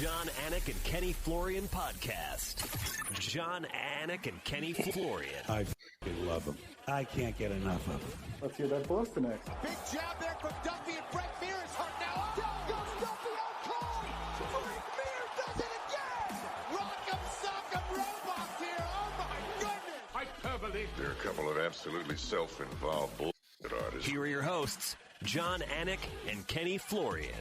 John Anik and Kenny Florian podcast. John Anik and Kenny Florian. I love them. I can't get enough of them. Let's hear that Boston next. Big jab there from Duffy, and Frank Mir is hurt now. Down goes Duffy, out cold. Frank Mir does it again. Rock'em sock'em robots here. Oh my goodness. Hyperbole. There are a couple of absolutely self-involved bullshit artists. Here are your hosts, John Anik and Kenny Florian.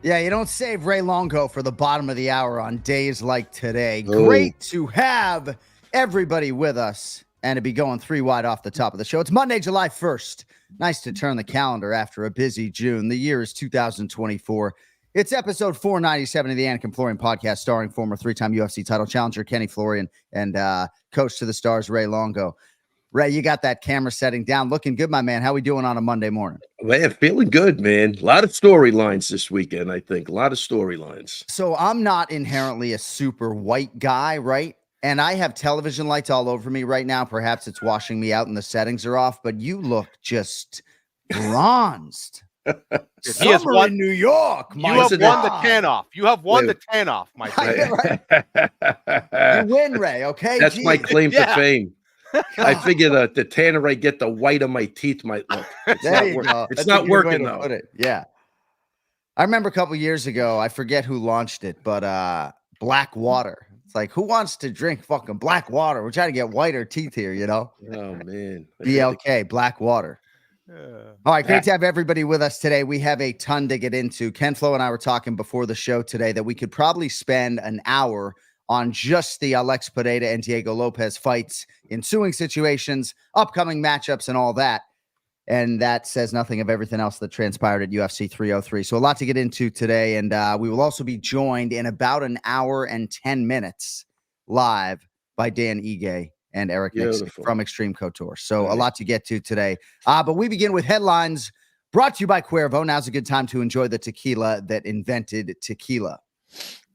Yeah, you don't save Ray Longo for the bottom of the hour on days like today. Great to have everybody with us and to be going three wide off the top of the show. It's Monday, July 1st. Nice to turn the calendar after a busy June. The year is 2024. It's episode 497 of the Anik Florian podcast, starring former three-time UFC title challenger Kenny Florian and coach to the stars Ray Longo. Ray, you got that camera setting down. Looking good, my man. How we doing on a Monday morning? Man, feeling good, man. A lot of storylines this weekend, I think. A lot of storylines. So I'm not inherently a super white guy, right? And I have television lights all over me right now. Perhaps it's washing me out and the settings are off, but you look just bronzed. He has won in New York. You have won the tan off. You have won the tan off, my friend. You win, Ray, okay? That's Jeez. my claim to fame. I figure the tanner I get, the white of my teeth might look. It's not working, though. Yeah. I remember a couple years ago, I forget who launched it, but black water. It's like, who wants to drink fucking black water? We're trying to get whiter teeth here, you know? Oh, man. BLK, black water. All right, great to have everybody with us today. We have a ton to get into. Ken Flo and I were talking before the show today that we could probably spend an hour on just the Alex Pereira and Diego Lopez fights, ensuing situations, upcoming matchups, and all that. And that says nothing of everything else that transpired at UFC 303. So a lot to get into today. And we will also be joined in about an hour and 10 minutes live by Dan Ige and Eric Nicksick from Extreme Couture. So a lot to get to today. But we begin with headlines brought to you by Cuervo. Now's a good time to enjoy the tequila that invented tequila.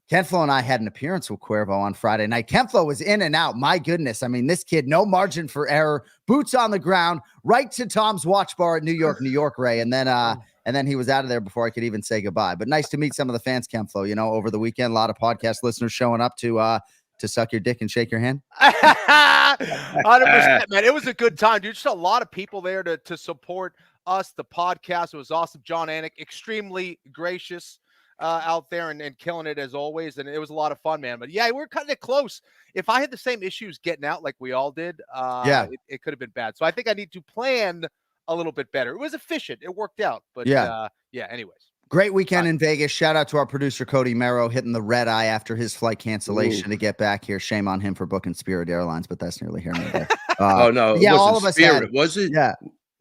Ken Flo and I had an appearance with Cuervo on Friday night. Ken Flo was in and out. My goodness. I mean, this kid, no margin for error, boots on the ground, right to Tom's Watch Bar at New York, Ray. And then he was out of there before I could even say goodbye. But nice to meet some of the fans, Ken Flo. You know, over the weekend, a lot of podcast listeners showing up to suck your dick and shake your hand. 100%, man. It was a good time, dude. Just a lot of people there to support us, the podcast. It was awesome. John Anik, extremely gracious out there and killing it as always. And it was a lot of fun, man. But yeah, we're cutting it close. If I had the same issues getting out like we all did, it could have been bad. So I think I need to plan a little bit better. It was efficient. It worked out. But anyways. Great weekend in Vegas. Shout out to our producer, Cody Merrow, hitting the red eye after his flight cancellation to get back here. Shame on him for booking Spirit Airlines, but that's nearly here and there. Oh, no. Yeah, all of us Spirit, was it? Yeah.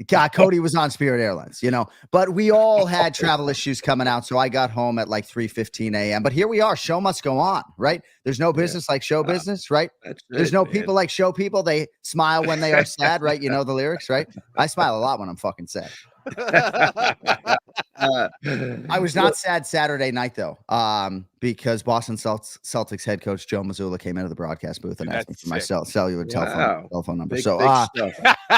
God, Cody was on Spirit Airlines, you know, but we all had travel issues coming out. So I got home at like 3:15 a.m. But here we are. Show must go on, right? There's no business like show business, right? There's no people like show people. They smile when they are sad, right? You know the lyrics, right? I smile a lot when I'm fucking sad. I was not sad Saturday night, though, because Boston Celtics head coach Joe Mazzulla came into the broadcast booth and asked me for my cellular telephone number.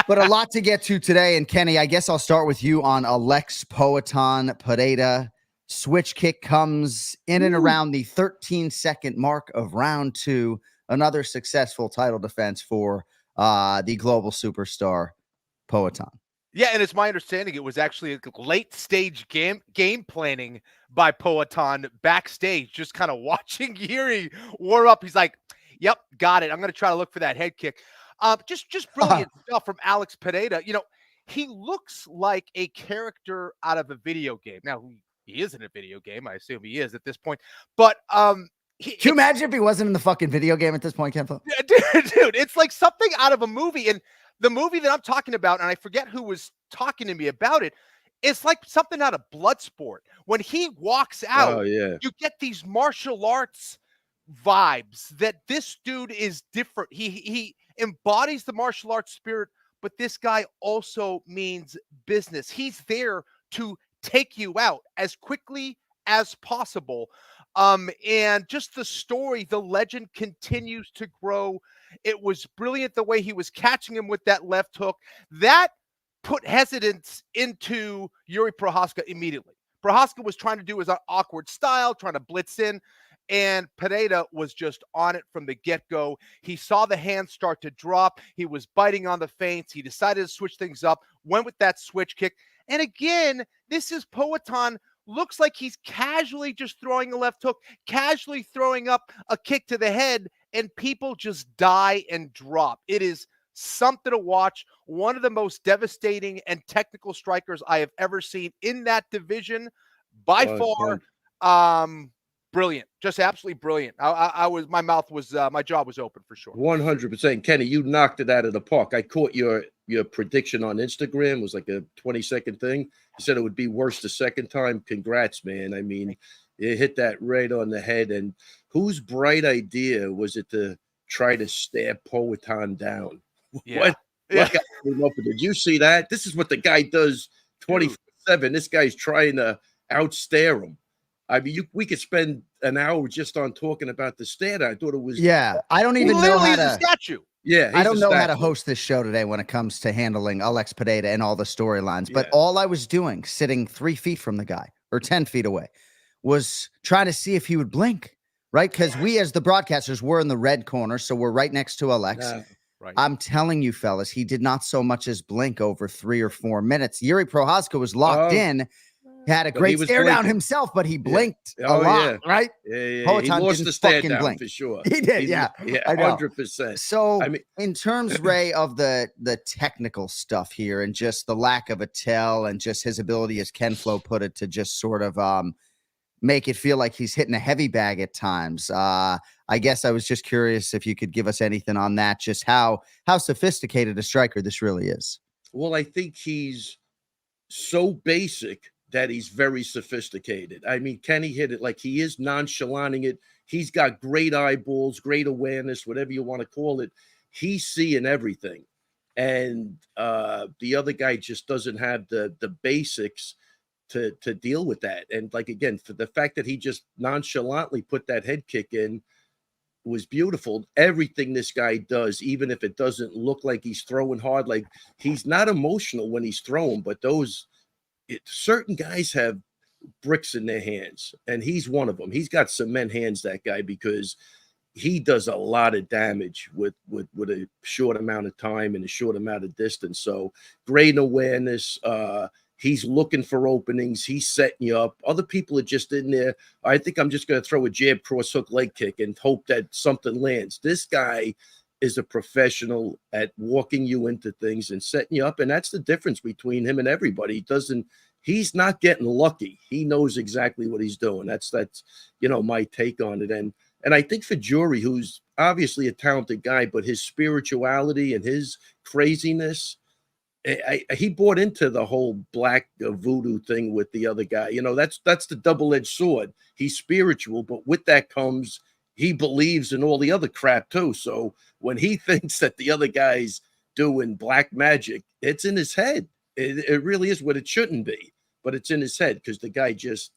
But a lot to get to today. And Kenny, I guess I'll start with you on Alex Pereira. Switch kick comes in and around the 13-second mark of round two. Another successful title defense for the global superstar Poatan. Yeah, and it's my understanding it was actually a late stage game planning by Poatan backstage, just kind of watching Yuri warm up. He's like, yep, got it. I'm going to try to look for that head kick. Just brilliant stuff from Alex Pereira. You know, he looks like a character out of a video game. Now, he is in a video game. I assume he is at this point. But can you imagine if he wasn't in the fucking video game at this point, Ken Flo? Dude, it's like something out of a movie. And the movie that I'm talking about, and I forget who was talking to me about it, it's like something out of Bloodsport. When he walks out, you get these martial arts vibes that this dude is different. He embodies the martial arts spirit, but this guy also means business. He's there to take you out as quickly as possible. And just the story, the legend continues to grow. It was brilliant the way he was catching him with that left hook. That put hesitance into Yuri Prochazka immediately. Prochazka was trying to do his awkward style, trying to blitz in, and Pineda was just on it from the get-go. He saw the hands start to drop. He was biting on the feints. He decided to switch things up, went with that switch kick. And again, this is Poatan. Looks like he's casually just throwing a left hook, casually throwing up a kick to the head, and people just die and drop. It is something to watch. One of the most devastating and technical strikers I have ever seen in that division by far. Brilliant. Just absolutely brilliant. My jaw was open for sure. 100%. Kenny, you knocked it out of the park. I caught your prediction on Instagram. It was like a 20-second thing. You said it would be worse the second time. Congrats, man. I mean, you hit that right on the head. And whose bright idea was it to try to stab Poatan down? Yeah. What guy came up with it? Did you see that? This is what the guy does 24/7. This guy's trying to outstare him. I mean, we could spend an hour just on talking about the stare. I thought it was. Yeah, I don't even know how to. Statue. Yeah, I don't know how to host this show today when it comes to handling Alex Pineda and all the storylines. But all I was doing, sitting 3 feet from the guy or 10 feet away, was trying to see if he would blink. Right, because we as the broadcasters, we're in the red corner, so we're right next to Alex. Right. I'm telling you, fellas, he did not so much as blink over 3 or 4 minutes. Yuri Prochazka was locked in. Had a great stare down himself, but he blinked a lot, right? Yeah. Poatan He lost the stare down blink. for sure. He did, yeah, 100%. So, I mean, in terms, Ray, of the technical stuff here and just the lack of a tell and just his ability, as Ken Flo put it, to just sort of make it feel like he's hitting a heavy bag at times. I guess I was just curious if you could give us anything on that, just how sophisticated a striker this really is. Well, I think he's so basic that he's very sophisticated. I mean, Kenny hit it like he is nonchalanting it. He's got great eyeballs, great awareness, whatever you want to call it. He's seeing everything. And the other guy just doesn't have the basics to deal with that. And like, again, for the fact that he just nonchalantly put that head kick in was beautiful. Everything this guy does, even if it doesn't look like he's throwing hard, like he's not emotional when he's throwing, but certain guys have bricks in their hands, and he's one of them. He's got cement hands, that guy, because he does a lot of damage with a short amount of time and a short amount of distance. So great awareness. He's looking for openings. He's setting you up. Other people are just in there. I think I'm just going to throw a jab, cross hook, leg kick and hope that something lands. This guy is a professional at walking you into things and setting you up. And that's the difference between him and everybody. He's not getting lucky. He knows exactly what he's doing. That's my take on it. And I think for Jury, who's obviously a talented guy, but his spirituality and his craziness, he bought into the whole black voodoo thing with the other guy. That's the double-edged sword. He's spiritual, but with that comes he believes in all the other crap too. So when he thinks that the other guy's doing black magic, it's in his head. It really is what it shouldn't be, but it's in his head because the guy just,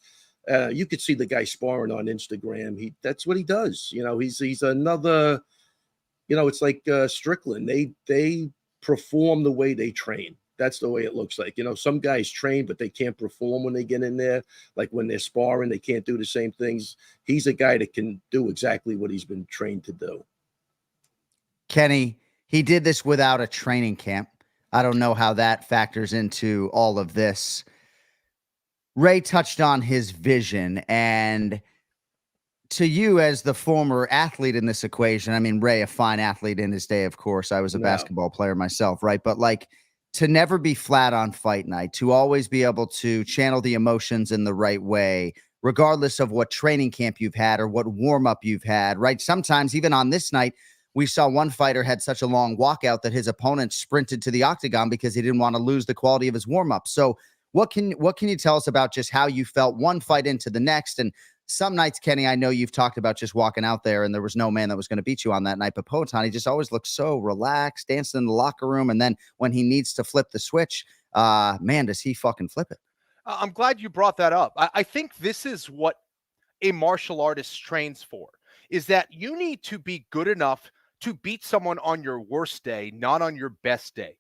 you could see the guy sparring on Instagram. That's what he does. He's another, it's like Strickland. They perform the way they train. That's the way it looks like. Some guys train, but they can't perform when they get in there. Like when they're sparring, they can't do the same things. He's a guy that can do exactly what he's been trained to do. Kenny, he did this without a training camp. I don't know how that factors into all of this. Ray touched on his vision, and to you as the former athlete in this equation, I mean, Ray, a fine athlete in his day, of course. I was a basketball player myself, right? But like, to never be flat on fight night, to always be able to channel the emotions in the right way, regardless of what training camp you've had or what warm-up you've had, right? Sometimes even on this night, we saw one fighter had such a long walkout that his opponent sprinted to the octagon because he didn't want to lose the quality of his warm-up. So what can you tell us about just how you felt one fight into the next? And some nights, Kenny, I know you've talked about just walking out there and there was no man that was going to beat you on that night. But Poatan, he just always looks so relaxed, dancing in the locker room. And then when he needs to flip the switch, man, does he fucking flip it. I'm glad you brought that up. I think this is what a martial artist trains for, is that you need to be good enough to beat someone on your worst day, not on your best day.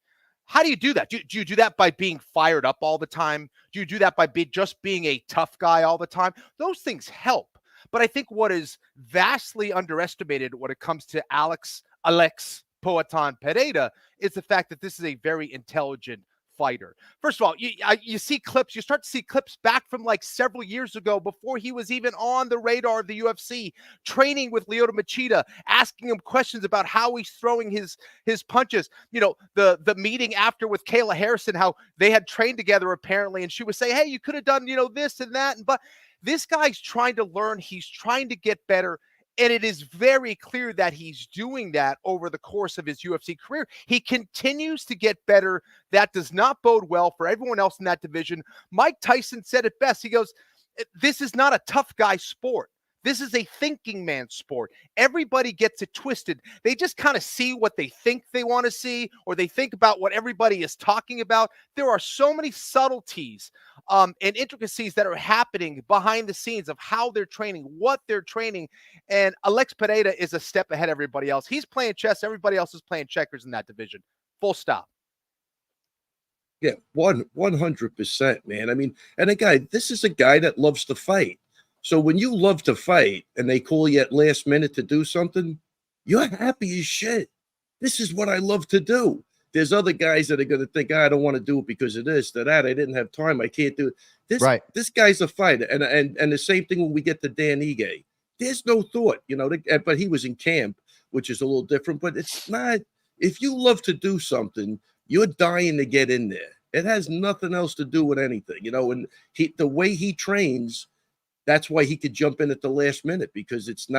How do you do that? Do you do that by being fired up all the time? Do you do that by just being a tough guy all the time? Those things help. But I think what is vastly underestimated when it comes to Alex Poatan Pereira is the fact that this is a very intelligent fighter. First of all, you see clips, you start to see clips back from like several years ago before he was even on the radar of the UFC, training with Lyoto Machida, asking him questions about how he's throwing his punches. You know, the meeting after with Kayla Harrison, how they had trained together apparently, and she would say, hey, you could have done, you know, this and that. But this guy's trying to learn. He's trying to get better. And it is very clear that he's doing that over the course of his UFC career. He continues to get better. That does not bode well for everyone else in that division. Mike Tyson said it best. He goes, this is not a tough guy sport. This is a thinking man sport. Everybody gets it twisted. They just kind of see what they think they want to see, or they think about what everybody is talking about. There are so many subtleties and intricacies that are happening behind the scenes of how they're training, what they're training. And Alex Pereira is a step ahead of everybody else. He's playing chess. Everybody else is playing checkers in that division. Full stop. Yeah, 100%, man. I mean, and a guy, this is a guy that loves to fight. So when you love to fight and they call you at last minute to do something, you're happy as shit. This is what I love to do. There's other guys that are going to think, I don't want to do it because of this, that. I didn't have time. I can't do it. This guy's a fighter. And the same thing when we get to Dan Ige. There's no thought, you know, but he was in camp, which is a little different. But it's not, if you love to do something, you're dying to get in there. It has nothing else to do with anything, you know, and the way he trains, that's why he could jump in at the last minute, because it's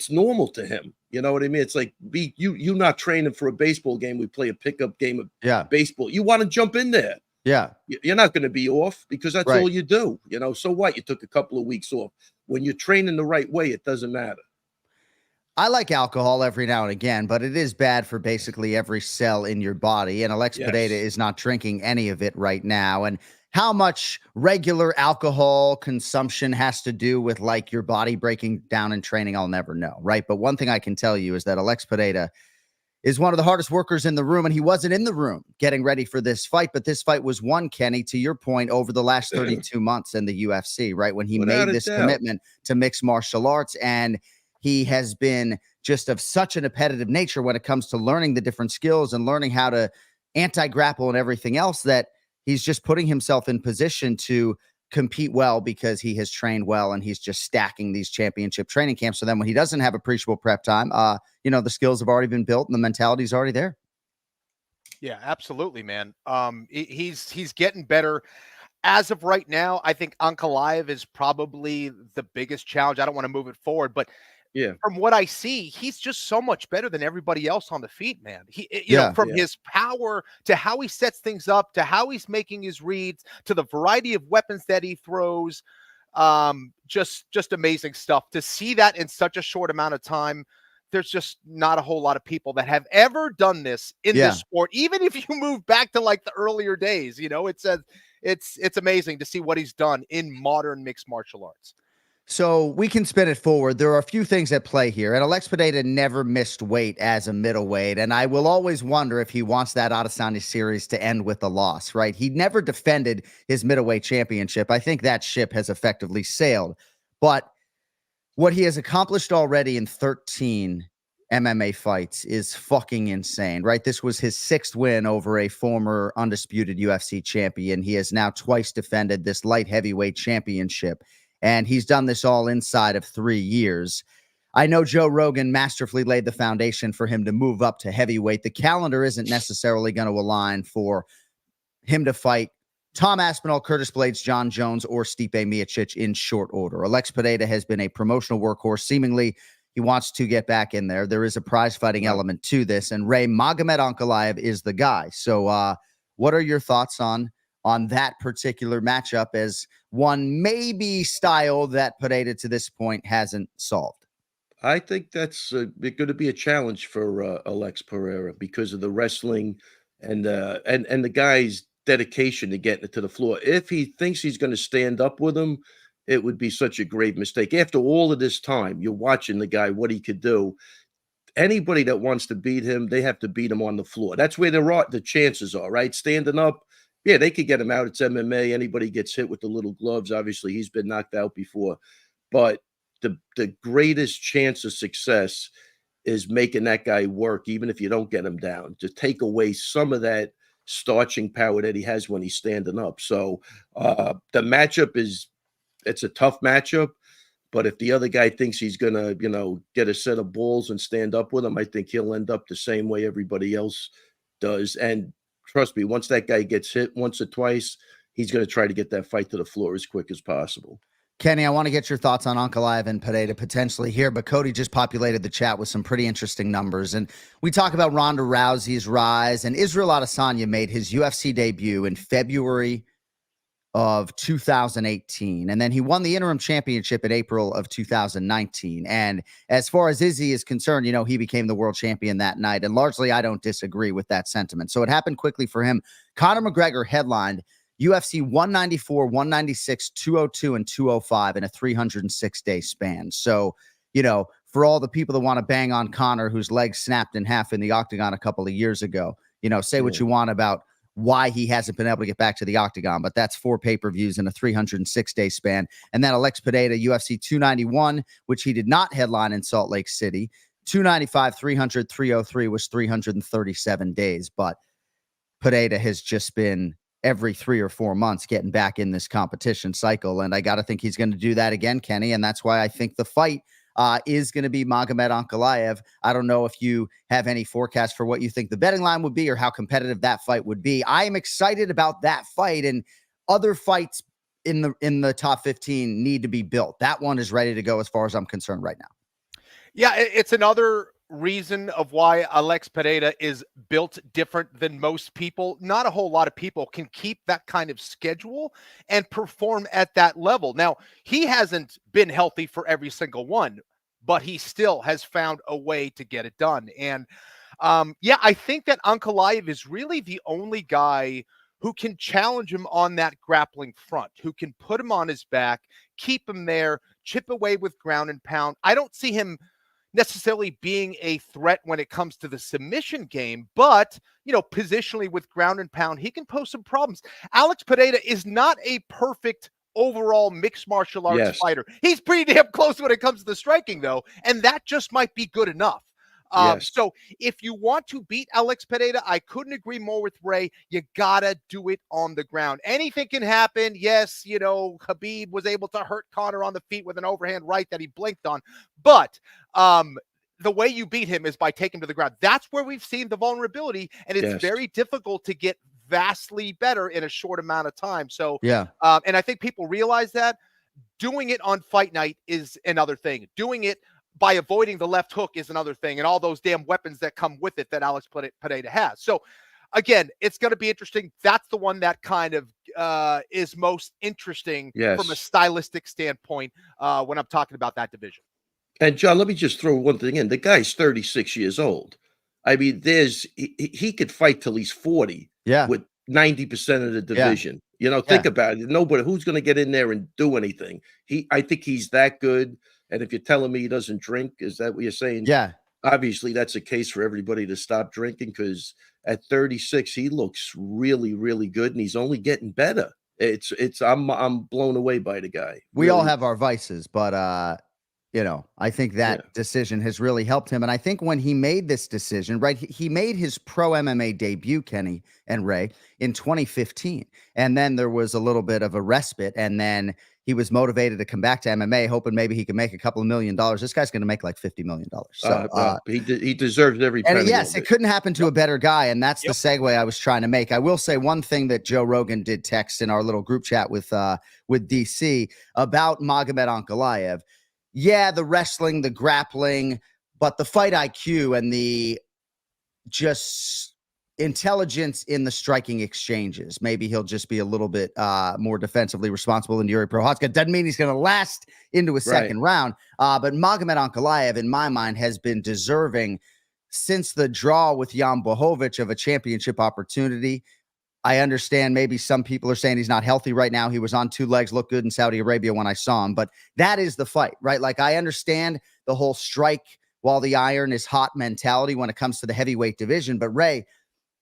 normal to him. You know what I mean? It's like you not training for a baseball game. We play a pickup game of baseball. You want to jump in there. Yeah. You're not going to be off because that's all you do. You know, so what? You took a couple of weeks off. When you're training the right way, it doesn't matter. I like alcohol every now and again, but it is bad for basically every cell in your body. And Alex Pereira is not drinking any of it right now. And how much regular alcohol consumption has to do with like your body breaking down in training, I'll never know, right? But one thing I can tell you is that Alex Pereira is one of the hardest workers in the room, and he wasn't in the room getting ready for this fight, but this fight was won, Kenny, to your point, over the last 32 months in the UFC, right? When he made this commitment to mixed martial arts, and he has been just of such an competitive nature when it comes to learning the different skills and learning how to anti-grapple and everything else, that he's just putting himself in position to compete well because he has trained well, and he's just stacking these championship training camps. So then when he doesn't have appreciable prep time, you know, the skills have already been built and the mentality is already there. Yeah, absolutely, man. He's getting better. As of right now, I think Ankalaev is probably the biggest challenge. I don't want to move it forward, but from what I see, he's just so much better than everybody else on the feet, man. You know, from his power to how he sets things up, to how he's making his reads, to the variety of weapons that he throws. Just amazing stuff. To see that in such a short amount of time, there's just not a whole lot of people that have ever done this in this sport. Even if you move back to like the earlier days, you know, it's amazing to see what he's done in modern mixed martial arts. So we can spin it forward. There are a few things at play here. And Alex Pereira never missed weight as a middleweight. And I will always wonder if he wants that Adesanya series to end with a loss, right? He never defended his middleweight championship. I think that ship has effectively sailed. But what he has accomplished already in 13 MMA fights is fucking insane, right? This was his 6th win over a former undisputed UFC champion. He has now twice defended this light heavyweight championship. And he's done this all inside of 3 years. I know Joe Rogan masterfully laid the foundation for him to move up to heavyweight. The calendar isn't necessarily going to align for him to fight Tom Aspinall, Curtis Blades, John Jones, or Stipe Miocic in short order. Alex Pereira has been a promotional workhorse. Seemingly, he wants to get back in there. There is a prize fighting element to this, and Ray Magomed Ankalaev is the guy. So what are your thoughts on that particular matchup as one maybe style that Pereira to this point hasn't solved? I think that's going to be a challenge for Alex Pereira because of the wrestling and the guy's dedication to getting it to the floor. If he thinks he's going to stand up with him, it would be such a grave mistake. After all of this time, you're watching the guy, what he could do. anybody that wants to beat him, they have to beat him on the floor. That's where the chances are, right? Standing up, yeah, they could get him out. It's MMA. Anybody gets hit with the little gloves. Obviously, he's been knocked out before. But the greatest chance of success is making that guy work, even if you don't get him down, to take away some of that starching power that he has when he's standing up. So the matchup it's a tough matchup. But if the other guy thinks he's going to, get a set of balls and stand up with him, I think he'll end up the same way everybody else does. And trust me, once that guy gets hit once or twice, he's going to try to get that fight to the floor as quick as possible. Kenny, I want to get your thoughts on Ankalaev and Pereira potentially here, but Cody just populated the chat with some pretty interesting numbers. And we talk about Ronda Rousey's rise, and Israel Adesanya made his UFC debut in February of 2018. And then he won the interim championship in April of 2019. And as far as Izzy is concerned, he became the world champion that night. And largely, I don't disagree with that sentiment. So it happened quickly for him. Conor McGregor headlined UFC 194, 196, 202, and 205 in a 306-day span. So, for all the people that want to bang on Conor, whose leg snapped in half in the octagon a couple of years ago, say what you want about why he hasn't been able to get back to the octagon, but that's 4 pay-per-views in a 306-day span. And then Alex Pereira, UFC 291, which he did not headline in Salt Lake City. 295, 300, 303 was 337 days. But Pereira has just been every 3 or 4 months getting back in this competition cycle. And I got to think he's going to do that again, Kenny. And that's why I think the fight is going to be Magomed Ankalaev. I don't know if you have any forecast for what you think the betting line would be or how competitive that fight would be. I am excited about that fight, and other fights in the top 15 need to be built. That one is ready to go as far as I'm concerned right now. Yeah, it's another reason of why Alex Pereira is built different than most people. Not a whole lot of people can keep that kind of schedule and perform at that level. Now, he hasn't been healthy for every single one, but he still has found a way to get it done. And I think that Ankalaev is really the only guy who can challenge him on that grappling front, who can put him on his back, keep him there, chip away with ground and pound. I don't see him necessarily being a threat when it comes to the submission game, but positionally with ground and pound, he can pose some problems. Alex Pereira is not a perfect overall mixed martial arts fighter. He's pretty damn close when it comes to the striking, though, and that just might be good enough. So if you want to beat Alex Pereira, I couldn't agree more with Ray. You gotta do it on the ground. Anything can happen. Yes, Khabib was able to hurt Conor on the feet with an overhand right that he blinked on, but the way you beat him is by taking him to the ground. That's where we've seen the vulnerability, and it's very difficult to get vastly better in a short amount of time. So and I think people realize that. Doing it on fight night is another thing. Doing it by avoiding the left hook is another thing, and all those damn weapons that come with it that Alex Pereira has. So again, it's going to be interesting. That's the one that kind of is most interesting from a stylistic standpoint when I'm talking about that division. And John, let me just throw one thing in. The guy's 36 years old. I mean, he could fight till he's 40 with 90% of the division. Think about it. Nobody who's going to get in there and do anything. I think he's that good. And if you're telling me he doesn't drink, is that what you're saying? Yeah. Obviously, that's a case for everybody to stop drinking, because at 36, he looks really, really good, and he's only getting better. I'm blown away by the guy. We all have our vices, but I think that decision has really helped him. And I think when he made this decision, right, he made his pro MMA debut, Kenny and Ray, in 2015. And then there was a little bit of a respite, and then he was motivated to come back to MMA, hoping maybe he could make a couple of $1 million. This guy's going to make like $50 million. So he deserves every penny. And yes, it couldn't happen to a better guy. And that's the segue I was trying to make. I will say one thing that Joe Rogan did text in our little group chat with DC about Magomed Ankalaev. Yeah, the wrestling, the grappling, but the fight IQ and the just intelligence in the striking exchanges. Maybe he'll just be a little bit more defensively responsible than Yuri Prochazka. Doesn't mean he's going to last into a second round. But Magomed Ankalaev, in my mind, has been deserving since the draw with Jan Blachowicz of a championship opportunity. I understand maybe some people are saying he's not healthy right now. He was on 2 legs, looked good in Saudi Arabia when I saw him. But that is the fight, right? Like, I understand the whole strike while the iron is hot mentality when it comes to the heavyweight division. But Ray,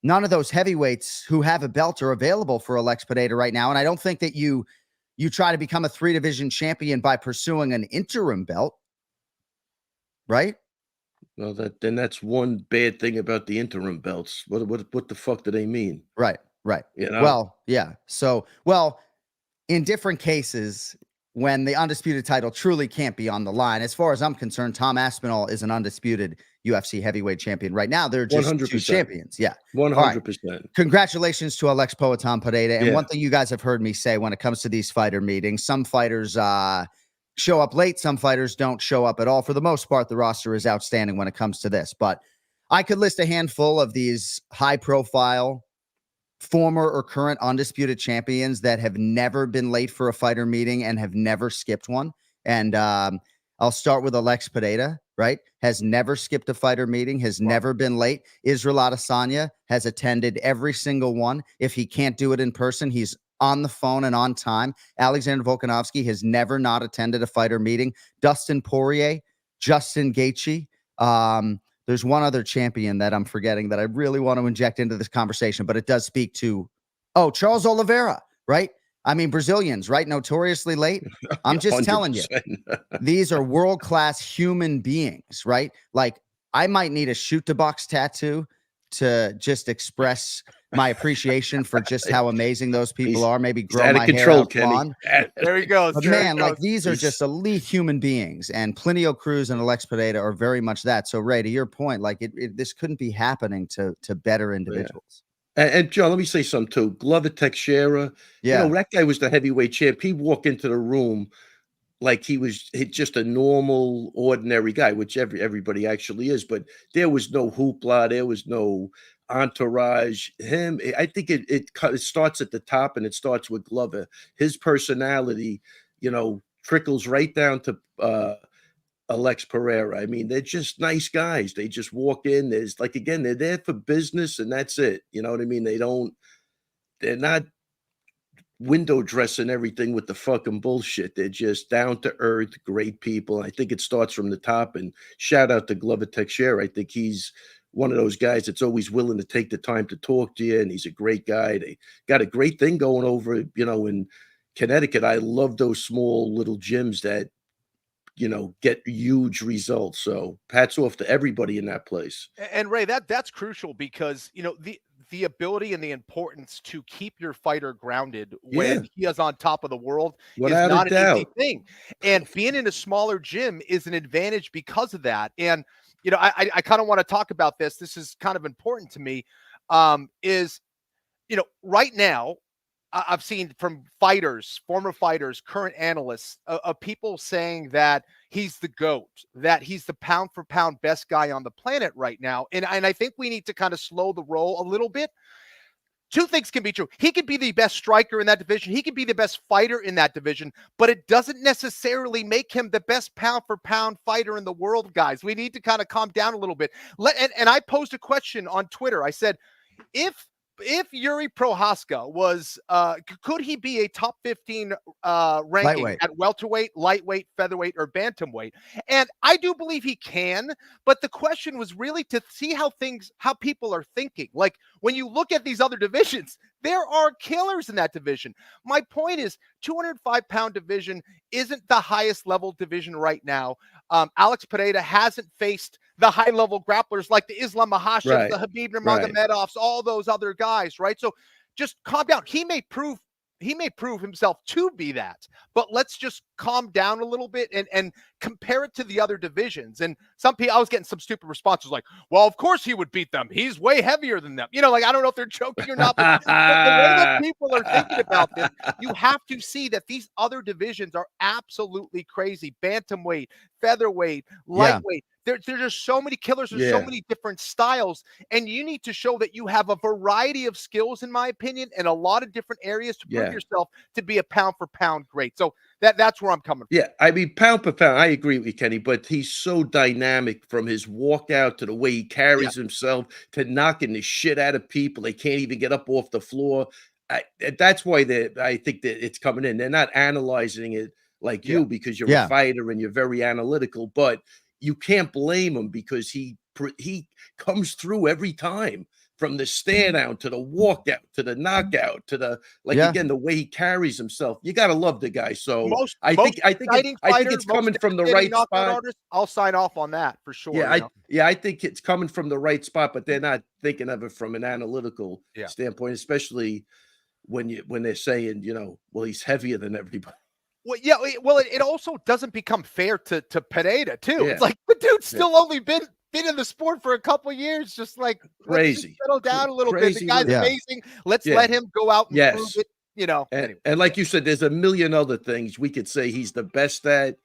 none of those heavyweights who have a belt are available for Alex Pineda right now. And I don't think that you try to become a 3-division champion by pursuing an interim belt, right? Well, that's one bad thing about the interim belts. What the fuck do they mean? Right. You know? Well, yeah. So, in different cases, when the undisputed title truly can't be on the line, as far as I'm concerned, Tom Aspinall is an undisputed UFC heavyweight champion right now. They're just 100%. Two champions. Yeah. 100%. Right. Congratulations to Alex Poatan Pineda. And one thing you guys have heard me say when it comes to these fighter meetings, some fighters show up late. Some fighters don't show up at all. For the most part, the roster is outstanding when it comes to this. But I could list a handful of these high-profile former or current undisputed champions that have never been late for a fighter meeting and have never skipped one. And I'll start with Alex Pineda, right? Has never skipped a fighter meeting, has never been late. Israel Adesanya has attended every single one. If he can't do it in person, he's on the phone and on time. Alexander Volkanovski has never not attended a fighter meeting. Dustin Poirier, Justin Gaethje, there's one other champion that I'm forgetting that I really want to inject into this conversation, but it does speak to, Charles Oliveira, right? I mean, Brazilians, right? Notoriously late. I'm just 100%. Telling you, these are world-class human beings, right? Like, I might need a shoot the box tattoo to just express my appreciation for just how amazing those people are. Maybe grow my hair out blonde. There he goes. But man, like, these are just elite human beings, and Plinio Cruz and Alex Pineda are very much that. So Ray, to your point, like this couldn't be happening to better individuals. Yeah. And John, let me say something too. Glover Teixeira, you know, that guy was the heavyweight champ. He walked into the room like he was just a normal, ordinary guy, which everybody actually is. But there was no hoopla. There was no entourage. I think it starts at the top, and it starts with Glover. His personality, trickles right down to Alex Pereira. I mean, they're just nice guys. They just walk in. There's they're there for business, and that's it. You know what I mean? They're not window dressing everything with the fucking bullshit. They're just down to earth, great people. I think it starts from the top. And shout out to Glover Teixeira. I think he's one of those guys that's always willing to take the time to talk to you, and he's a great guy. They got a great thing going over, in Connecticut. I love those small little gyms that, get huge results. So hats off to everybody in that place. And Ray, that's crucial because, the ability and the importance to keep your fighter grounded when he is on top of the world is not an easy thing. And being in a smaller gym is an advantage because of that. And, I kind of want to talk about this. This is kind of important to me, right now, I've seen from fighters, former fighters, current analysts, of people saying that he's the GOAT, that he's the pound for pound best guy on the planet right now. And I think we need to kind of slow the roll a little bit. Two things can be true. He could be the best striker in that division. He could be the best fighter in that division, but it doesn't necessarily make him the best pound for pound fighter in the world, guys. We need to kind of calm down a little bit. And I posed a question on Twitter. I said, if Yuri Prohaska was, could he be a top 15 ranking lightweight at welterweight, lightweight, featherweight, or bantamweight? And I do believe he can, but the question was really to see how people are thinking. Like, when you look at these other divisions, there are killers in that division. My point is, 205-pound division isn't the highest level division right now. Alex Pineda hasn't faced the high-level grapplers like the Islam Makhachev, the Khabib Nurmagomedovs, all those other guys, right? So just calm down. He may prove himself to be that, but let's just calm down a little bit and compare it to the other divisions. And some people, I was getting some stupid responses like, well, of course he would beat them. He's way heavier than them. I don't know if they're joking or not, but the way that people are thinking about this, you have to see that these other divisions are absolutely crazy. Bantamweight, featherweight, lightweight. There's just so many killers. There's so many different styles, and you need to show that you have a variety of skills, in my opinion, and a lot of different areas to prove yourself to be a pound for pound great. So that's where I'm coming from. Yeah, I mean, pound for pound, I agree with you, Kenny, but he's so dynamic from his walkout to the way he carries himself to knocking the shit out of people. They can't even get up off the floor. That's why I think that it's coming in. They're not analyzing it like you because you're a fighter and you're very analytical, but you can't blame him because he comes through every time, from the stare down to the walkout to the knockout to the again, the way he carries himself. You got to love the guy. So I think it's coming from the right spot. Artist, I'll sign off on that for sure. I think it's coming from the right spot, but they're not thinking of it from an analytical standpoint, especially when they're saying, well, he's heavier than everybody. Well, yeah. Well, it also doesn't become fair to Pineda too. Yeah. It's like the dude's still only been in the sport for a couple years, just like crazy. Settle down a little bit. The guy's amazing. Let's let him go out and prove it. And like you said, there's a million other things we could say he's the best at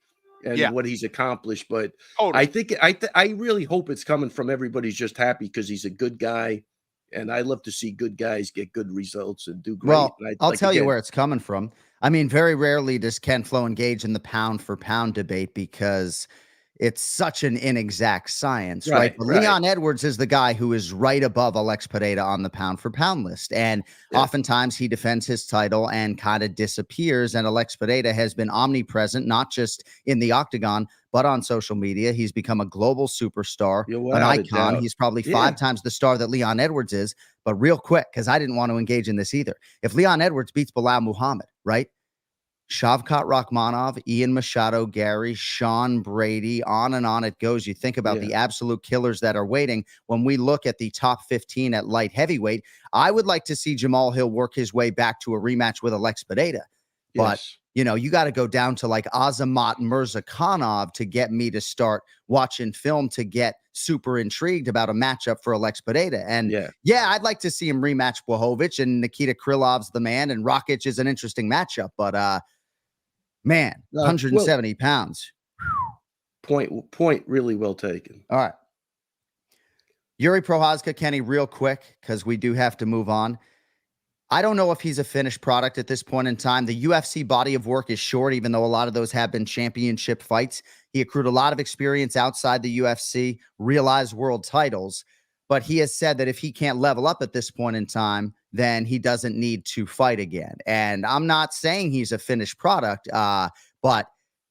and what he's accomplished. But I think I really hope it's coming from everybody's just happy because he's a good guy. And I love to see good guys get good results and do great. Well, I'll tell you where it's coming from. I mean, very rarely does Ken Flo engage in the pound for pound debate because it's such an inexact science, right? But Leon Edwards is the guy who is right above Alex Pereira on the pound for pound list. And oftentimes he defends his title and kind of disappears. And Alex Pereira has been omnipresent, not just in the octagon, but on social media. He's become a global superstar, an icon. He's probably 5 times the star that Leon Edwards is. But real quick, because I didn't want to engage in this either. If Leon Edwards beats Bilal Muhammad, right? Shavkat Rakhmonov, Ian Machado, Gary, Sean Brady, on and on it goes. You think about the absolute killers that are waiting. When we look at the top 15 at light heavyweight, I would like to see Jamal Hill work his way back to a rematch with Alex Pereira. But, you got to go down to like Azamat Mirzakhanov to get me to start watching film to get super intrigued about a matchup for Alex Pereira. And I'd like to see him rematch Blachowicz, and Nikita Krylov's the man, and Rakic is an interesting matchup. But, man, 170 pounds. Point really well taken. All right. Yuri Prochazka, Kenny, real quick, because we do have to move on. I don't know if he's a finished product at this point in time. The UFC body of work is short, even though a lot of those have been championship fights. He accrued a lot of experience outside the UFC, realized world titles, but he has said that if he can't level up at this point in time, then he doesn't need to fight again. And I'm not saying he's a finished product, but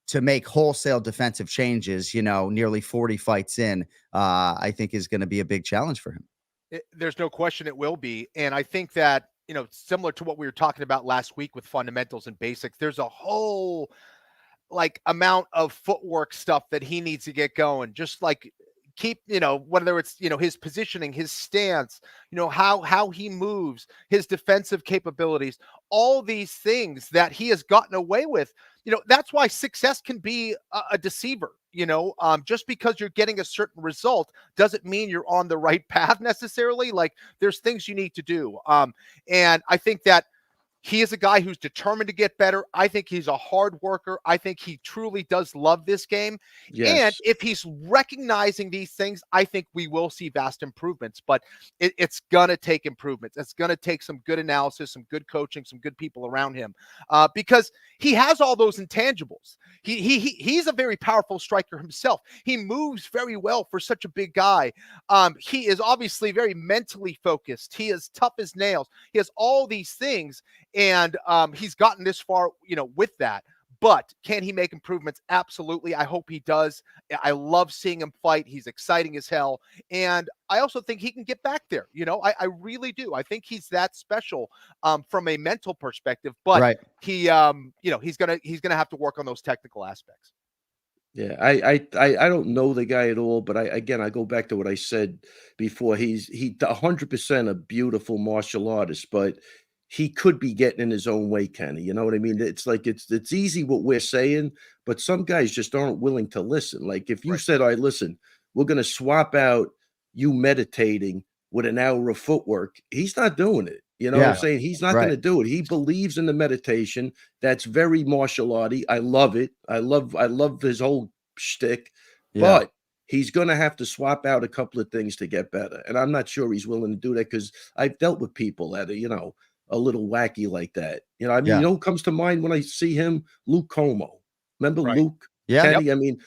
to make wholesale defensive changes, nearly 40 fights in, I think is going to be a big challenge for him. There's no question it will be. And I think that, similar to what we were talking about last week with fundamentals and basics, there's a whole amount of footwork stuff that he needs to get going. Just like keep, whether it's, his positioning, his stance, how he moves, his defensive capabilities, all these things that he has gotten away with. That's why success can be a deceiver. Just because you're getting a certain result doesn't mean you're on the right path necessarily. Like there's things you need to do. And I think that he is a guy who's determined to get better. I think he's a hard worker. I think he truly does love this game. Yes. And if he's recognizing these things, I think we will see vast improvements, but it's going to take improvements. It's going to take some good analysis, some good coaching, some good people around him, because he has all those intangibles. He's a very powerful striker himself. He moves very well for such a big guy. He is obviously very mentally focused. He is tough as nails. He has all these things. And he's gotten this far, with that. But can he make improvements? Absolutely. I hope he does. I love seeing him fight. He's exciting as hell. And I also think he can get back there. I really do. I think he's that special from a mental perspective. But he, he's gonna have to work on those technical aspects. Yeah, I don't know the guy at all, but I go back to what I said before. He's 100% a beautiful martial artist, but he could be getting in his own way, Kenny. You know what I mean? It's like it's easy what we're saying, but some guys just aren't willing to listen. Like if you said, "All right, listen, we're going to swap out you meditating with an hour of footwork," he's not doing it. You know what I'm saying? He's not going to do it. He believes in the meditation. That's very martial arty. I love it. I love his whole shtick, but he's going to have to swap out a couple of things to get better. And I'm not sure he's willing to do that because I've dealt with people that are, a little wacky like that. Who comes to mind when I see him? Luke Como. Remember Luke? Yeah. Kenny? I mean,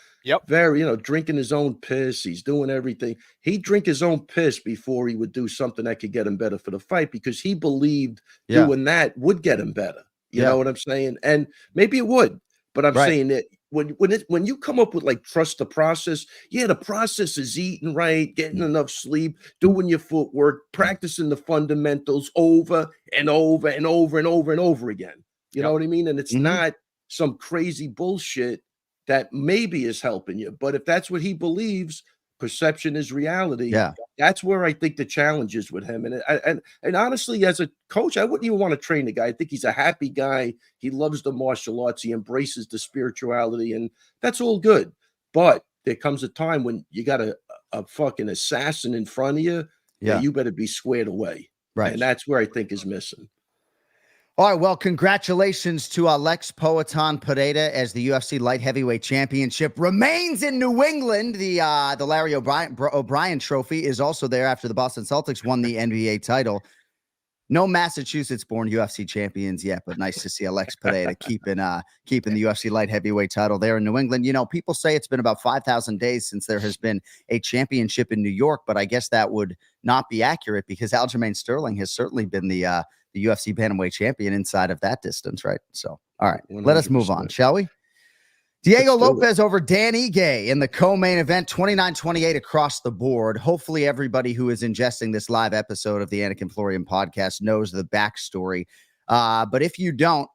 very, drinking his own piss. He's doing everything. He'd drink his own piss before he would do something that could get him better for the fight because he believed doing that would get him better. You know what I'm saying? And maybe it would, but I'm saying that when you come up with like trust the process, the process is eating right, getting enough sleep, doing your footwork, practicing the fundamentals over and over and over and over and over again. You know what I mean? And it's not some crazy bullshit that maybe is helping you. But if that's what he believes, perception is reality. Yeah. That's where I think the challenge is with him. And honestly, as a coach, I wouldn't even want to train the guy. I think he's a happy guy. He loves the martial arts. He embraces the spirituality, and that's all good. But there comes a time when you got a fucking assassin in front of you. Yeah, you better be squared away. Right. And that's where I think is missing. All right, well, congratulations to Alex Poatan Pereira as the UFC Light Heavyweight Championship remains in New England. The Larry O'Brien Trophy is also there after the Boston Celtics won the NBA title. No Massachusetts-born UFC champions yet, but nice to see Alex Pereira keeping the UFC Light Heavyweight title there in New England. You know, people say it's been about 5,000 days since there has been a championship in New York, but I guess that would not be accurate because Aljamain Sterling has certainly been the UFC bantamweight champion inside of that distance, right? So, all right, 100%. Let us move on, shall we? Diego Lopez over Dan Ige in the co-main event, 29-28 across the board. Hopefully everybody who is ingesting this live episode of the Anik and Florian podcast knows the backstory. But if you don't,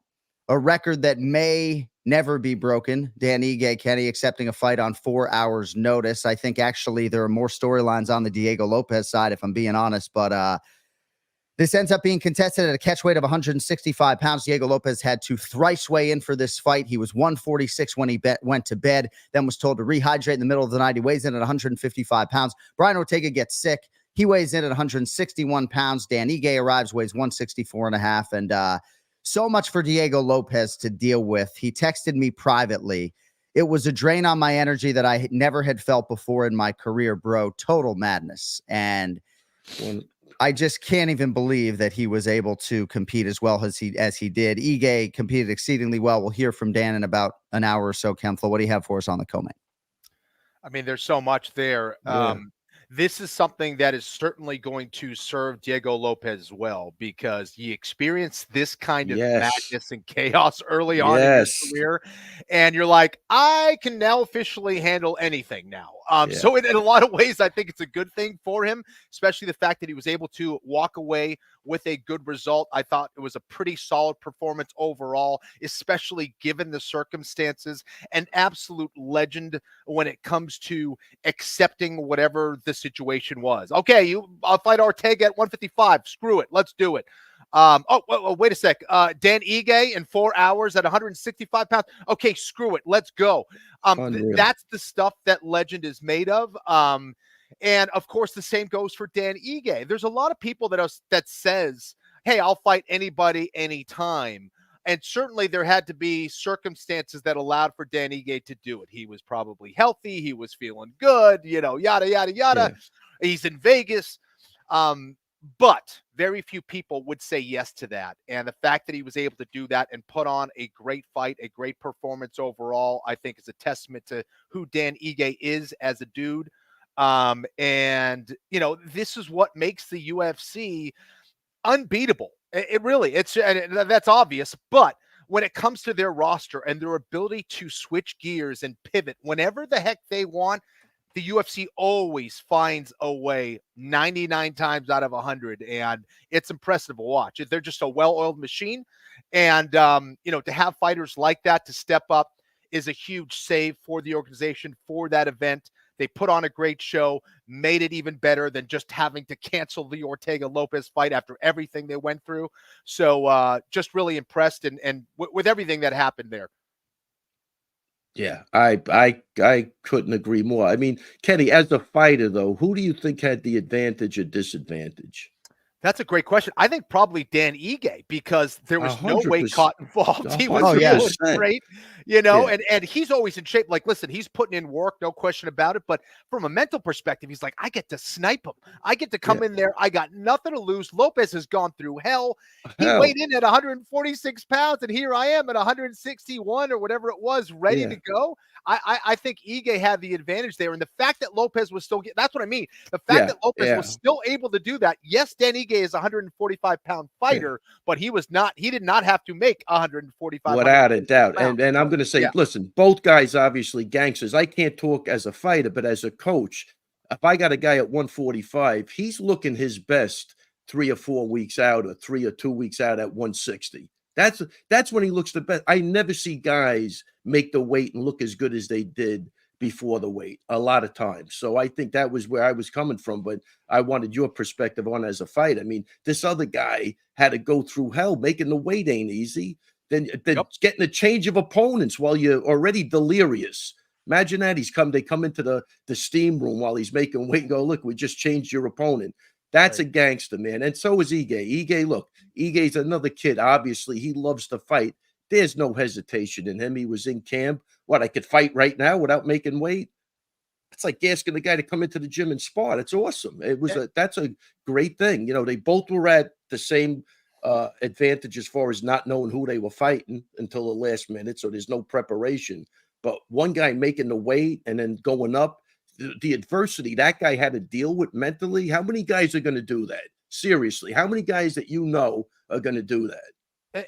a record that may never be broken, Dan Ige, Kenny, accepting a fight on 4 hours notice. I think actually there are more storylines on the Diego Lopez side, if I'm being honest, but this ends up being contested at a catch weight of 165 pounds. Diego Lopez had to thrice weigh in for this fight. He was 146 when he went to bed, then was told to rehydrate in the middle of the night. He weighs in at 155 pounds. Brian Ortega gets sick. He weighs in at 161 pounds. Dan Ige arrives, weighs 164 and a half. And so much for Diego Lopez to deal with. He texted me privately. It was a drain on my energy that I never had felt before in my career, bro. Total madness. And I just can't even believe that he was able to compete as well as he did. Ige competed exceedingly well. We'll hear from Dan in about an hour or so. Kemflo, what do you have for us on the co-main? I mean, there's so much there. Yeah. This is something that is certainly going to serve Diego Lopez well because he experienced this kind of madness and chaos early on in his career. And you're like, I can now officially handle anything now. So in a lot of ways, I think it's a good thing for him, especially the fact that he was able to walk away with a good result. I thought it was a pretty solid performance overall, especially given the circumstances. An absolute legend when it comes to accepting whatever the situation was. Okay, I'll fight Ortega at 155. Screw it. Let's do it. Wait a sec. Dan Ige in 4 hours at 165 pounds. Okay, screw it. Let's go. That's the stuff that legend is made of. And of course, the same goes for Dan Ige. There's a lot of people that says, hey, I'll fight anybody, anytime. And certainly there had to be circumstances that allowed for Dan Ige to do it. He was probably healthy. He was feeling good, yada, yada, yada. Yeah. He's in Vegas. But very few people would say yes to that. And the fact that he was able to do that and put on a great fight, a great performance overall, I think is a testament to who Dan Ige is as a dude. And, this is what makes the UFC unbeatable. That's obvious. But when it comes to their roster and their ability to switch gears and pivot whenever the heck they want, the UFC always finds a way 99 times out of 100. And it's impressive to watch. They're just a well-oiled machine. And, to have fighters like that to step up is a huge save for the organization for that event. They put on a great show, made it even better than just having to cancel the Ortega-Lopez fight after everything they went through. So just really impressed and with everything that happened there. Yeah, I couldn't agree more. I mean, Kenny, as a fighter, though, who do you think had the advantage or disadvantage? That's a great question. I think probably Dan Ige because there was 100%. No weight cut involved. He was great, and he's always in shape. Like, listen, he's putting in work, no question about it. But from a mental perspective, he's like, I get to snipe him. I get to come in there. I got nothing to lose. Lopez has gone through hell. He weighed in at 146 pounds, and here I am at 161 or whatever it was, ready to go. I think Ige had the advantage there. And the fact that Lopez was still – that's what I mean. The fact that Lopez was still able to do that, yes, Dan Ige is a 145-pound fighter, but he did not have to make 145. Without a doubt. And I'm going to say, listen, both guys, obviously gangsters. I can't talk as a fighter, but as a coach, if I got a guy at 145, he's looking his best 3 or 4 weeks out, or 3 or 2 weeks out at 160. That's when he looks the best. I never see guys make the weight and look as good as they did before the weight a lot of times. So I think that was where I was coming from, but I wanted your perspective on as a fight. I mean, this other guy had to go through hell. Making the weight ain't easy. Then getting a change of opponents while you're already delirious. Imagine that. They come into the steam room while he's making weight and go, look, we just changed your opponent. That's a gangster, man. And so is Ige. Ige, look, Ige's another kid. Obviously, he loves to fight. There's no hesitation in him. He was in camp. What, I could fight right now without making weight? It's like asking the guy to come into the gym and spar. It's awesome. That's a great thing. You know, they both were at the same advantage as far as not knowing who they were fighting until the last minute. So there's no preparation. But one guy making the weight and then going up, the adversity that guy had to deal with mentally. How many guys are going to do that? Seriously, how many guys that you know are going to do that?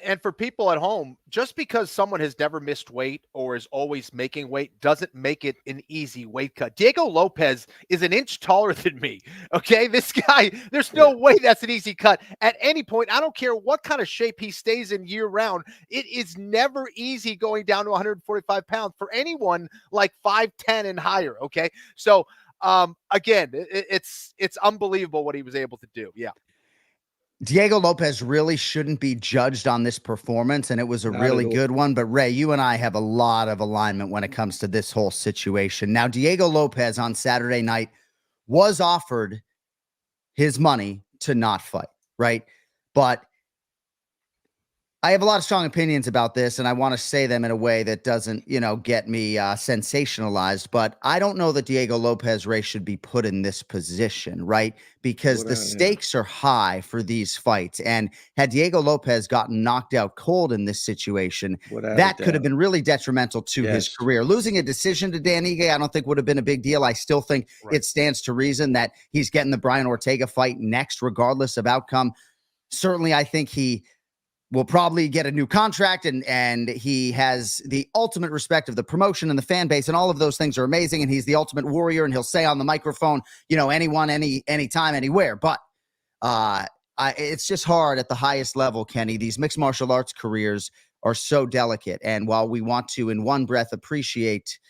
And for people at home, just because someone has never missed weight or is always making weight doesn't make it an easy weight cut. Diego Lopez is an inch taller than me. Okay. This guy, there's no way that's an easy cut at any point. I don't care what kind of shape he stays in year round. It is never easy going down to 145 pounds for anyone like 5'10" and higher. Okay. So, again, it's unbelievable what he was able to do. Yeah. Diego Lopez really shouldn't be judged on this performance, and it was a really good one. But Ray, you and I have a lot of alignment when it comes to this whole situation. Now, Diego Lopez on Saturday night was offered his money to not fight, right? But I have a lot of strong opinions about this, and I want to say them in a way that doesn't, get me sensationalized. But I don't know that Diego Lopez, Ray, should be put in this position, right? Because the stakes are high for these fights. And had Diego Lopez gotten knocked out cold in this situation, that could have been really detrimental to his career. Losing a decision to Dan Ige, I don't think would have been a big deal. I still think it stands to reason that he's getting the Brian Ortega fight next, regardless of outcome. Certainly, I think he will probably get a new contract, and he has the ultimate respect of the promotion and the fan base, and all of those things are amazing. And he's the ultimate warrior, and he'll say on the microphone, anyone, anytime, anywhere. But it's just hard at the highest level, Kenny. These mixed martial arts careers are so delicate. And while we want to, in one breath, appreciate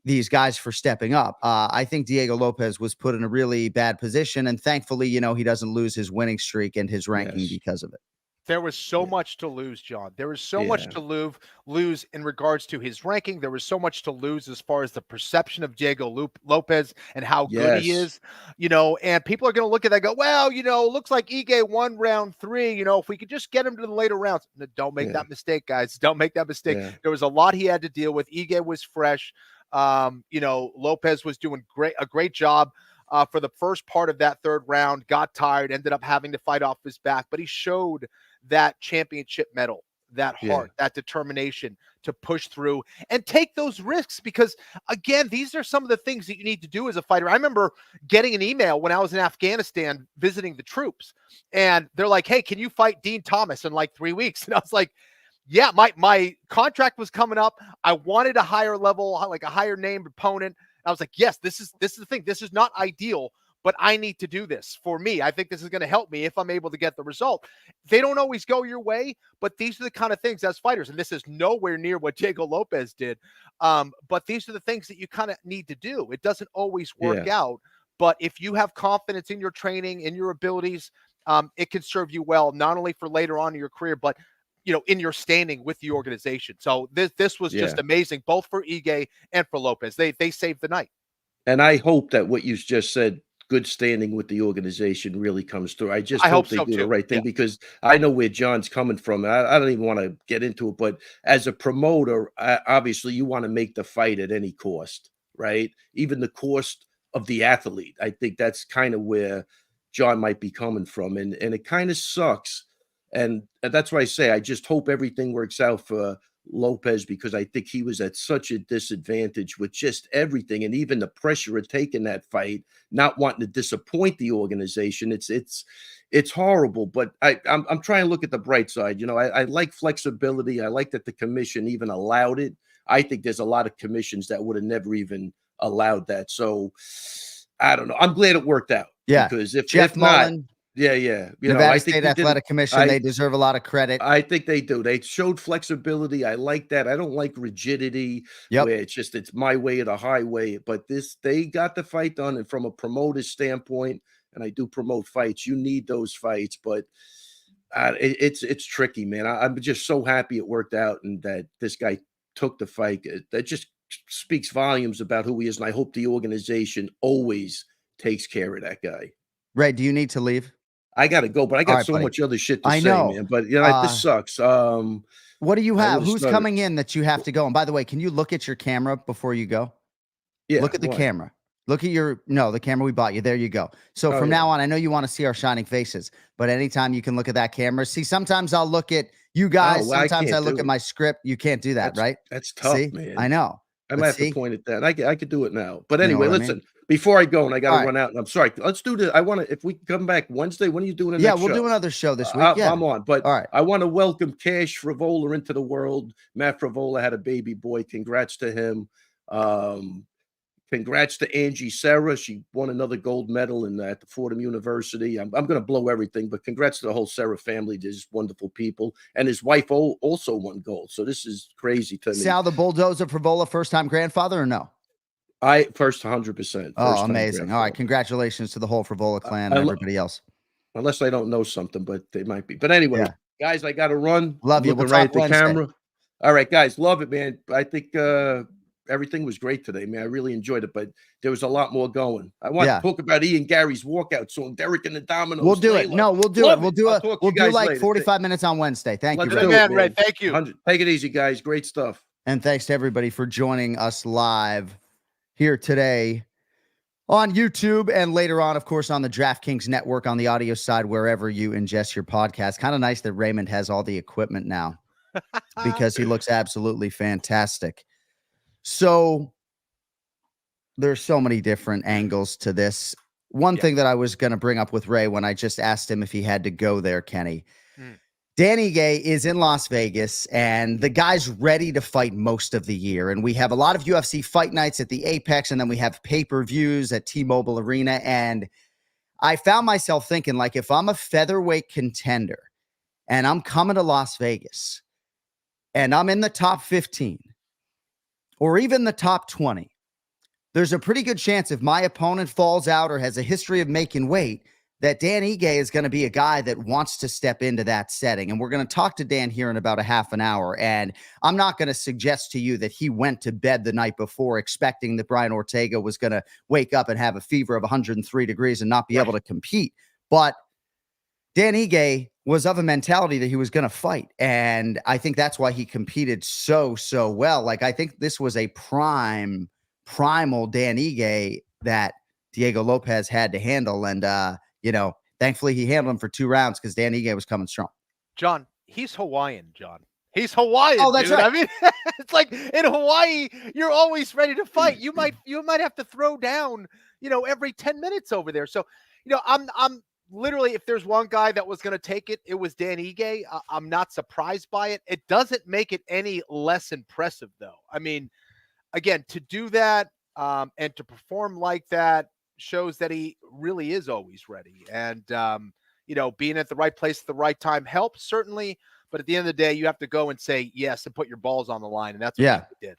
these guys for stepping up, I think Diego Lopez was put in a really bad position. And thankfully, he doesn't lose his winning streak and his ranking because of it. There was so much to lose, John. There was so much to lose in regards to his ranking. There was so much to lose as far as the perception of Diego Lopez and how good he is, and people are going to look at that and go, well, looks like Ige won round 3. If we could just get him to the later rounds. No, don't make that mistake, guys. Don't make that mistake. There was a lot he had to deal with. Ige was fresh. Lopez was doing a great job. For the first part of that third round, got tired, ended up having to fight off his back, but he showed that championship medal, that heart, that determination to push through and take those risks, because again, these are some of the things that you need to do as a fighter. I remember getting an email when I was in Afghanistan visiting the troops, and they're like, hey, can you fight Dean Thomas in like 3 weeks? And I was like, yeah, my contract was coming up. I wanted a higher level, like a higher named opponent. I was like, yes, this is the thing. This is not ideal, but I need to do this for me. I think this is going to help me if I'm able to get the result. They don't always go your way, but these are the kind of things as fighters, and this is nowhere near what Diego Lopez did. But these are the things that you kind of need to do. It doesn't always work out, but if you have confidence in your training, in your abilities, it can serve you well, not only for later on in your career, but in your standing with the organization. So this was just amazing, both for Ige and for Lopez. They saved the night. And I hope that what you just said, good standing with the organization, really comes through. I hope they do the right thing, because I know where John's coming from. I don't even want to get into it, but as a promoter, obviously you want to make the fight at any cost, right? Even the cost of the athlete. I think that's kind of where John might be coming from. And it kind of sucks. And that's why I say, I just hope everything works out for Lopez because I think he was at such a disadvantage with just everything, and even the pressure of taking that fight, not wanting to disappoint the organization. It's horrible, but I'm trying to look at the bright side. You know, I like flexibility. I like that the commission even allowed it. I think there's a lot of commissions that would have never even allowed that. So I don't know. I'm glad it worked out. Yeah, because if not, yeah. You Nevada know, I think State Athletic Commission, they deserve a lot of credit. I think they do. They showed flexibility. I like that. I don't like rigidity where it's my way or the highway. But they got the fight done. And from a promoter's standpoint, and I do promote fights, you need those fights. But it's tricky, man. I'm just so happy it worked out and that this guy took the fight. That just speaks volumes about who he is. And I hope the organization always takes care of that guy. Ray, do you need to leave? I got to go, but I got so much other shit to say, man. But you know, this sucks. What do you have? Who's coming in that you have to go? And by the way, can you look at your camera before you go? Yeah. Look at the camera. Look at the camera we bought you. There you go. So from now on, I know you want to see our shining faces, but anytime you can look at that camera. See, sometimes I'll look at you guys. Sometimes I look at my script. You can't do that, right? That's tough, see? Man. I know. I might have to point at that. I could do it now. But anyway, listen. Before I go, and I got to run out, and I'm sorry. Let's do this. I want to, if we come back Wednesday, when are you doing the next show? Yeah, we'll do another show this week. I'm on. But I want to welcome Cash Frivola into the world. Matt Frivola had a baby boy. Congrats to him. Congrats to Angie Serra. She won another gold medal at the Fordham University. I'm going to blow everything, but congrats to the whole Serra family. They're just wonderful people. And his wife also won gold. So this is crazy to me. Sal the Bulldozer Frivola, first-time grandfather or no? First 100%. Oh, amazing. All right. Congratulations to the whole Frivola clan and everybody else. Unless I don't know something, but they might be. But anyway, guys, I got to run. Love you. We'll talk Wednesday. Camera. All right, guys. Love it, man. I think everything was great today, man. I really enjoyed it, but there was a lot more going. I want to talk about Ian Gary's walkout song, Derek and the Dominoes. We'll do it. No, we'll do it. We'll do like later. 45 minutes on Wednesday. Thank you, Ray. Thank you. Take it easy, guys. Great stuff. And thanks to everybody for joining us live here today on YouTube and later on, of course, on the DraftKings network on the audio side, wherever you ingest your podcast. Kind of nice that Raymond has all the equipment now because he looks absolutely fantastic. So there's so many different angles to this. One thing that I was going to bring up with Ray when I just asked him if he had to go there, Kenny. Dan Ige is in Las Vegas, and the guy's ready to fight most of the year. And we have a lot of UFC fight nights at the Apex, and then we have pay-per-views at T-Mobile Arena. And I found myself thinking, like, if I'm a featherweight contender and I'm coming to Las Vegas and I'm in the top 15 or even the top 20, there's a pretty good chance if my opponent falls out or has a history of making weight, that Dan Ige is going to be a guy that wants to step into that setting. And we're going to talk to Dan here in about a half an hour. And I'm not going to suggest to you that he went to bed the night before expecting that Brian Ortega was going to wake up and have a fever of 103 degrees and not be able to compete. But Dan Ige was of a mentality that he was going to fight. And I think that's why he competed so well. Like, I think this was a primal Dan Ige that Diego Lopez had to handle. And, thankfully he handled him for 2 rounds because Dan Ige was coming strong. John, he's Hawaiian, John. He's Hawaiian. Oh, that's dude. right. I mean, it's like in Hawaii, you're always ready to fight. You might have to throw down, every 10 minutes over there. So, I'm literally, if there's one guy that was going to take it, it was Dan Ige. I'm not surprised by it. It doesn't make it any less impressive, though. I mean, again, to do that and to perform like that shows that he really is always ready. And, being at the right place at the right time helps, certainly. But at the end of the day, you have to go and say yes and put your balls on the line. And that's what he did.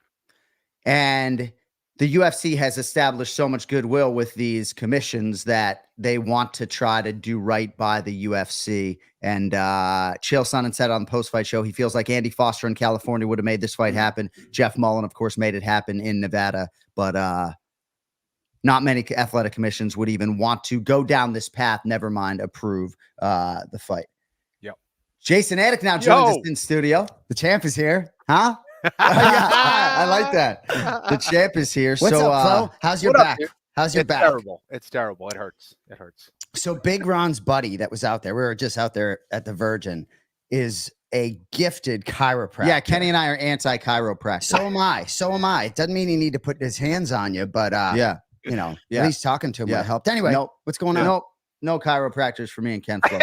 And the UFC has established so much goodwill with these commissions that they want to try to do right by the UFC. And Chael Sonnen said on the post-fight show, he feels like Andy Foster in California would have made this fight happen. Jeff Mullen, of course, made it happen in Nevada. But not many athletic commissions would even want to go down this path, never mind approve the fight. Yep. Jason Anik now joins us in studio. The champ is here. Huh? I like that. The champ is here. What's up, Flo? How's your back? How's your back? Terrible. It's terrible. It hurts. It hurts. So Big Ron's buddy that was out there, we were just out there at the Virgin, is a gifted chiropractor. Yeah, Kenny and I are anti-chiropractor. So am I. It doesn't mean he need to put his hands on you, but at least talking to him would have helped. Anyway, what's going on? No chiropractors for me and Ken Flo.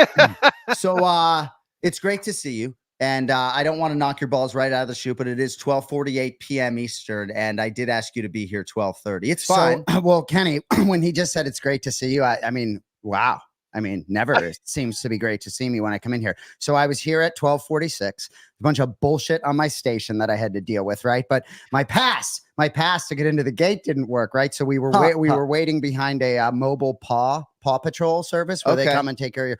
So it's great to see you. And I don't want to knock your balls right out of the chute, but it is 12:48 p.m. Eastern, and I did ask you to be here 12:30. It's fine. Well, Kenny, when he just said it's great to see you, I mean, wow. I mean, never it seems to be great to see me when I come in here. So I was here at 12:46, a bunch of bullshit on my station that I had to deal with, right? But my pass to get into the gate didn't work, right? So we were were waiting behind a mobile Paw Patrol service where they come and take care of you.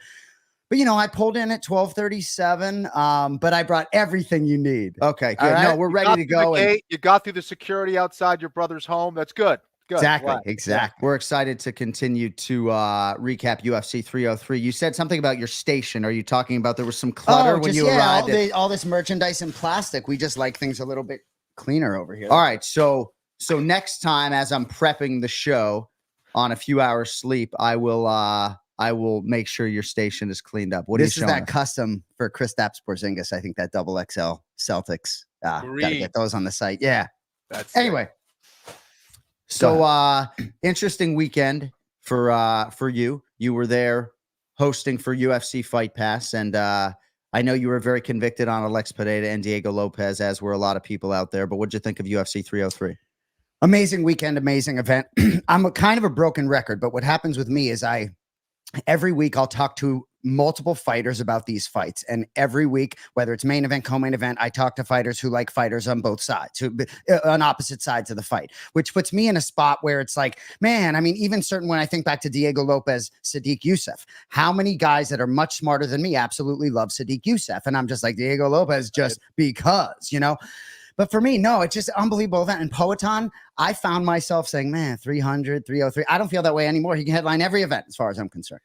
But, I pulled in at 12:37, but I brought everything you need. Okay, good. Right? No, we're ready to go. You got through the security outside your brother's home. That's good. Good. Exactly. We're excited to continue to recap UFC 303. You said something about your station. Are you talking about there was some clutter when you arrived? All this merchandise in plastic. We just like things a little bit cleaner over here. All right. So next time, as I'm prepping the show on a few hours sleep, I will make sure your station is cleaned up. This is that custom for Kristaps Porzingis. I think that double XL Celtics. Got to get those on the site. Yeah. Anyway. So interesting weekend for you. You were there hosting for UFC Fight Pass, and I know you were very convicted on Alex Pereira and Diego Lopez, as were a lot of people out there. But what'd you think of UFC 303? Amazing weekend, amazing event. I'm kind of a broken record, but what happens with me is every week I'll talk to multiple fighters about these fights. And every week, whether it's main event, co-main event, I talk to fighters who like fighters on both sides, on opposite sides of the fight, which puts me in a spot where it's like, man, I mean, even certain when I think back to Diego Lopez, Sadiq Youssef, how many guys that are much smarter than me absolutely love Sadiq Youssef? And I'm just like, Diego Lopez just because, But for me, no, it's just an unbelievable event. And Poetan, I found myself saying, man, 300, 303. I don't feel that way anymore. He can headline every event as far as I'm concerned.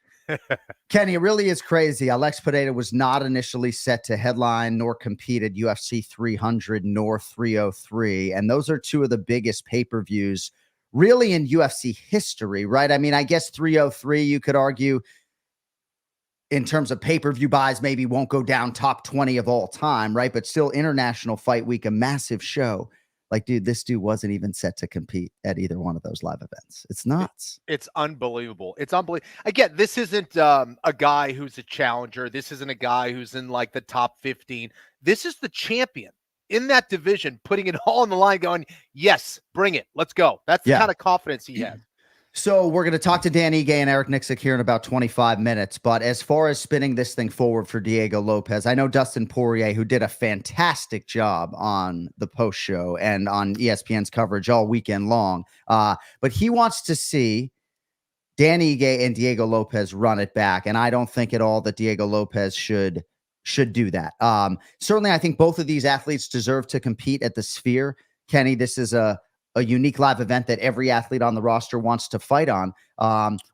Kenny, it really is crazy. Alex Pereira was not initially set to headline nor compete at UFC 300 nor 303. And those are two of the biggest pay-per-views really in UFC history, right? I mean, I guess 303, you could argue, in terms of pay-per-view buys, maybe won't go down top 20 of all time, right? But still, International Fight Week, a massive show. Like, dude, this dude wasn't even set to compete at either one of those live events. It's nuts. It's unbelievable. It's unbelievable. Again, this isn't a guy who's a challenger. This isn't a guy who's in like the top 15. This is the champion in that division, putting it all on the line, going, yes, bring it. Let's go. That's the kind of confidence he has. So we're going to talk to Dan Ige and Eric Nicksick here in about 25 minutes. But as far as spinning this thing forward for Diego Lopez, I know Dustin Poirier, who did a fantastic job on the post show and on ESPN's coverage all weekend long. But he wants to see Dan Ige and Diego Lopez run it back. And I don't think at all that Diego Lopez should do that. Certainly, I think both of these athletes deserve to compete at the Sphere. Kenny, this is a unique live event that every athlete on the roster wants to fight on.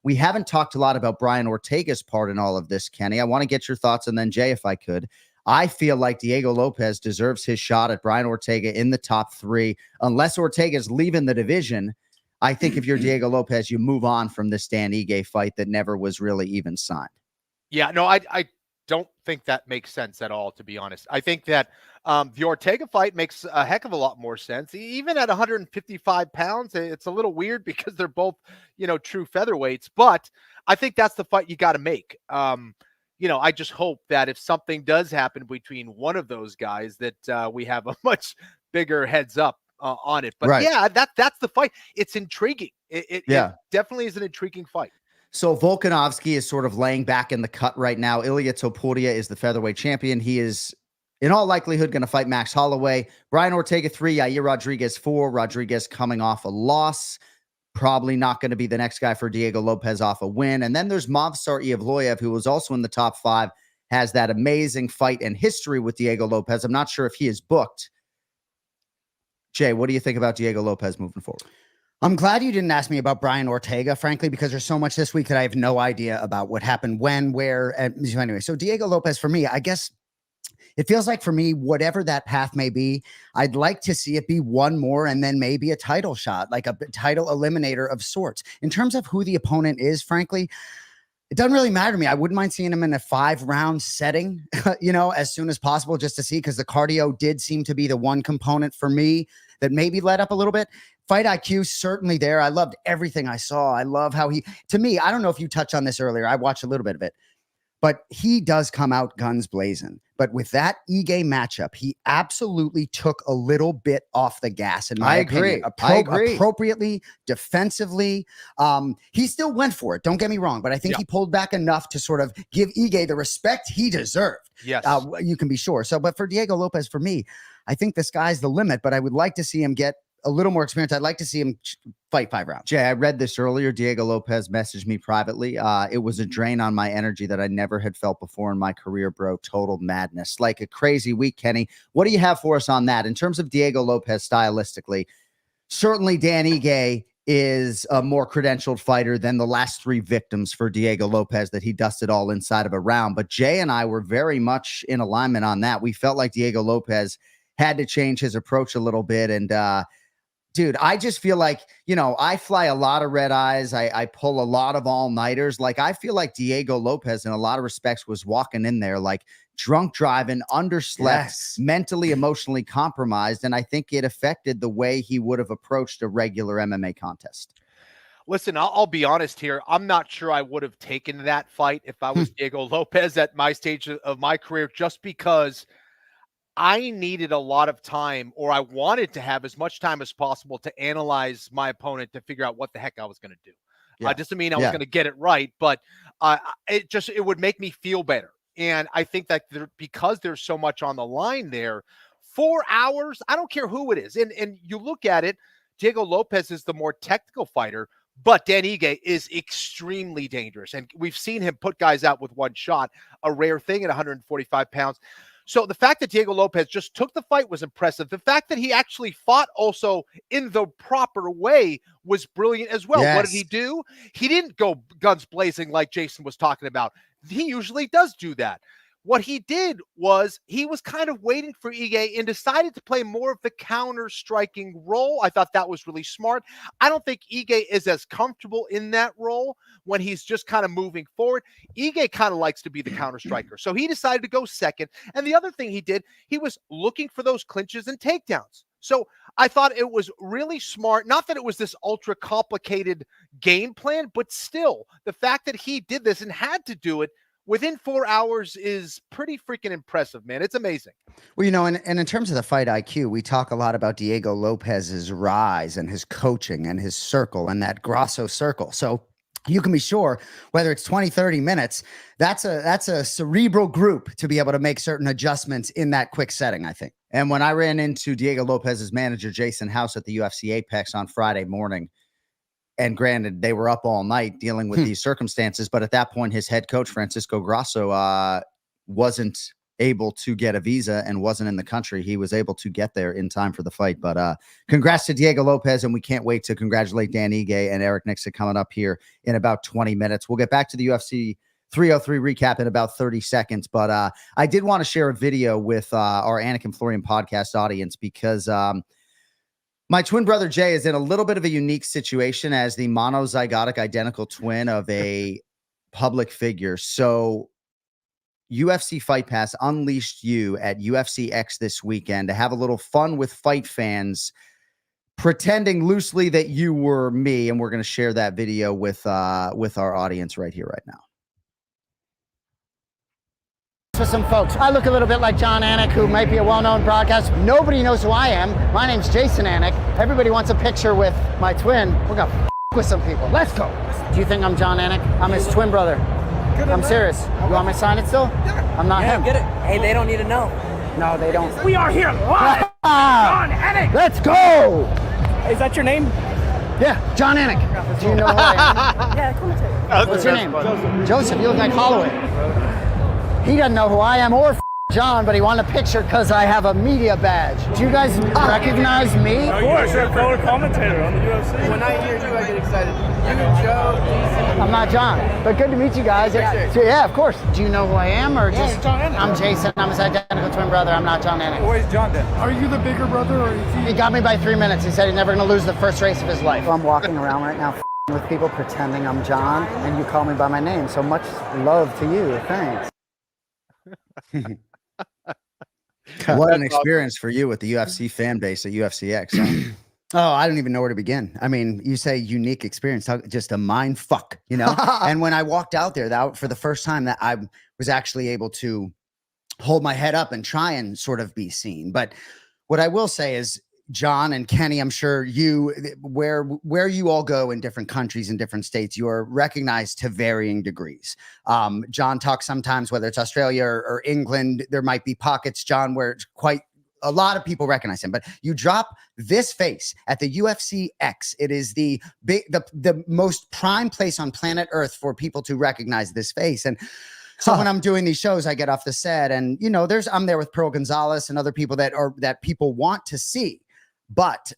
We haven't talked a lot about Brian Ortega's part in all of this, Kenny. I want to get your thoughts, and then Jay, if I could. I feel like Diego Lopez deserves his shot at Brian Ortega in the top 3. Unless Ortega's leaving the division, I think if you're Diego Lopez, you move on from this Dan Ige fight that never was really even signed. Yeah, no, I don't think that makes sense at all, to be honest. I think that the Ortega fight makes a heck of a lot more sense. Even at 155 pounds, it's a little weird because they're both, true featherweights. But I think that's the fight you got to make. I just hope that if something does happen between one of those guys, that we have a much bigger heads up on it. But yeah, that's the fight. It's intriguing. It definitely is an intriguing fight. So Volkanovski is sort of laying back in the cut right now. Ilia Topuria is the featherweight champion. He is, in all likelihood, going to fight Max Holloway. Brian Ortega 3, Yair Rodriguez 4. Rodriguez coming off a loss. Probably not going to be the next guy for Diego Lopez off a win. And then there's Movsar Evloev, who was also in the top 5, has that amazing fight and history with Diego Lopez. I'm not sure if he is booked. Jay, what do you think about Diego Lopez moving forward? I'm glad you didn't ask me about Brian Ortega, frankly, because there's so much this week that I have no idea about what happened, when, where. And anyway, so Diego Lopez, for me, I guess it feels like for me, whatever that path may be, I'd like to see it be one more and then maybe a title shot, like a title eliminator of sorts. In terms of who the opponent is, frankly, it doesn't really matter to me. I wouldn't mind seeing him in a 5-round setting, as soon as possible, just to see, because the cardio did seem to be the one component for me that maybe let up a little bit. Fight IQ, certainly there. I loved everything I saw. I love how to me, I don't know if you touched on this earlier. I watched a little bit of it, but he does come out guns blazing. But with that Ige matchup, he absolutely took a little bit off the gas, in my opinion. I agree. Appropriately, defensively. He still went for it. Don't get me wrong, but I think he pulled back enough to sort of give Ige the respect he deserved. Yes. You can be sure. So, but for Diego Lopez, for me, I think the sky's the limit, but I would like to see him get a little more experience. I'd like to see him fight 5 rounds. Jay, I read this earlier. Diego Lopez messaged me privately. It was a drain on my energy that I never had felt before in my career, bro. Total madness. Like a crazy week, Kenny. What do you have for us on that? In terms of Diego Lopez stylistically, certainly Dan Ige is a more credentialed fighter than the last 3 victims for Diego Lopez that he dusted all inside of a round. But Jay and I were very much in alignment on that. We felt like Diego Lopez had to change his approach a little bit. And, dude, I just feel like, I fly a lot of red eyes. I pull a lot of all-nighters. Like, I feel like Diego Lopez, in a lot of respects, was walking in there like drunk driving, underslept, mentally, emotionally compromised. And I think it affected the way he would have approached a regular MMA contest. Listen, I'll be honest here. I'm not sure I would have taken that fight if I was Diego Lopez at my stage of my career, just because I needed a lot of time, or I wanted to have as much time as possible to analyze my opponent to figure out what the heck I was going to do. Doesn't mean I was going to get it right, but it would make me feel better. And I think that because there's so much on the line there, 4 hours, I don't care who it is. And you look at it, Diego Lopez is the more technical fighter, but Dan Ige is extremely dangerous. And we've seen him put guys out with one shot, a rare thing at 145 pounds. So the fact that Diego Lopez just took the fight was impressive. The fact that he actually fought also in the proper way was brilliant as well. Yes. What did he do? He didn't go guns blazing like Jason was talking about. He usually does do that. What he did was he was kind of waiting for Ige and decided to play more of the counter-striking role. I thought that was really smart. I don't think Ige is as comfortable in that role when he's just kind of moving forward. Ige kind of likes to be the counter-striker. So he decided to go second. And the other thing he did, he was looking for those clinches and takedowns. So I thought it was really smart. Not that it was this ultra complicated game plan, but still the fact that he did this and had to do it within 4 hours is pretty freaking impressive, man. It's amazing. Well, and in terms of the fight IQ, we talk a lot about Diego Lopez's rise and his coaching and his circle and that Grasso circle. So you can be sure whether it's 20, 30 minutes, that's a cerebral group to be able to make certain adjustments in that quick setting, I think. And when I ran into Diego Lopez's manager, Jason House, at the UFC Apex on Friday morning, and granted, they were up all night dealing with these circumstances, but at that point, his head coach, Francisco Grasso, wasn't able to get a visa and wasn't in the country. He was able to get there in time for the fight. But congrats to Diego Lopez, and we can't wait to congratulate Dan Ige and Eric Nicksick coming up here in about 20 minutes. We'll get back to the UFC 303 recap in about 30 seconds, but I did want to share a video with our Anik and Florian podcast audience because my twin brother Jay is in a little bit of a unique situation as the monozygotic identical twin of a public figure. So UFC Fight Pass unleashed you at UFC X this weekend to have a little fun with fight fans, pretending loosely that you were me. And we're going to share that video with our audience right here, right now. For some folks, I look a little bit like John Anik, who might be a well-known broadcaster. Nobody knows who I am. My name's Jason Anik. Everybody wants a picture with my twin. We're gonna with some people. Let's go. Do you think I'm John Anik? I'm his twin brother. I'm serious. You want me to sign it still? I'm not him. Get it. Hey, they don't need to know. No, they don't. We are here live. John Anik. Let's go. Is that your name? Yeah, John Anik. Do you know who I am? Yeah, commentate. What's your name? Joseph. You look like Holloway. He doesn't know who I am or John, but he wanted a picture because I have a media badge. Do you guys recognize me? Of course, you're a color commentator on the UFC. When I hear you, I get excited. You, Joe, DC. I'm not John, but good to meet you guys. Yeah, of course. Do you know who I am or just? John Anik. I'm Jason. I'm his identical twin brother. I'm not John Anik. Where's John then? Are you the bigger brother or is he? He got me by 3 minutes. He said he's never going to lose the first race of his life. I'm walking around right now. with people pretending I'm John, and you call me by my name. So much love to you. Thanks. What an experience for you with the UFC fan base at UFCX. Huh? Oh, I don't even know where to begin. I mean, you say unique experience, just a mind fuck, you know? And when I walked out there, that for the first time that I was actually able to hold my head up and try and sort of be seen. But what I will say is, John and Kenny, I'm sure where you all go in different countries and different states, you are recognized to varying degrees. John talks sometimes, whether it's Australia or England, there might be pockets, John, where it's quite a lot of people recognize him, but you drop this face at the UFC X. It is the most prime place on planet Earth for people to recognize this face. And so when I'm doing these shows, I get off the set and, you know, I'm there with Pearl Gonzalez and other people that people want to see. But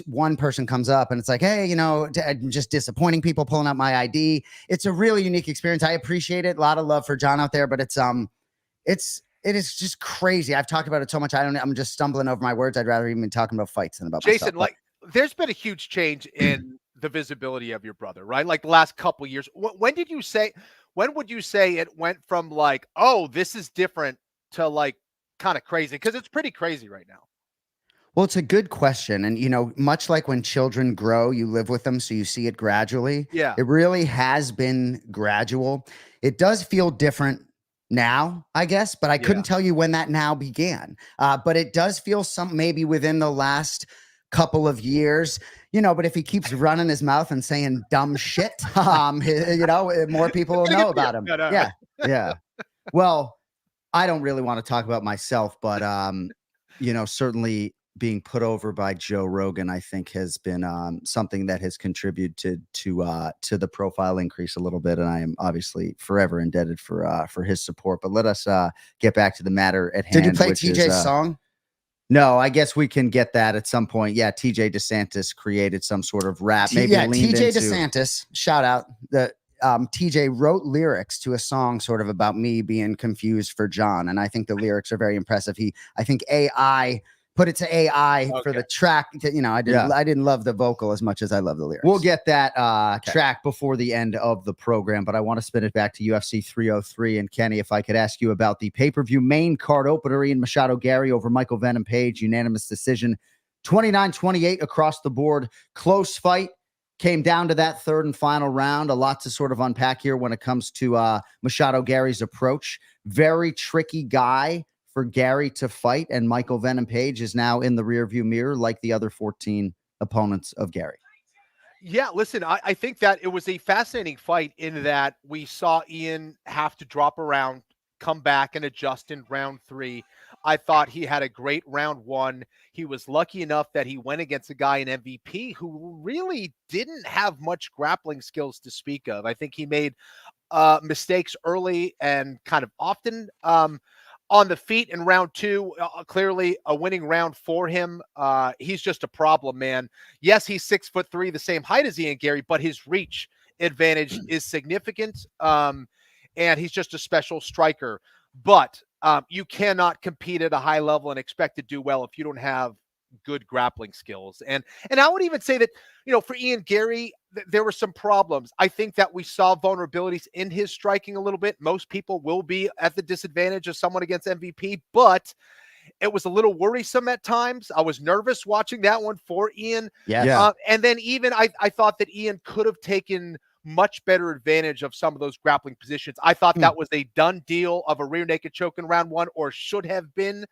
one person comes up and it's like, hey, you know, just disappointing people pulling out my ID. It's a really unique experience. I appreciate it. A lot of love for John out there, but it is just crazy. I've talked about it so much. I'm just stumbling over my words. I'd rather even be talking about fights than about Jason, myself. There's been a huge change in the visibility of your brother, right? Like the last couple of years. When would you say it went from like, oh, this is different to like kind of crazy? Because it's pretty crazy right now. Well, it's a good question. And, you know, much like when children grow, you live with them, so you see it gradually. Yeah. It really has been gradual. It does feel different now, I guess, but I couldn't tell you when that now began. But it does feel maybe within the last couple of years, you know, but if he keeps running his mouth and saying dumb shit, you know, more people will know about him. Yeah. Yeah. Well, I don't really want to talk about myself, but, you know, certainly being put over by Joe Rogan, I think has been something that has contributed to the profile increase a little bit. And I am obviously forever indebted for his support, but let us get back to the matter at hand. Did you play TJ's song? No, I guess we can get that at some point. Yeah. TJ DeSantis created some sort of rap. Maybe TJ DeSantis, shout out. TJ wrote lyrics to a song sort of about me being confused for John. And I think the lyrics are very impressive. I think AI put it to AI for the track. You know, I didn't love the vocal as much as I love the lyrics. We'll get that track before the end of the program, but I want to spin it back to UFC 303. And Kenny, if I could ask you about the pay-per-view main card opener, Ian Machado Gary over Michael Venom Page, unanimous decision, 29-28 across the board. Close fight. Came down to that third and final round. A lot to sort of unpack here when it comes to Machado Gary's approach. Very tricky guy for Gary to fight, and Michael Venom Page is now in the rearview mirror like the other 14 opponents of Gary. Yeah, listen, I think that it was a fascinating fight in that we saw Ian have to drop around, come back and adjust in round 3. I thought he had a great round 1. He was lucky enough that he went against a guy in MVP who really didn't have much grappling skills to speak of. I think he made mistakes early and kind of often. On the feet in round 2, clearly a winning round for him. He's just a problem, man. Yes, he's 6'3", the same height as Ian Gary, but his reach advantage is significant. And he's just a special striker. But you cannot compete at a high level and expect to do well if you don't have good grappling skills. And I would even say that, you know, for Ian Gary, there were some problems. I think that we saw vulnerabilities in his striking a little bit. Most people will be at the disadvantage of someone against MVP, but it was a little worrisome at times. I was nervous watching that one for Ian. Yeah. And then even I thought that Ian could have taken much better advantage of some of those grappling positions. I thought that was a done deal of a rear naked choke in round 1, or should have been.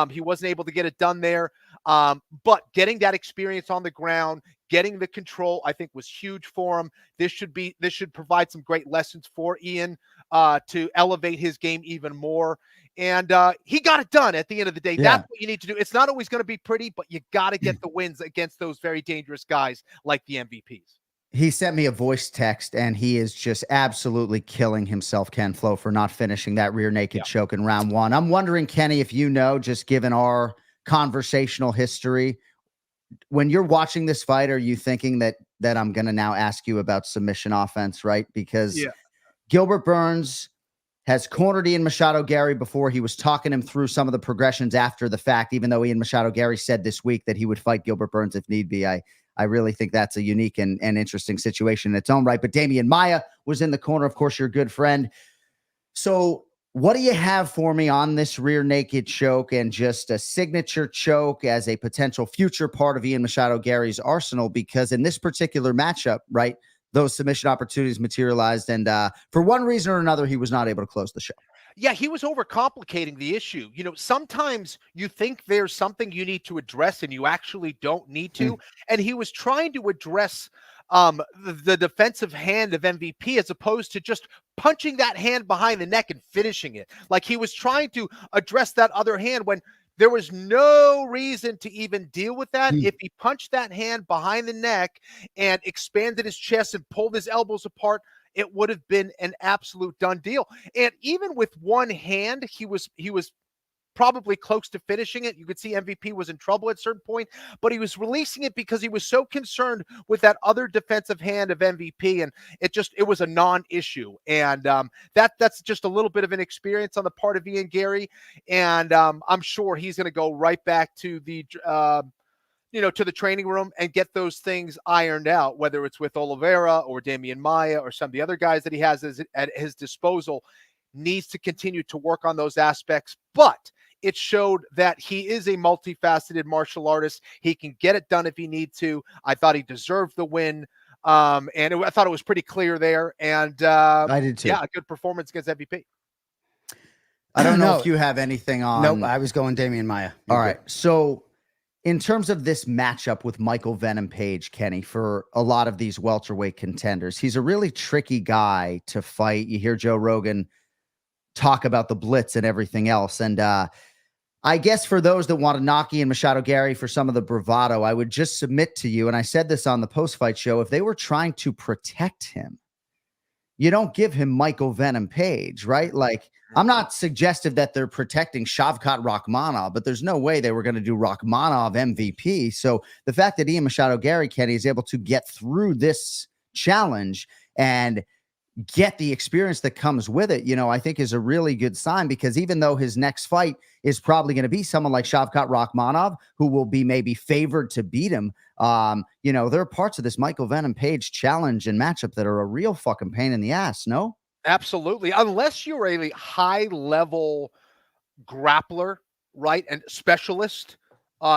He wasn't able to get it done there. But getting that experience on the ground, getting the control, I think was huge for him. This should provide some great lessons for Ian to elevate his game even more. And he got it done at the end of the day. Yeah. That's what you need to do. It's not always going to be pretty, but you got to get the wins against those very dangerous guys like the MVPs. He sent me a voice text, and he is just absolutely killing himself, Ken Flo, for not finishing that rear naked choke in round 1. I'm wondering, Kenny, if you know, just given our conversational history, when you're watching this fight, are you thinking that I'm going to now ask you about submission offense, right? Because Gilbert Burns has cornered Ian Machado Gary before. He was talking him through some of the progressions after the fact, even though Ian Machado Gary said this week that he would fight Gilbert Burns if need be. I really think that's a unique and interesting situation in its own right. But Damian Maia was in the corner. Of course, your good friend. So what do you have for me on this rear naked choke and just a signature choke as a potential future part of Ian Machado Gary's arsenal? Because in this particular matchup, right, those submission opportunities materialized. And for one reason or another, he was not able to close the show. Yeah, he was overcomplicating the issue. Sometimes you think there's something you need to address and you actually don't need to. And he was trying to address the defensive hand of MVP as opposed to just punching that hand behind the neck and finishing it. Like he was trying to address that other hand when there was no reason to even deal with that. If he punched that hand behind the neck and expanded his chest and pulled his elbows apart, it would have been an absolute done deal. And even with one hand, he was probably close to finishing it. You could see MVP was in trouble at a certain point, but he was releasing it because he was so concerned with that other defensive hand of MVP, and it was a non-issue. And that's just a little bit of an experience on the part of Ian Gary, and I'm sure he's going to go right back to the to the training room and get those things ironed out, whether it's with Oliveira or Damian Maia or some of the other guys that he has at his disposal. Needs to continue to work on those aspects, but it showed that he is a multifaceted martial artist. He can get it done if he needs to. I thought he deserved the win. I thought it was pretty clear there. And I did too. Yeah, a good performance against MVP. I don't know if you have anything on. Nope, I was going Damian Maia. All right. So in terms of this matchup with Michael Venom Page, Kenny, for a lot of these welterweight contenders, he's a really tricky guy to fight. You hear Joe Rogan talk about the blitz and everything else. And I guess for those that want to knock Ian Machado Gary for some of the bravado, I would just submit to you, and I said this on the post-fight show, if they were trying to protect him, you don't give him Michael Venom Page, right? Like, I'm not suggestive that they're protecting Shavkat Rakhmonov, but there's no way they were going to do Rakhmonov MVP. So the fact that Ian Machado Gary, Kenny, is able to get through this challenge and get the experience that comes with it, I think is a really good sign, because even though his next fight is probably going to be someone like Shavkat Rakhmonov, who will be maybe favored to beat him, there are parts of this Michael Venom Page challenge and matchup that are a real fucking pain in the ass, no? Absolutely. Unless you're a high-level grappler, right, and specialist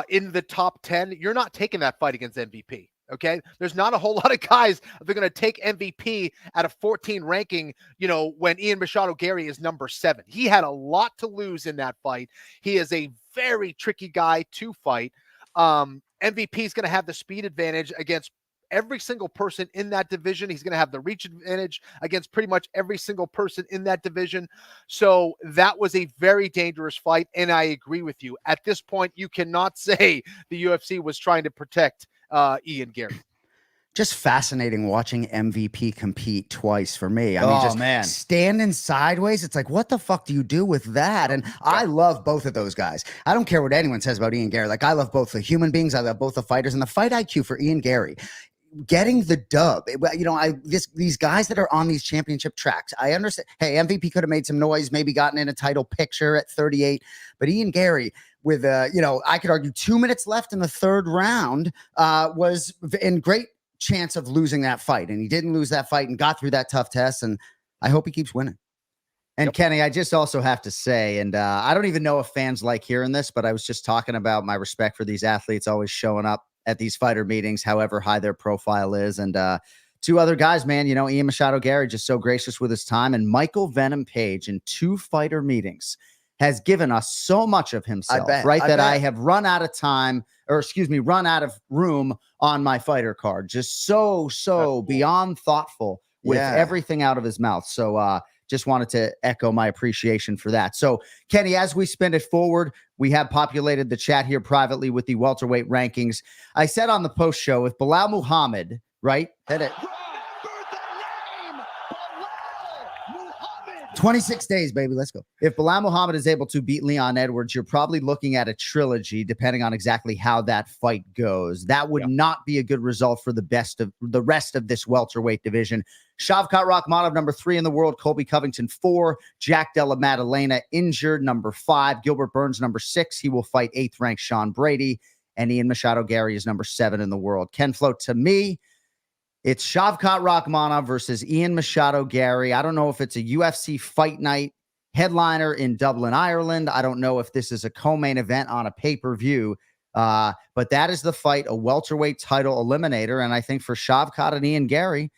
in the top 10, you're not taking that fight against MVP. Okay, there's not a whole lot of guys that are going to take MVP at a 14 ranking, when Ian Machado Gary is number 7. He had a lot to lose in that fight. He is a very tricky guy to fight. MVP is going to have the speed advantage against every single person in that division. He's going to have the reach advantage against pretty much every single person in that division. So that was a very dangerous fight. And I agree with you. At this point, you cannot say the UFC was trying to protect Ian Gary. Just fascinating watching MVP compete twice for me. I mean, standing sideways, it's like, what the fuck do you do with that? And I love both of those guys. I don't care what anyone says about Ian Gary. Like, I love both the human beings. I love both the fighters, and the fight IQ for Ian Gary getting the dub. These guys that are on these championship tracks, I understand. Hey, MVP could have made some noise, maybe gotten in a title picture at 38, but Ian Gary, with I could argue 2 minutes left in the third round, was in great chance of losing that fight, and he didn't lose that fight and got through that tough test, and I hope he keeps winning. And Kenny, I just also have to say, and I don't even know if fans like hearing this, but I was just talking about my respect for these athletes always showing up at these fighter meetings, however high their profile is. And two other guys, man, Ian Machado Gary, just so gracious with his time, and Michael Venom Page in 2 fighter meetings has given us so much of himself, I have run out of time, run out of room on my fighter card. Just so beyond thoughtful with everything out of his mouth. So just wanted to echo my appreciation for that. So Kenny, as we spin it forward, we have populated the chat here privately with the welterweight rankings. I said on the post show, if Bilal Muhammad, right? Hit it. 26 days, baby. Let's go. If Bilal Muhammad is able to beat Leon Edwards, you're probably looking at a trilogy, depending on exactly how that fight goes. That would not be a good result for the rest of this welterweight division. Shavkat Rakhmonov, number 3 in the world. Colby Covington, 4. Jack Della Maddalena, injured, number 5. Gilbert Burns, number 6. He will fight 8th-ranked Sean Brady. and Ian Machado Gary is number 7 in the world. Ken Flo, to me, it's Shavkat Rakhmonov versus Ian Machado Gary. I don't know if it's a UFC fight night headliner in Dublin, Ireland. I don't know if this is a co-main event on a pay-per-view, but that is the fight, a welterweight title eliminator. And I think for Shavkat and Ian Gary,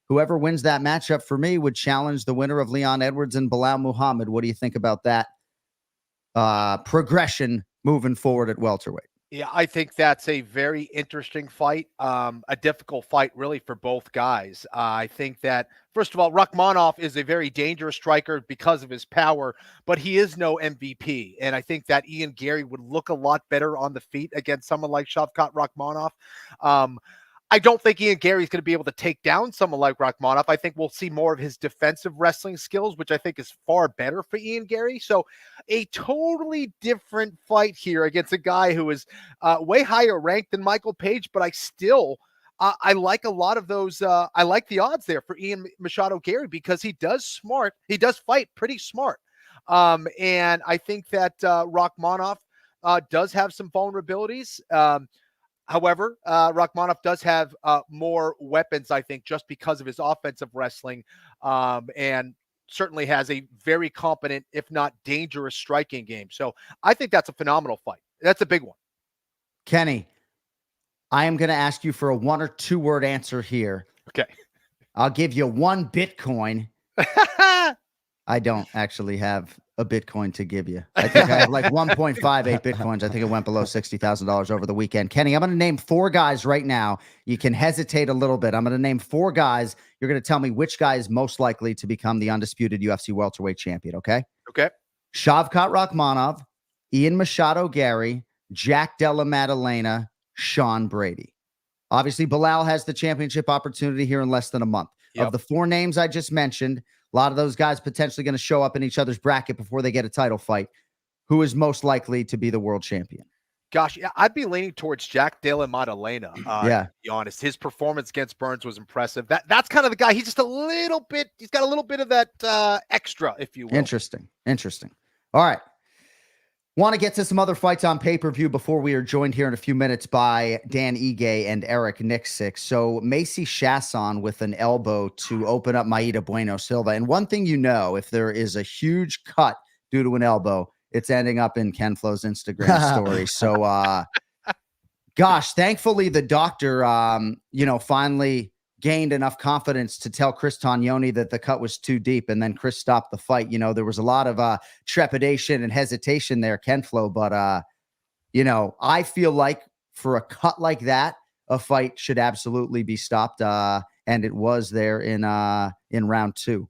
whoever wins that matchup for me would challenge the winner of Leon Edwards and Bilal Muhammad. What do you think about that progression moving forward at welterweight? Yeah, I think that's a very interesting fight, a difficult fight really for both guys. I think that, first of all, Rakhmonov is a very dangerous striker because of his power, but he is no MVP. And I think that Ian Gary would look a lot better on the feet against someone like Shavkat Rakhmonov. I don't think Ian Gary's going to be able to take down someone like Rakhmonov. I think we'll see more of his defensive wrestling skills, which I think is far better for Ian Gary. So a totally different fight here against a guy who is way higher ranked than Michael Page, but I still I like a lot of those. I like the odds there for Ian Machado Gary because he does fight pretty smart. And I think that Rakhmonov does have some vulnerabilities. However, Rakhmonov does have more weapons, I think, just because of his offensive wrestling, and certainly has a very competent, if not dangerous, striking game. So I think that's a phenomenal fight. That's a big one. Kenny, I am going to ask you for a 1 or 2 word answer here. Okay. I'll give you 1 Bitcoin. I don't actually have a Bitcoin to give you. I think I have like 1.58 Bitcoins. I think it went below $60,000 over the weekend. Kenny, I'm going to name 4 guys right now. You can hesitate a little bit. I'm going to name 4 guys. You're going to tell me which guy is most likely to become the undisputed UFC welterweight champion, okay? Okay. Shavkat Rakhmonov, Ian Machado Gary, Jack Della Maddalena, Sean Brady. Obviously, Bilal has the championship opportunity here in less than a month. Yep. Of the 4 names I just mentioned, a lot of those guys potentially going to show up in each other's bracket before they get a title fight. Who is most likely to be the world champion? Gosh, yeah, I'd be leaning towards Jack Della Maddalena. To be honest, his performance against Burns was impressive. That's kind of the guy. He's just he's got a little bit of that extra, if you will. Interesting. All right. Want to get to some other fights on pay-per-view before we are joined here in a few minutes by Dan Ige and Eric Nicksick. So Macy Chasson with an elbow to open up Maida Bueno Silva. And one thing you know, if there is a huge cut due to an elbow, it's ending up in Ken Flo's Instagram story. So, gosh, thankfully the doctor, finally gained enough confidence to tell Chris Tognoni that the cut was too deep, and then Chris stopped the fight. There was a lot of trepidation and hesitation there, Ken Flo, but I feel like for a cut like that, a fight should absolutely be stopped, and it was there in round 2.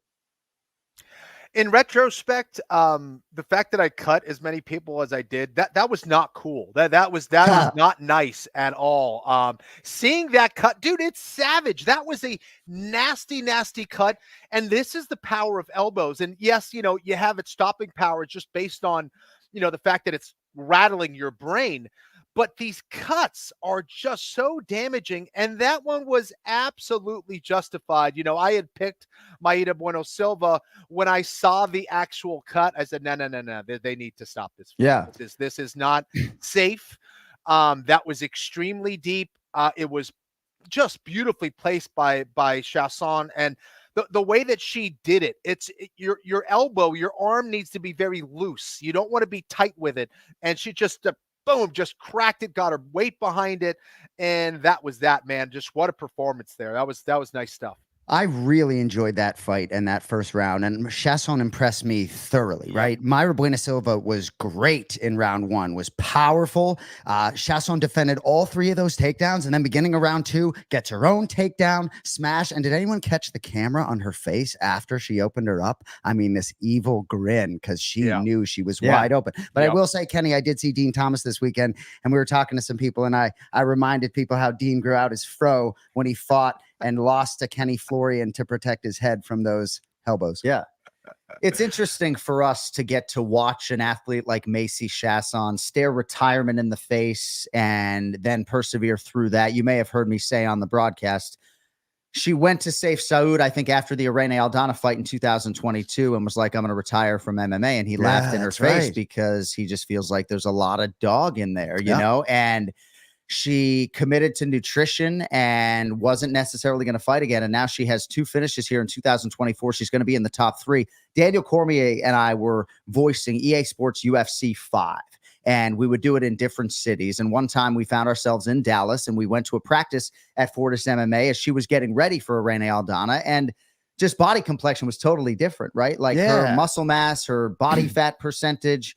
In retrospect, the fact that I cut as many people as I did, that was not cool. That was not nice at all. Seeing that cut, dude, it's savage. That was a nasty, nasty cut. And this is the power of elbows. And yes, you have its stopping power just based on, the fact that it's rattling your brain. But these cuts are just so damaging, and that one was absolutely justified. I had picked Maida Bueno Silva. When I saw the actual cut, I said, no. They need to stop this. Yeah. This is not safe. That was extremely deep. It was just beautifully placed by Chasson, and the way that she did it, your elbow, your arm needs to be very loose. You don't want to be tight with it, and she just boom, just cracked it, got her weight behind it, and that was that, man. Just what a performance there. That was nice stuff. I really enjoyed that fight and that first round, and Chasson impressed me thoroughly, right? Mayra Bueno Silva was great in round 1, was powerful. Chasson defended all 3 of those takedowns, and then beginning of round 2, gets her own takedown, smash. And did anyone catch the camera on her face after she opened her up? I mean, this evil grin, because she knew she was wide open. But I will say, Kenny, I did see Dean Thomas this weekend, and we were talking to some people, and I reminded people how Dean grew out his fro when he fought and lost to Kenny Florian to protect his head from those elbows. Yeah. It's interesting for us to get to watch an athlete like Macy Chasson stare retirement in the face and then persevere through that. You may have heard me say on the broadcast, she went to Saif Saud, I think, after the Irene Aldana fight in 2022 and was like, I'm going to retire from MMA. And he laughed in her face because he just feels like there's a lot of dog in there, you know? And She committed to nutrition and wasn't necessarily going to fight again. And now she has 2 finishes here in 2024. She's going to be in the top 3. Daniel Cormier and I were voicing EA Sports UFC 5. And we would do it in different cities. And one time we found ourselves in Dallas and we went to a practice at Fortis MMA as she was getting ready for Irene Aldana. And just body complexion was totally different, right? Like her muscle mass, her body fat percentage.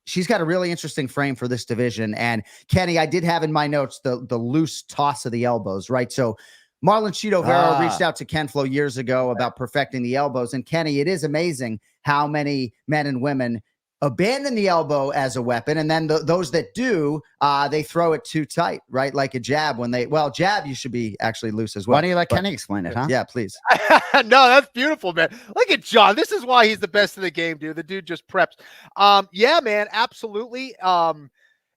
She's got a really interesting frame for this division. And Kenny, I did have in my notes the loose toss of the elbows, right? So Marlon Chito Vera reached out to Ken Flo years ago about perfecting the elbows. And Kenny, it is amazing how many men and women abandon the elbow as a weapon. And then those that do, they throw it too tight, right? Like a jab jab, you should be actually loose as well. Why don't you let Kenny explain it, huh? Yeah, please. No, that's beautiful, man. Look at John. This is why he's the best in the game, dude. The dude just preps. Yeah, man, absolutely.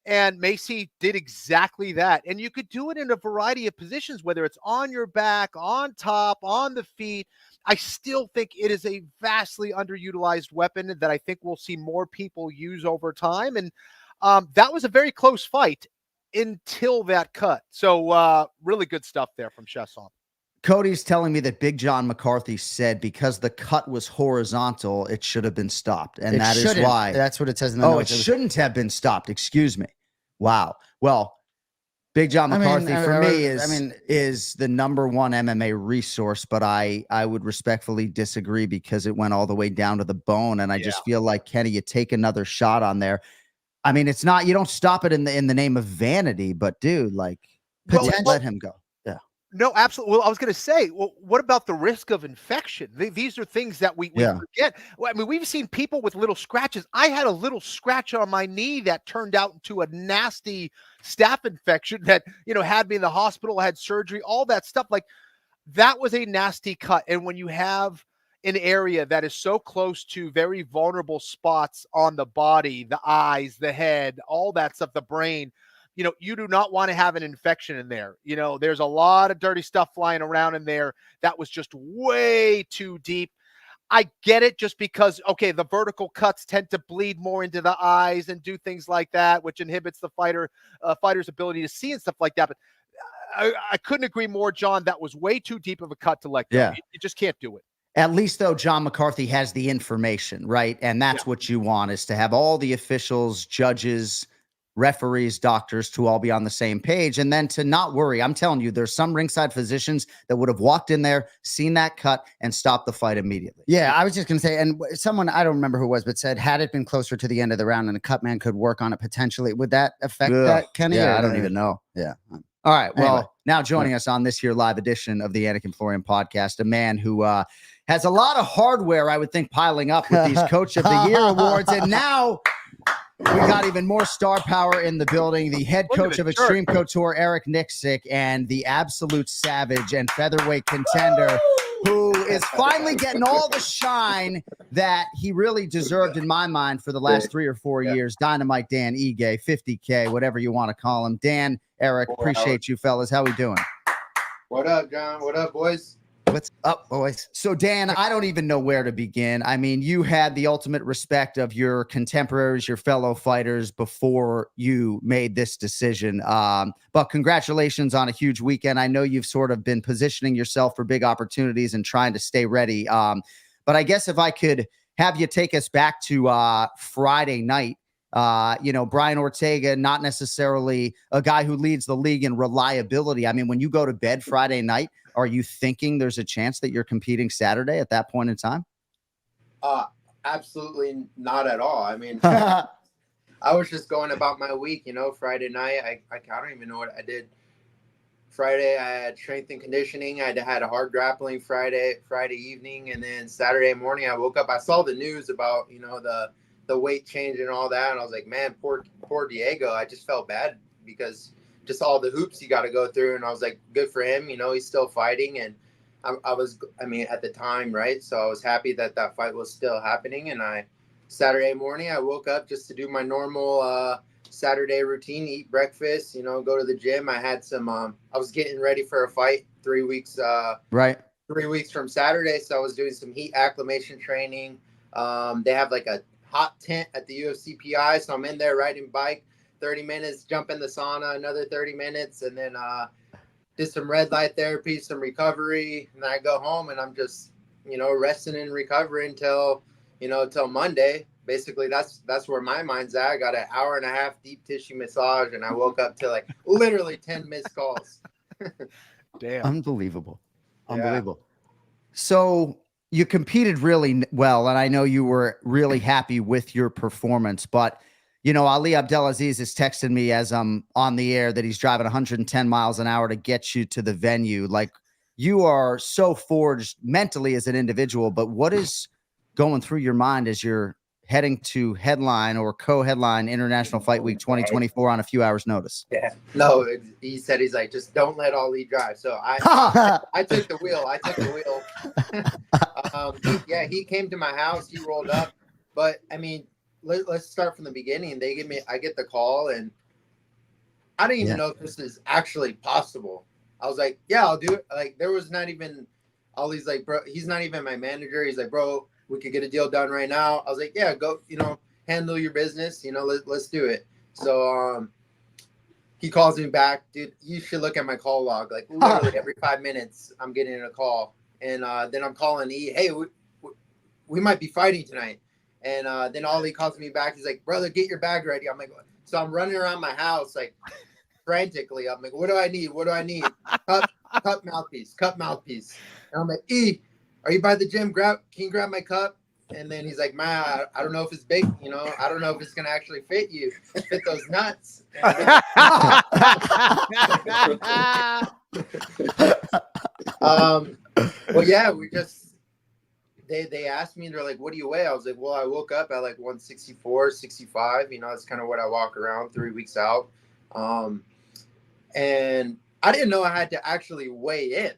And Macy did exactly that. And you could do it in a variety of positions, whether it's on your back, on top, on the feet. I still think it is a vastly underutilized weapon that I think we'll see more people use over time. And that was a very close fight until that cut. So really good stuff there from Chesson. Cody's telling me that Big John McCarthy said because the cut was horizontal, it should have been stopped. And that is why. That's what it says in the notes. It shouldn't have been stopped. Excuse me. Wow. Well, Big John McCarthy is the number one MMA resource, but I would respectfully disagree because it went all the way down to the bone. And I just feel like, Kenny, you take another shot on there. I mean, it's not, you don't stop it in the name of vanity, but dude, like let him go. No, absolutely. Well, I was going to say, well, what about the risk of infection? These are things that we forget. Well, I mean, we've seen people with little scratches. I had a little scratch on my knee that turned out into a nasty staph infection that, had me in the hospital, had surgery, all that stuff. Like, that was a nasty cut. And when you have an area that is so close to very vulnerable spots on the body, the eyes, the head, all that stuff, the brain, you do not want to have an infection in there. There's a lot of dirty stuff flying around in there. That was just way too deep. I get it just because, the vertical cuts tend to bleed more into the eyes and do things like that, which inhibits the fighter's ability to see and stuff like that. But I couldn't agree more, John. That was way too deep of a cut to let go. Yeah. You just can't do it. At least, though, John McCarthy has the information, right? And that's what you want, is to have all the officials, judges, referees, doctors to all be on the same page, and then to not worry. I'm telling you, there's some ringside physicians that would have walked in there, seen that cut, and stopped the fight immediately. Yeah, I was just going to say, and someone, I don't remember who it was, but said, had it been closer to the end of the round and a cut man could work on it potentially, would that affect that, Kenny? Yeah, I don't even know. Yeah. All right. Well, now joining us on this here live edition of the Anik and Florian podcast, a man who has a lot of hardware, I would think, piling up with these Coach of the Year awards, and now we got even more star power in the building. The head coach of Extreme Couture, Eric Nicksick, and the absolute savage and featherweight contender who is finally getting all the shine that he really deserved in my mind for the last 3 or 4 years. Dynamite Dan Ige, 50K, whatever you want to call him. Dan, Eric, appreciate you fellas. How we doing? What up, John? What up, boys? What's up, boys? So, Dan, I don't even know where to begin. I mean, you had the ultimate respect of your contemporaries, your fellow fighters before you made this decision. But congratulations on a huge weekend. I know you've sort of been positioning yourself for big opportunities and trying to stay ready. But I guess if I could have you take us back to Friday night, Brian Ortega, not necessarily a guy who leads the league in reliability. I mean, when you go to bed Friday night, are you thinking there's a chance that you're competing Saturday at that point in time? Absolutely not at all. I mean, I was just going about my week, Friday night. I don't even know what I did. Friday, I had strength and conditioning. I had a hard grappling Friday evening. And then Saturday morning, I woke up. I saw the news about, the weight change and all that. And I was like, man, poor Diego. I just felt bad because just all the hoops he got to go through. And I was like, good for him. He's still fighting. And I was at the time, right? So I was happy that fight was still happening. And Saturday morning, I woke up just to do my normal Saturday routine, eat breakfast, go to the gym. I had some, I was getting ready for a fight 3 weeks, 3 weeks from Saturday. So I was doing some heat acclimation training. They have like a hot tent at the UFC PI. So I'm in there riding bike, 30 minutes, jump in the sauna, another 30 minutes, and then did some red light therapy, some recovery, and then I go home and I'm just, resting and recovering till Monday. Basically, that's where my mind's at. I got an hour and a half deep tissue massage, and I woke up to like literally 10 missed calls. Damn. Unbelievable. Yeah. So you competed really well, and I know you were really happy with your performance, but Ali Abdelaziz is texting me as I'm on the air that he's driving 110 miles an hour to get you to the venue. Like, you are so forged mentally as an individual, but what is going through your mind as you're heading to headline or co-headline International Fight Week 2024 on a few hours notice? Yeah. No, he said, he's like, just don't let Ali drive. So I took the wheel. He came to my house. He rolled up. But, I mean, let's start from the beginning. I get the call, and I didn't even know if this is actually possible. I was like, yeah, I'll do it. Like, there was not even, Ali's like, bro, he's not even my manager. He's like, bro, we could get a deal done right now. I was like, yeah, go, handle your business. Let's do it. So he calls me back. Dude, you should look at my call log. Like, literally every 5 minutes, I'm getting a call. And then I'm calling E, hey, we might be fighting tonight. And then Ali calls me back. He's like, brother, get your bag ready. I'm like, so I'm running around my house, like, frantically. I'm like, what do I need? Cup mouthpiece. And I'm like, E, are you by the gym? Can you grab my cup? And then he's like, man, I don't know if it's big, I don't know if it's gonna actually fit you, fit those nuts. Well, yeah, they asked me, they're like, what do you weigh? I was like, well, I woke up at like 164, 65, that's kind of what I walk around 3 weeks out. And I didn't know I had to actually weigh in.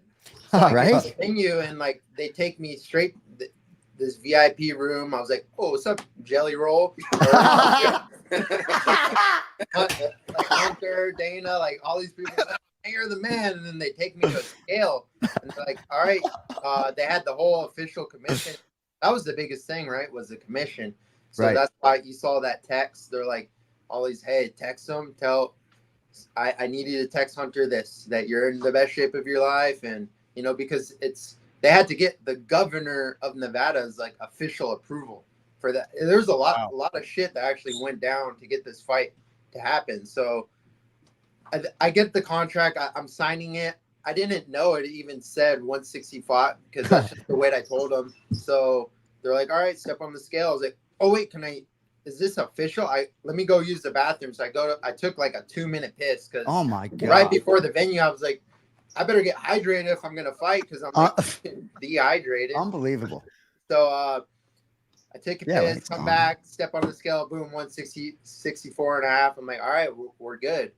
So right. Venue, and like they take me straight this VIP room. I was like, "Oh, what's up, Jelly Roll?" Like Hunter, Dana, like all these people. Hey, you're the man. And then they take me to a scale, and they're like, "All right." They had the whole official commission. That was the biggest thing, right? Was the commission. So that's why you saw that text. They're like, always, hey, text them. I need you to text Hunter that you're in the best shape of your life, and because they had to get the governor of Nevada's like official approval for that. There's a lot of shit that actually went down to get this fight to happen. So I get the contract. I'm signing it. I didn't know it even said 165 because that's just the weight I told them. So they're like, all right, step on the scale. I was like, oh wait, is this official? Let me go use the bathroom. So I took like a 2-minute piss because oh my God. Right before the venue, I was like, I better get hydrated if I'm gonna fight because I'm like, dehydrated. Unbelievable. So I take a piss, come back, step on the scale, boom, 160, 64 and a half. I'm like, all right, we're good.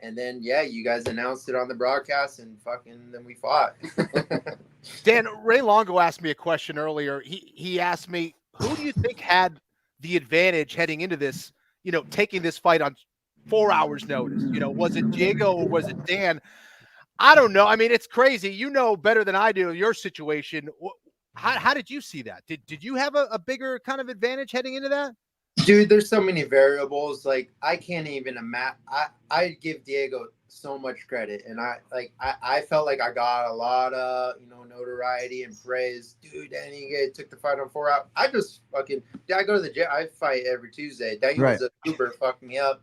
And then you guys announced it on the broadcast, and then we fought. Dan, Ray Longo asked me a question earlier. He asked me, who do you think had the advantage heading into this, taking this fight on 4 hours notice? Was it Diego or was it Dan? I don't know. I mean, it's crazy. You know better than I do your situation. How did you see that? Did you have a bigger kind of advantage heading into that? Dude, there's so many variables. Like, I can't even imagine. I give Diego so much credit, and I felt like I got a lot of notoriety and praise. Dude, Dan Ige took the fight on 4 hours. I just I go to the gym. I fight every Tuesday. Daniel was a Uber, fucked me up.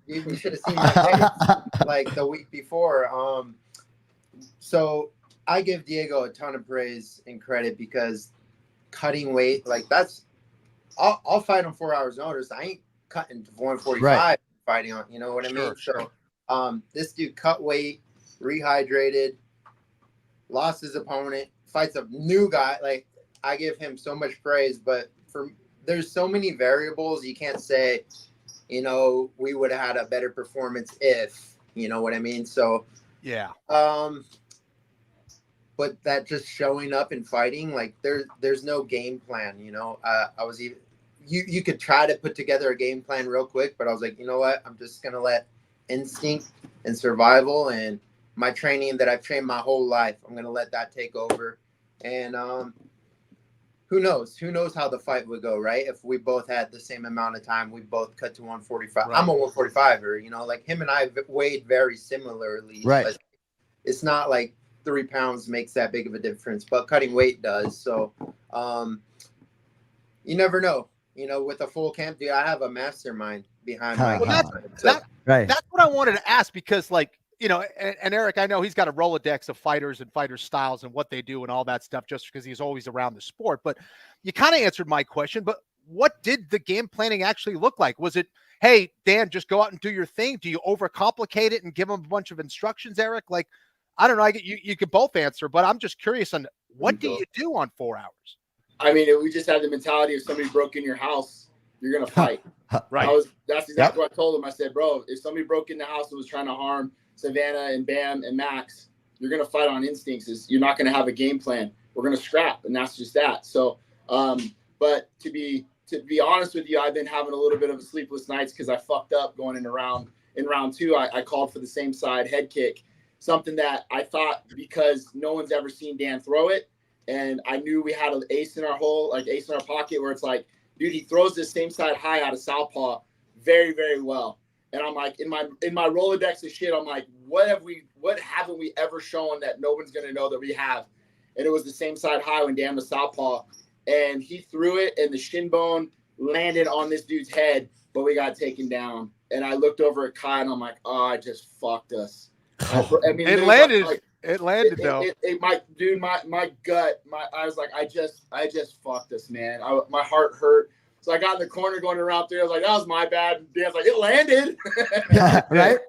You should have seen my face like the week before. So I give Diego a ton of praise and credit because cutting weight, like I'll fight on 4 hours notice. I ain't cutting to 145 fighting on, you know what I mean? Sure. So this dude cut weight, rehydrated, lost his opponent, fights a new guy. Like, I give him so much praise, but there's so many variables you can't say, we would have had a better performance if, you know what I mean? So yeah. But that just showing up and fighting, like there's no game plan, I was even, you could try to put together a game plan real quick, but I was like, you know what? I'm just going to let instinct and survival and my training that I've trained my whole life, I'm going to let that take over. And who knows? Who knows how the fight would go, right? If we both had the same amount of time, we both cut to 145. Right. I'm a 145er, like him and I weighed very similarly. Right. But it's not like 3 pounds makes that big of a difference, but cutting weight does. So you never know. With a full camp, dude, I have a mastermind behind my That's what I wanted to ask, because and Eric, I know he's got a Rolodex of fighters and fighter styles and what they do and all that stuff, just because he's always around the sport. But you kind of answered my question. But what did the game planning actually look like? Was it, hey, Dan, just go out and do your thing? Do you overcomplicate it and give him a bunch of instructions, Eric? Like, I don't know. You could both answer, but I'm just curious on what do you do on 4 hours? I mean, we just had the mentality if somebody broke in your house, you're going to fight. Right. That's exactly what I told him. I said, bro, if somebody broke in the house and was trying to harm Savannah and Bam and Max, you're going to fight on instincts. You're not going to have a game plan. We're going to scrap, and that's just that. So, but to be honest with you, I've been having a little bit of a sleepless nights because I fucked up going in round 2. I called for the same side head kick, something that I thought, because no one's ever seen Dan throw it, and I knew we had an ace in our hole, like ace in our pocket, where it's like, dude, he throws this same side high out of southpaw very, very well. And I'm like, in my Rolodex of shit, I'm like, what haven't we ever shown that no one's gonna know that we have? And it was the same side high when Dan was southpaw, and he threw it, and the shin bone landed on this dude's head, but we got taken down. And I looked over at Kai, and I'm like, oh, I just fucked us. I mean, it landed though. My gut, I was like, I just fucked us, man. My heart hurt. So I got in the corner going around 3. I was like, that was my bad. And Dan's like, it landed. Right.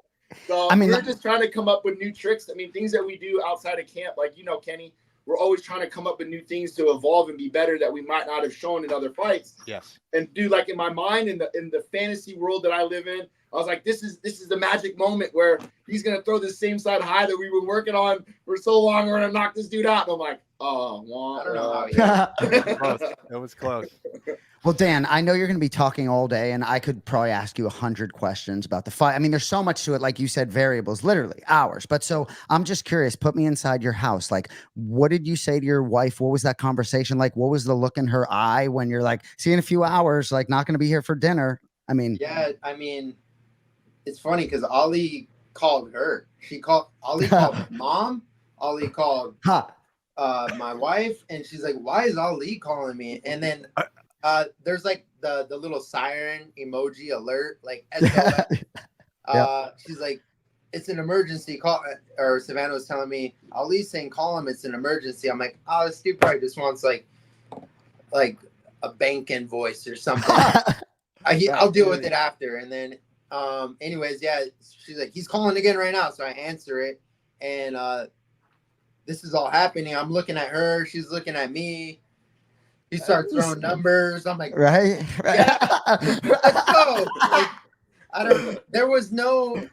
So we're just trying to come up with new tricks. I mean, things that we do outside of camp, like, Kenny, we're always trying to come up with new things to evolve and be better that we might not have shown in other fights. Yes. And dude, like in my mind, in the fantasy world that I live in, I was like, this is the magic moment where he's gonna throw the same side high that we were working on for so long. We're gonna knock this dude out. And I'm like, oh, I don't know how. It was close. Well, Dan, I know you're going to be talking all day, and I could probably ask you 100 questions about the fight. I mean, there's so much to it. Like you said, variables, literally hours. But so I'm just curious, put me inside your house. Like, what did you say to your wife? What was that conversation like? What was the look in her eye when you're like, see you in a few hours, like not going to be here for dinner? I mean, it's funny because Ali called her. Ali called mom. Ali called my wife, and she's like, why is Ali calling me? And then there's like the little siren emoji alert, like SOS. She's like, it's an emergency call. Or Savannah was telling me, Ali's saying, call him, it's an emergency. I'm like, oh, this dude probably just wants like a bank invoice or something. I'll deal with it after. And then anyways, she's like, he's calling again right now. So I answer it, and this is all happening. I'm looking at her, she's looking at me. He starts throwing numbers. I'm like, right? Yeah, let's go. Like, there wasn't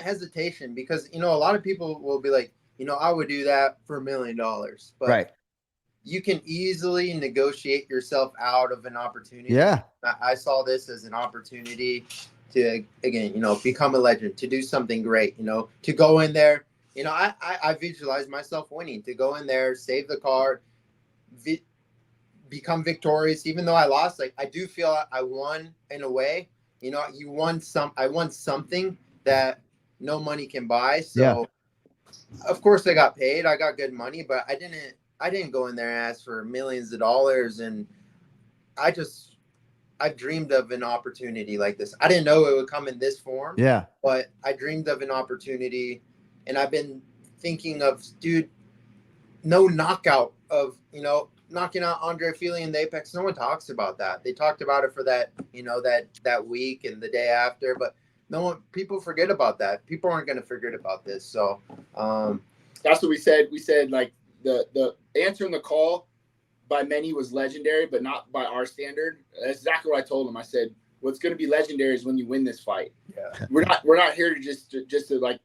hesitation, because, a lot of people will be like, I would do that for $1 million, but you can easily negotiate yourself out of an opportunity. Yeah. I saw this as an opportunity to, again, become a legend, to do something great, to go in there. I visualize myself winning, to go in there, save the card, become victorious. Even though I lost, like, I do feel I won in a way. I won something that no money can buy. So of course I got paid. I got good money, but I didn't go in there and ask for millions of dollars. And I dreamed of an opportunity like this. I didn't know it would come in this form. Yeah. But I dreamed of an opportunity, and I've been thinking of, dude, no knockout of, knocking out Andre Fili in the Apex. No one talks about that. They talked about it for that, that week and the day after, but people forget about that. People aren't going to forget about this. So that's what we said. We said, like, the answering the call by many was legendary, but not by our standard. That's exactly what I told him. I said, what's going to be legendary is when you win this fight. Yeah. We're not here to just to like,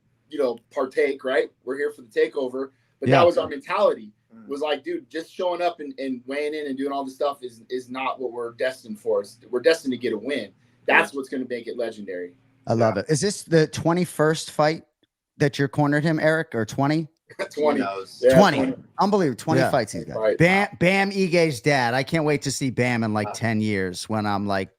partake, right? We're here for the takeover. But that was our mentality. Was like, dude, just showing up and weighing in and doing all this stuff is not what we're destined for. We're destined to get a win. That's what's going to make it legendary. I love it. Is this the 21st fight that you're cornered him, Eric, or 20? 20. Yeah, 20. Unbelievable. 20 Yeah. fights he's got. Right. Bam Ige's dad. I can't wait to see Bam in like 10 years when I'm like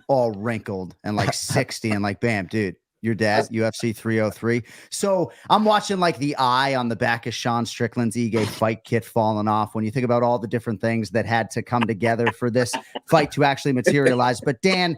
all wrinkled and like 60 and like, Bam, dude, your dad, UFC 303. So I'm watching like the eye on the back of Sean Strickland's Ige fight kit falling off when you think about all the different things that had to come together for this fight to actually materialize. But Dan,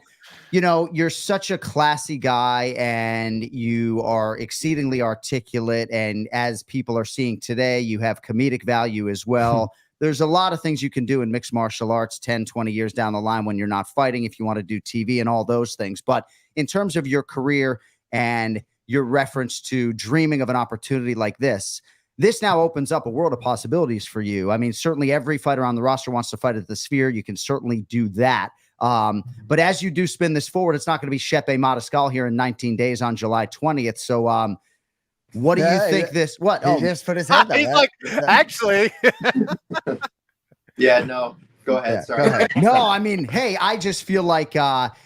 you know, you're such a classy guy and you are exceedingly articulate. And as people are seeing today, you have comedic value as well. There's a lot of things you can do in mixed martial arts 10, 20 years down the line when you're not fighting, if you want to do TV and all those things. But in terms of your career and your reference to dreaming of an opportunity like this now opens up a world of possibilities for you. I mean, certainly every fighter on the roster wants to fight at the Sphere. You can certainly do that. But as you do spin this forward, it's not going to be Chepe Mariscal here in 19 days on July 20th. So, what do you think this? What? He just put his hand up. He's like, actually. Yeah, no. Go ahead. Yeah, Sorry. go ahead. No, I mean, hey, I just feel like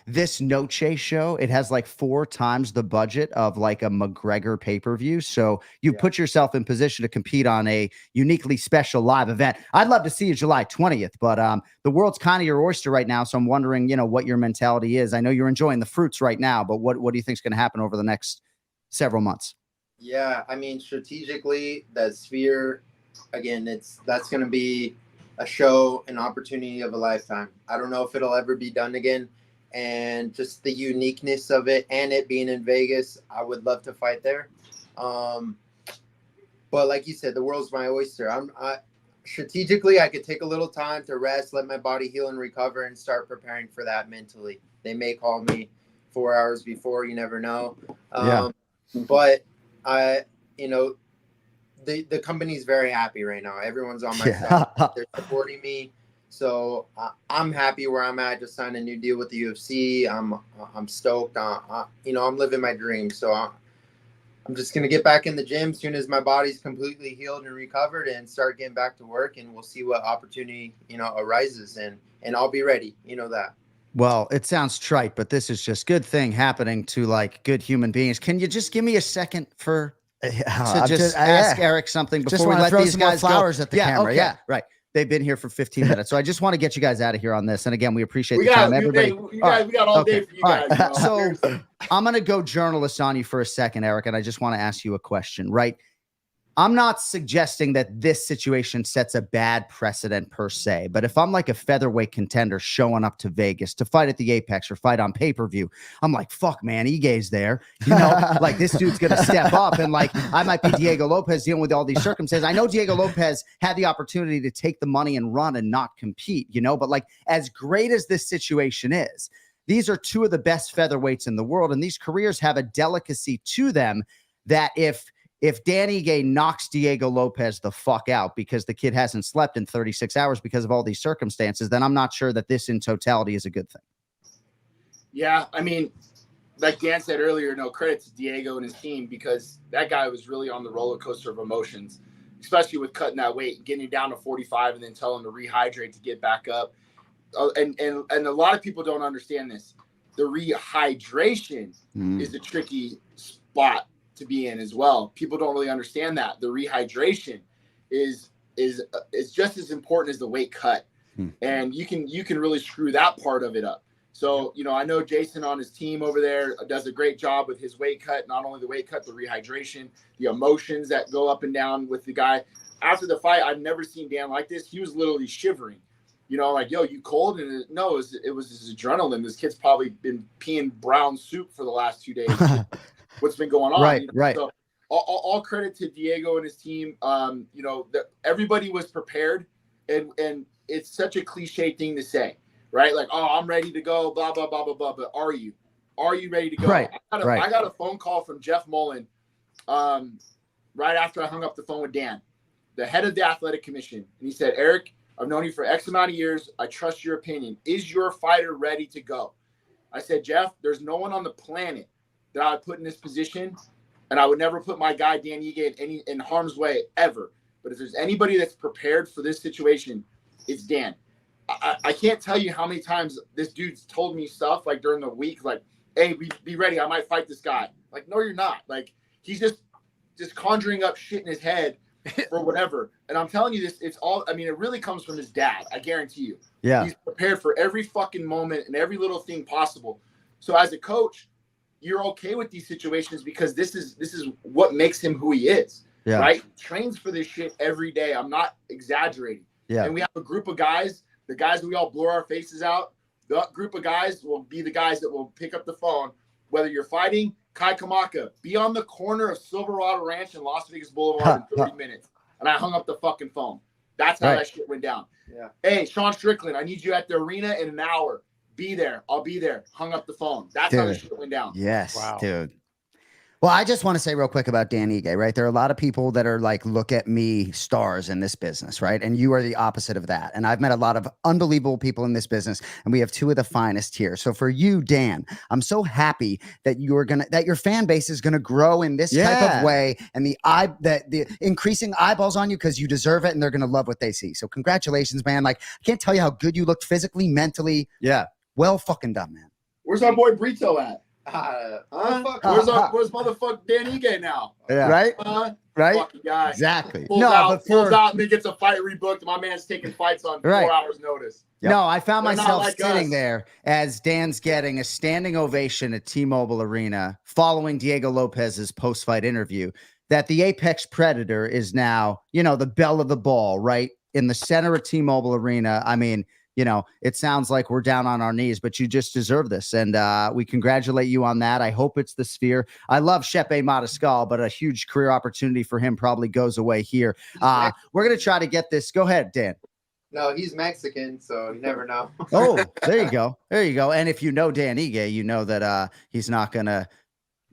this No Chase show, it has like 4 times the budget of like a McGregor pay-per-view. So you put yourself in position to compete on a uniquely special live event. I'd love to see you July 20th, but the world's kind of your oyster right now. So I'm wondering, you know, what your mentality is. I know you're enjoying the fruits right now, but what do you think is going to happen over the next several months? Yeah, I mean, strategically, that Sphere, again, that's going to be a show, an opportunity of a lifetime. I don't know if it'll ever be done again. And just the uniqueness of it and it being in Vegas, I would love to fight there. But like you said, the world's my oyster. Strategically, I could take a little time to rest, let my body heal and recover, and start preparing for that mentally. They may call me 4 hours before, you never know. But the company's very happy right now. Everyone's on my side. They're supporting me. So I'm happy where I'm at. I just signed a new deal with the UFC. I'm stoked. I'm living my dream. So I'm just going to get back in the gym as soon as my body's completely healed and recovered and start getting back to work. And we'll see what opportunity, arises. And I'll be ready. You know that. Well, it sounds trite, but this is just good thing happening to like good human beings. Can you just give me a second to ask Eric something before we let these guys flowers at the camera? Okay. Yeah, right. They've been here for 15 minutes, so I just want to get you guys out of here on this. And again, we appreciate the time, everybody. We got all day for you guys. Right. So I'm going to go journalist on you for a second, Eric, and I just want to ask you a question. Right? I'm not suggesting that this situation sets a bad precedent per se, but if I'm like a featherweight contender showing up to Vegas to fight at the Apex or fight on pay-per-view, I'm like, fuck, man, Ige's there. Like this dude's going to step up, and like I might be Diego Lopez dealing with all these circumstances. I know Diego Lopez had the opportunity to take the money and run and not compete, but like as great as this situation is, these are 2 of the best featherweights in the world, and these careers have a delicacy to them that if Dan Ige knocks Diego Lopez the fuck out because the kid hasn't slept in 36 hours because of all these circumstances, then I'm not sure that this in totality is a good thing. Yeah, I mean, like Dan said earlier, no credit to Diego and his team because that guy was really on the roller coaster of emotions, especially with cutting that weight, getting down to 45 and then telling him to rehydrate to get back up. And a lot of people don't understand this. The rehydration is a tricky spot to be in as well. People don't really understand that the rehydration is just as important as the weight cut, and you can really screw that part of it up. So I know Jason on his team over there does a great job with his weight cut. Not only the weight cut, the rehydration, the emotions that go up and down with the guy. After the fight, I've never seen Dan like this. He was literally shivering. Like, yo, you cold? And it was his adrenaline. This kid's probably been peeing brown soup for the last 2 days. What's been going on. Right. So all credit to Diego and his team. Everybody was prepared, and it's such a cliche thing to say, right? Like, oh, I'm ready to go, blah, blah, blah, blah, blah. But are you ready to go? Right. I got a phone call from Jeff Mullen right after I hung up the phone with Dan, the head of the athletic commission. And he said, Eric, I've known you for X amount of years. I trust your opinion. Is your fighter ready to go? I said, Jeff, there's no one on the planet that I would put in this position, and I would never put my guy Dan Ige in harm's way ever. But if there's anybody that's prepared for this situation, it's Dan. I can't tell you how many times this dude's told me stuff like during the week, like, hey, be ready, I might fight this guy. Like, no, you're not. Like, he's just conjuring up shit in his head for whatever. And I'm telling you this, it's all, I mean, it really comes from his dad. I guarantee you. Yeah. He's prepared for every fucking moment and every little thing possible. So as a coach, you're okay with these situations because this is what makes him who he is. Yeah. Right? Trains for this shit every day. I'm not exaggerating. Yeah. And we have a group of guys, the guys that we all blow our faces out. The group of guys will be the guys that will pick up the phone. Whether you're fighting Kai Kamaka, be on the corner of Silverado Ranch and Las Vegas Boulevard in 30 minutes. And I hung up the fucking phone. That's how that shit went down. Yeah. Hey, Sean Strickland, I need you at the arena in an hour. Be there. I'll be there. Hung up the phone. That's how the shit went down. Yes, Wow. dude. Well, I just want to say real quick about Dan Ige, right? There are a lot of people that are like, look at me, stars in this business, right? And you are the opposite of that. And I've met a lot of unbelievable people in this business, and we have two of the finest here. So for you, Dan, I'm so happy that that your fan base is gonna grow in this type of way, and the increasing eyeballs on you because you deserve it, and they're gonna love what they see. So congratulations, man! Like, I can't tell you how good you looked physically, mentally. Yeah, well fucking done, man. Where's our boy Brito at? Where's motherfucking Dan Ige now? Yeah. Right? Right? Fucking guy. Exactly. Pulls out and then gets a fight rebooked. My man's taking fights on 4 hours notice. Yep. No, I found myself like sitting there as Dan's getting a standing ovation at T-Mobile Arena following Diego Lopez's post-fight interview, that the apex predator is now, the belle of the ball, right? In the center of T-Mobile Arena. I mean, it sounds like we're down on our knees, but you just deserve this. And we congratulate you on that. I hope it's the Sphere. I love Chepe Mariscal, but a huge career opportunity for him probably goes away here. We're going to try to get this. Go ahead, Dan. No, he's Mexican, so you never know. Oh, there you go. There you go. And if you know Dan Ige, you know that he's not going to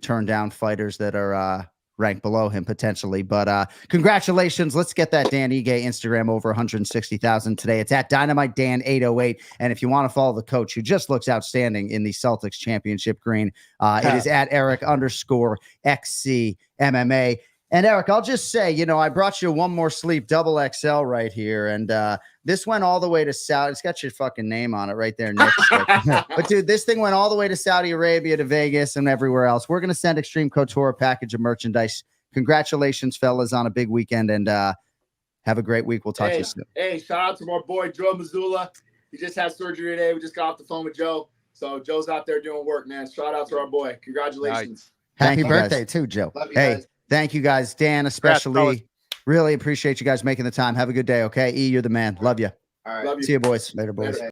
turn down fighters that are ranked below him potentially. But congratulations. Let's get that Dan Ige Instagram over 160,000 today. It's at Dynamite Dan 808. And if you want to follow the coach who just looks outstanding in the Celtics championship green, it is at Eric_XC MMA. And Eric, I'll just say, I brought you one more sleep double XL right here. And this went all the way to Saudi. It's got your fucking name on it right there, Nick. But dude, this thing went all the way to Saudi Arabia, to Vegas, and everywhere else. We're going to send Extreme Couture a package of merchandise. Congratulations, fellas, on a big weekend, and have a great week. We'll talk to you soon. Hey, shout out to my boy, Joe Missoula. He just had surgery today. We just got off the phone with Joe. So Joe's out there doing work, man. Shout out to our boy. Congratulations. Nice. Happy birthday, too, Joe. Love you hey. guys. Thank you guys, Dan, especially. Really appreciate you guys making the time. Have a good day, okay? E, you're the man. Love you. All right. Love you. See you, boys. Later, boys. Later.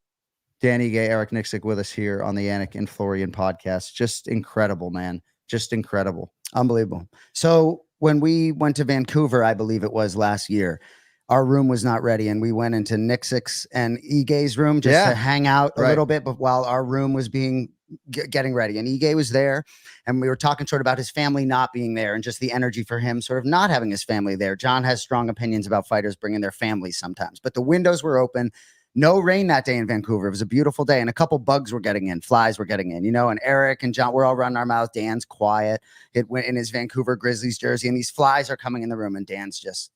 Dan Ige, Eric Nicksick with us here on the Anik and Florian podcast. Just incredible, man. Just incredible. Unbelievable. So when we went to Vancouver, I believe it was last year, our room was not ready, and we went into Nicksick's and Ige's room just to hang out a little bit, but while our room was getting ready, and Ige was there, and we were talking sort of about his family not being there and just the energy for him sort of not having his family there. John has strong opinions about fighters bringing their families sometimes, but the windows were open. No rain that day in Vancouver. It was a beautiful day, and a couple bugs were getting in, flies were getting in, and Eric and John, we're all running our mouth. Dan's quiet. It went in his Vancouver Grizzlies jersey, and these flies are coming in the room, and Dan's just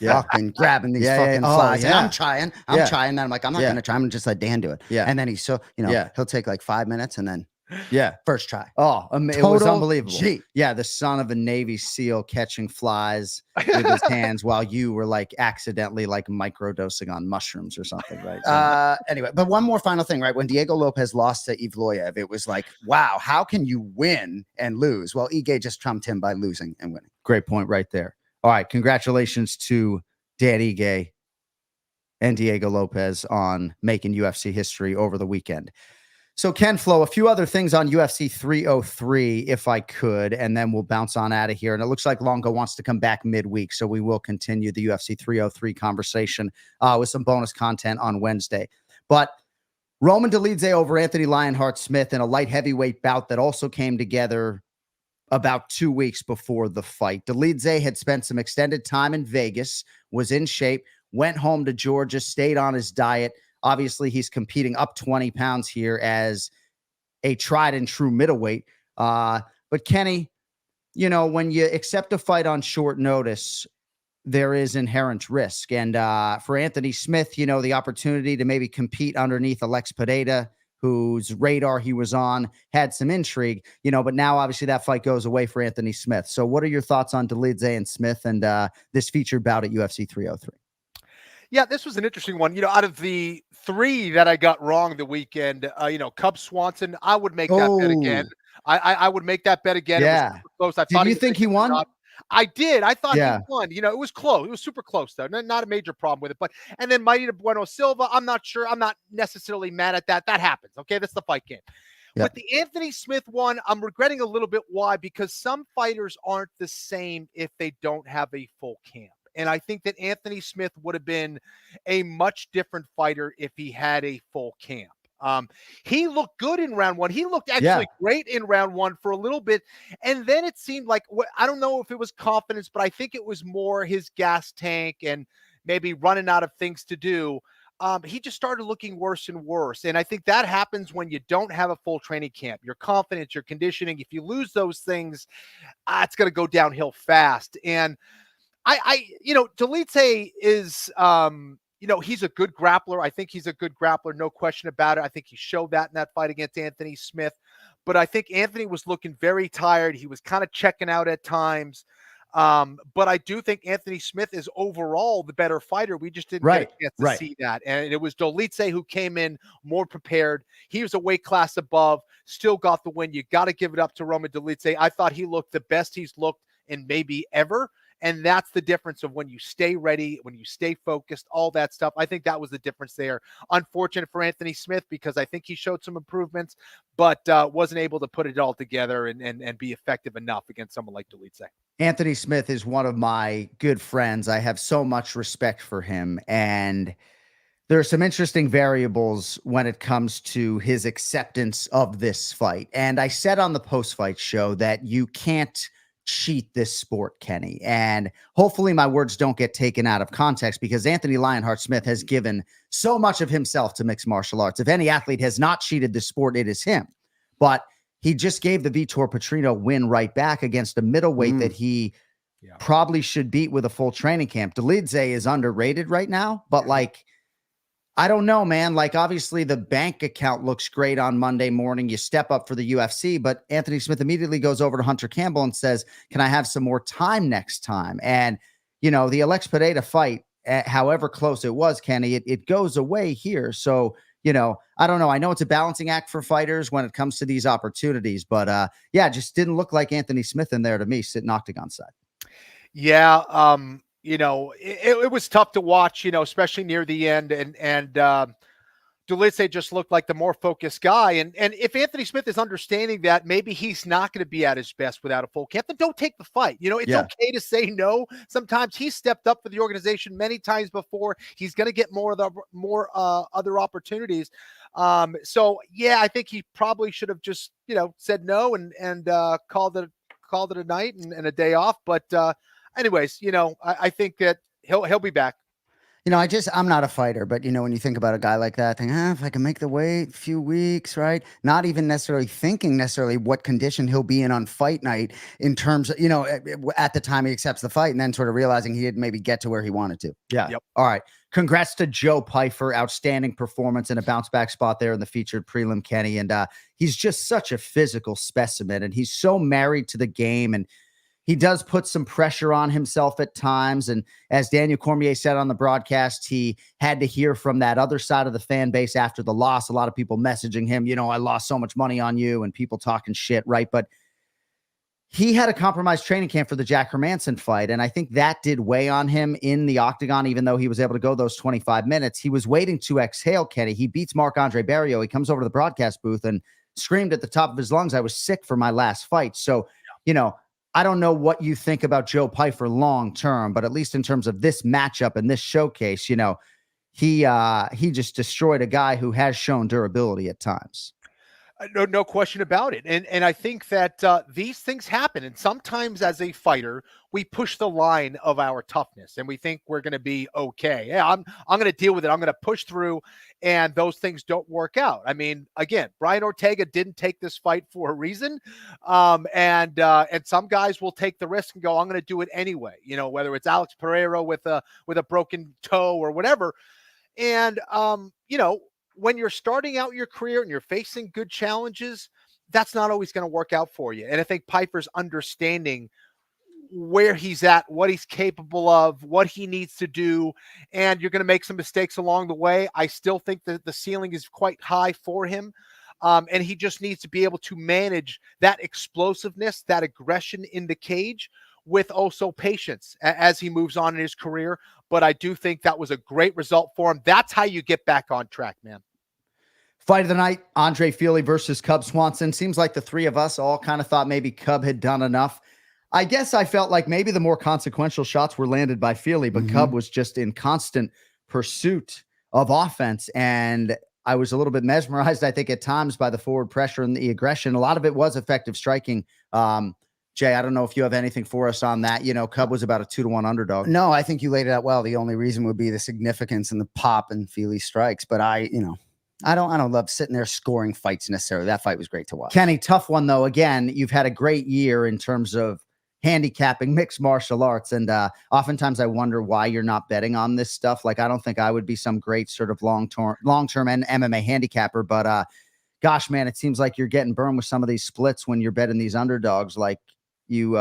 fucking grabbing these fucking flies. And I'm trying. Then I'm like, I'm not going to try. I'm going to just let Dan do it. Yeah. And then he's he'll take like 5 minutes and then first try. Oh, it was unbelievable. Yeah. The son of a Navy SEAL catching flies with his hands while you were like accidentally like microdosing on mushrooms or something, right? Anyway, but one more final thing, right? When Diego Lopez lost to Evloev, it was like, wow, how can you win and lose? Well, Ige just trumped him by losing and winning. Great point right there. All right, congratulations to Dan Ige and Diego Lopez on making UFC history over the weekend. So, Ken Flo, a few other things on UFC 303, if I could, and then we'll bounce on out of here. And it looks like Longo wants to come back midweek, so we will continue the UFC 303 conversation with some bonus content on Wednesday. But Roman Dolidze over Anthony Lionheart-Smith in a light heavyweight bout that also came together about 2 weeks before the fight. Dolidze had spent some extended time in Vegas, was in shape, went home to Georgia, stayed on his diet. Obviously, he's competing up 20 pounds here as a tried and true middleweight. But Kenny, when you accept a fight on short notice, there is inherent risk. And for Anthony Smith, the opportunity to maybe compete underneath Alex Pereira, whose radar he was on, had some intrigue, but now obviously that fight goes away for Anthony Smith. So what are your thoughts on Dolidze and Smith and this featured bout at UFC 303? Yeah, this was an interesting one. Out of the 3 that I got wrong the weekend, Cub Swanson, I would make that bet again. I would make that bet again. Yeah. It was super close. Did you think he won? I did. I thought he won. It was close. It was super close, though. Not a major problem with it. And then Mighty Bueno Silva, I'm not sure. I'm not necessarily mad at that. That happens. Okay, that's the fight game. Yep. With the Anthony Smith one, I'm regretting a little bit why, because some fighters aren't the same if they don't have a full camp. And I think that Anthony Smith would have been a much different fighter if he had a full camp. He looked good in round 1. He looked actually great in round 1 for a little bit. And then it seemed like, I don't know if it was confidence, but I think it was more his gas tank and maybe running out of things to do. He just started looking worse and worse. And I think that happens when you don't have a full training camp. Your confidence, your conditioning, if you lose those things, it's going to go downhill fast. And Dolidze is, he's a good grappler. I think he's a good grappler, no question about it. I think he showed that in that fight against Anthony Smith. But I think Anthony was looking very tired. He was kind of checking out at times. But I do think Anthony Smith is overall the better fighter. We just didn't get a chance to see that. And it was Dolidze who came in more prepared. He was a weight class above, still got the win. You got to give it up to Roman Dolidze. I thought he looked the best he's looked in maybe ever. And that's the difference of when you stay ready, when you stay focused, all that stuff. I think that was the difference there. Unfortunate for Anthony Smith because I think he showed some improvements, but wasn't able to put it all together and be effective enough against someone like Dolidze. Anthony Smith is one of my good friends. I have so much respect for him. And there are some interesting variables when it comes to his acceptance of this fight. And I said on the post-fight show that you can't cheat this sport, Kenny. And hopefully my words don't get taken out of context because Anthony Lionheart Smith has given so much of himself to mixed martial arts. If any athlete has not cheated this sport, it is him. But he just gave the Vitor Petrino win right back against a middleweight that he probably should beat with a full training camp. Dolidze is underrated right now, but I don't know, man. Obviously the bank account looks great on Monday morning. You step up for the UFC, but Anthony Smith immediately goes over to Hunter Campbell and says, can I have some more time next time? And, the Alex Pereira fight, however close it was, Kenny, it goes away here. So, I don't know. I know it's a balancing act for fighters when it comes to these opportunities, but it just didn't look like Anthony Smith in there to me sitting octagon side. Yeah. It was tough to watch, especially near the end. And Dolidze just looked like the more focused guy. And if Anthony Smith is understanding that maybe he's not going to be at his best without a full camp, then don't take the fight. It's okay to say no. Sometimes he's stepped up for the organization many times before. He's going to get more other opportunities. I think he probably should have just, said no and called it a night and a day off. But anyways, I think that he'll be back. I'm not a fighter, but when you think about a guy like that, think, if I can make the weight, a few weeks, right? Not even necessarily thinking what condition he'll be in on fight night in terms of, at the time he accepts the fight and then sort of realizing he didn't maybe get to where he wanted to. Yeah. Yep. All right. Congrats to Joe Pyfer. Outstanding performance and a bounce back spot there in the featured prelim, Kenny. And he's just such a physical specimen and he's so married to the game and he does put some pressure on himself at times. And as Daniel Cormier said on the broadcast, he had to hear from that other side of the fan base after the loss. A lot of people messaging him, I lost so much money on you and people talking shit, right? But he had a compromised training camp for the Jack Hermanson fight. And I think that did weigh on him in the octagon, even though he was able to go those 25 minutes. He was waiting to exhale, Kenny. He beats Marc-Andre Barrios. He comes over to the broadcast booth and screamed at the top of his lungs, I was sick for my last fight. So, I don't know what you think about Joe Pyfer long term, but at least in terms of this matchup and this showcase, he just destroyed a guy who has shown durability at times. No question about it. And I think that these things happen. And sometimes as a fighter, we push the line of our toughness and we think we're going to be okay. Yeah, I'm going to deal with it. I'm going to push through and those things don't work out. I mean, again, Brian Ortega didn't take this fight for a reason. And some guys will take the risk and go, I'm going to do it anyway. Whether it's Alex Pereira with a broken toe or whatever. And, when you're starting out your career and you're facing good challenges, that's not always going to work out for you. And I think Piper's understanding where he's at, what he's capable of, what he needs to do, and you're going to make some mistakes along the way. I still think that the ceiling is quite high for him, and he just needs to be able to manage that explosiveness, that aggression in the cage, with also patience as he moves on in his career. But I do think that was a great result for him. That's how you get back on track, man. Fight of the night, Andre Fili versus Cub Swanson. Seems like the three of us all kind of thought maybe Cub had done enough. I guess I felt like maybe the more consequential shots were landed by Fili, but Cub was just in constant pursuit of offense. And I was a little bit mesmerized, I think, at times by the forward pressure and the aggression. A lot of it was effective striking. Jay, I don't know if you have anything for us on that. You know, Cub was about a 2-1 underdog. No, I think you laid it out well. The only reason would be the significance and the pop in Fili strikes. But I don't love sitting there scoring fights necessarily. That fight was great to watch. Kenny, tough one though. Again, you've had a great year in terms of handicapping mixed martial arts. And oftentimes I wonder why you're not betting on this stuff. Like, I don't think I would be some great sort of long-term and MMA handicapper, but gosh, man, it seems like you're getting burned with some of these splits when you're betting these underdogs. Like you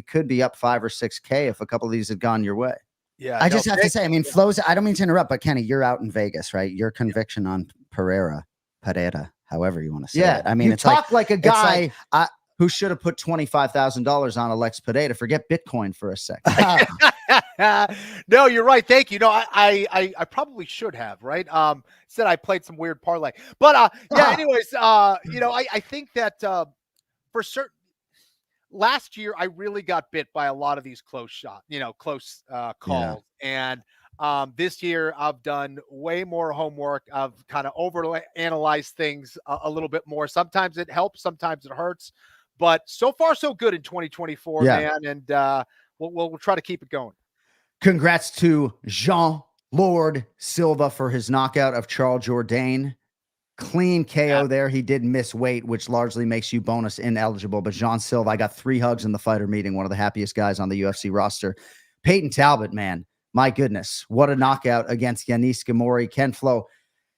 could be up 5 or 6K if a couple of these had gone your way. Yeah. I just have to say, I mean, Flo's, I don't mean to interrupt, but Kenny, you're out in Vegas, right? Your conviction on Pereira, however you want to say it. I mean, you it's talk like a guy who should have put $25,000 on Alex Pineda. Forget Bitcoin for a second. No, you're right. Thank you. No, I probably should have, right? Said I played some weird parlay, but anyways, I think that for certain, last year I really got bit by a lot of these close shots, close calls. And this year I've done way more homework. I've kind of overanalyzed things a little bit more. Sometimes it helps, sometimes it hurts, but so far so good in 2024, man. And we'll try to keep it going. Congrats to Jean Lord Silva for his knockout of Charles Jourdain. Clean KO there. He did miss weight, which largely makes you bonus ineligible. But Jean Silva, I got 3 hugs in the fighter meeting. One of the happiest guys on the UFC roster. Peyton Talbot, man, my goodness, what a knockout against Yanis Gamori. Ken Flo,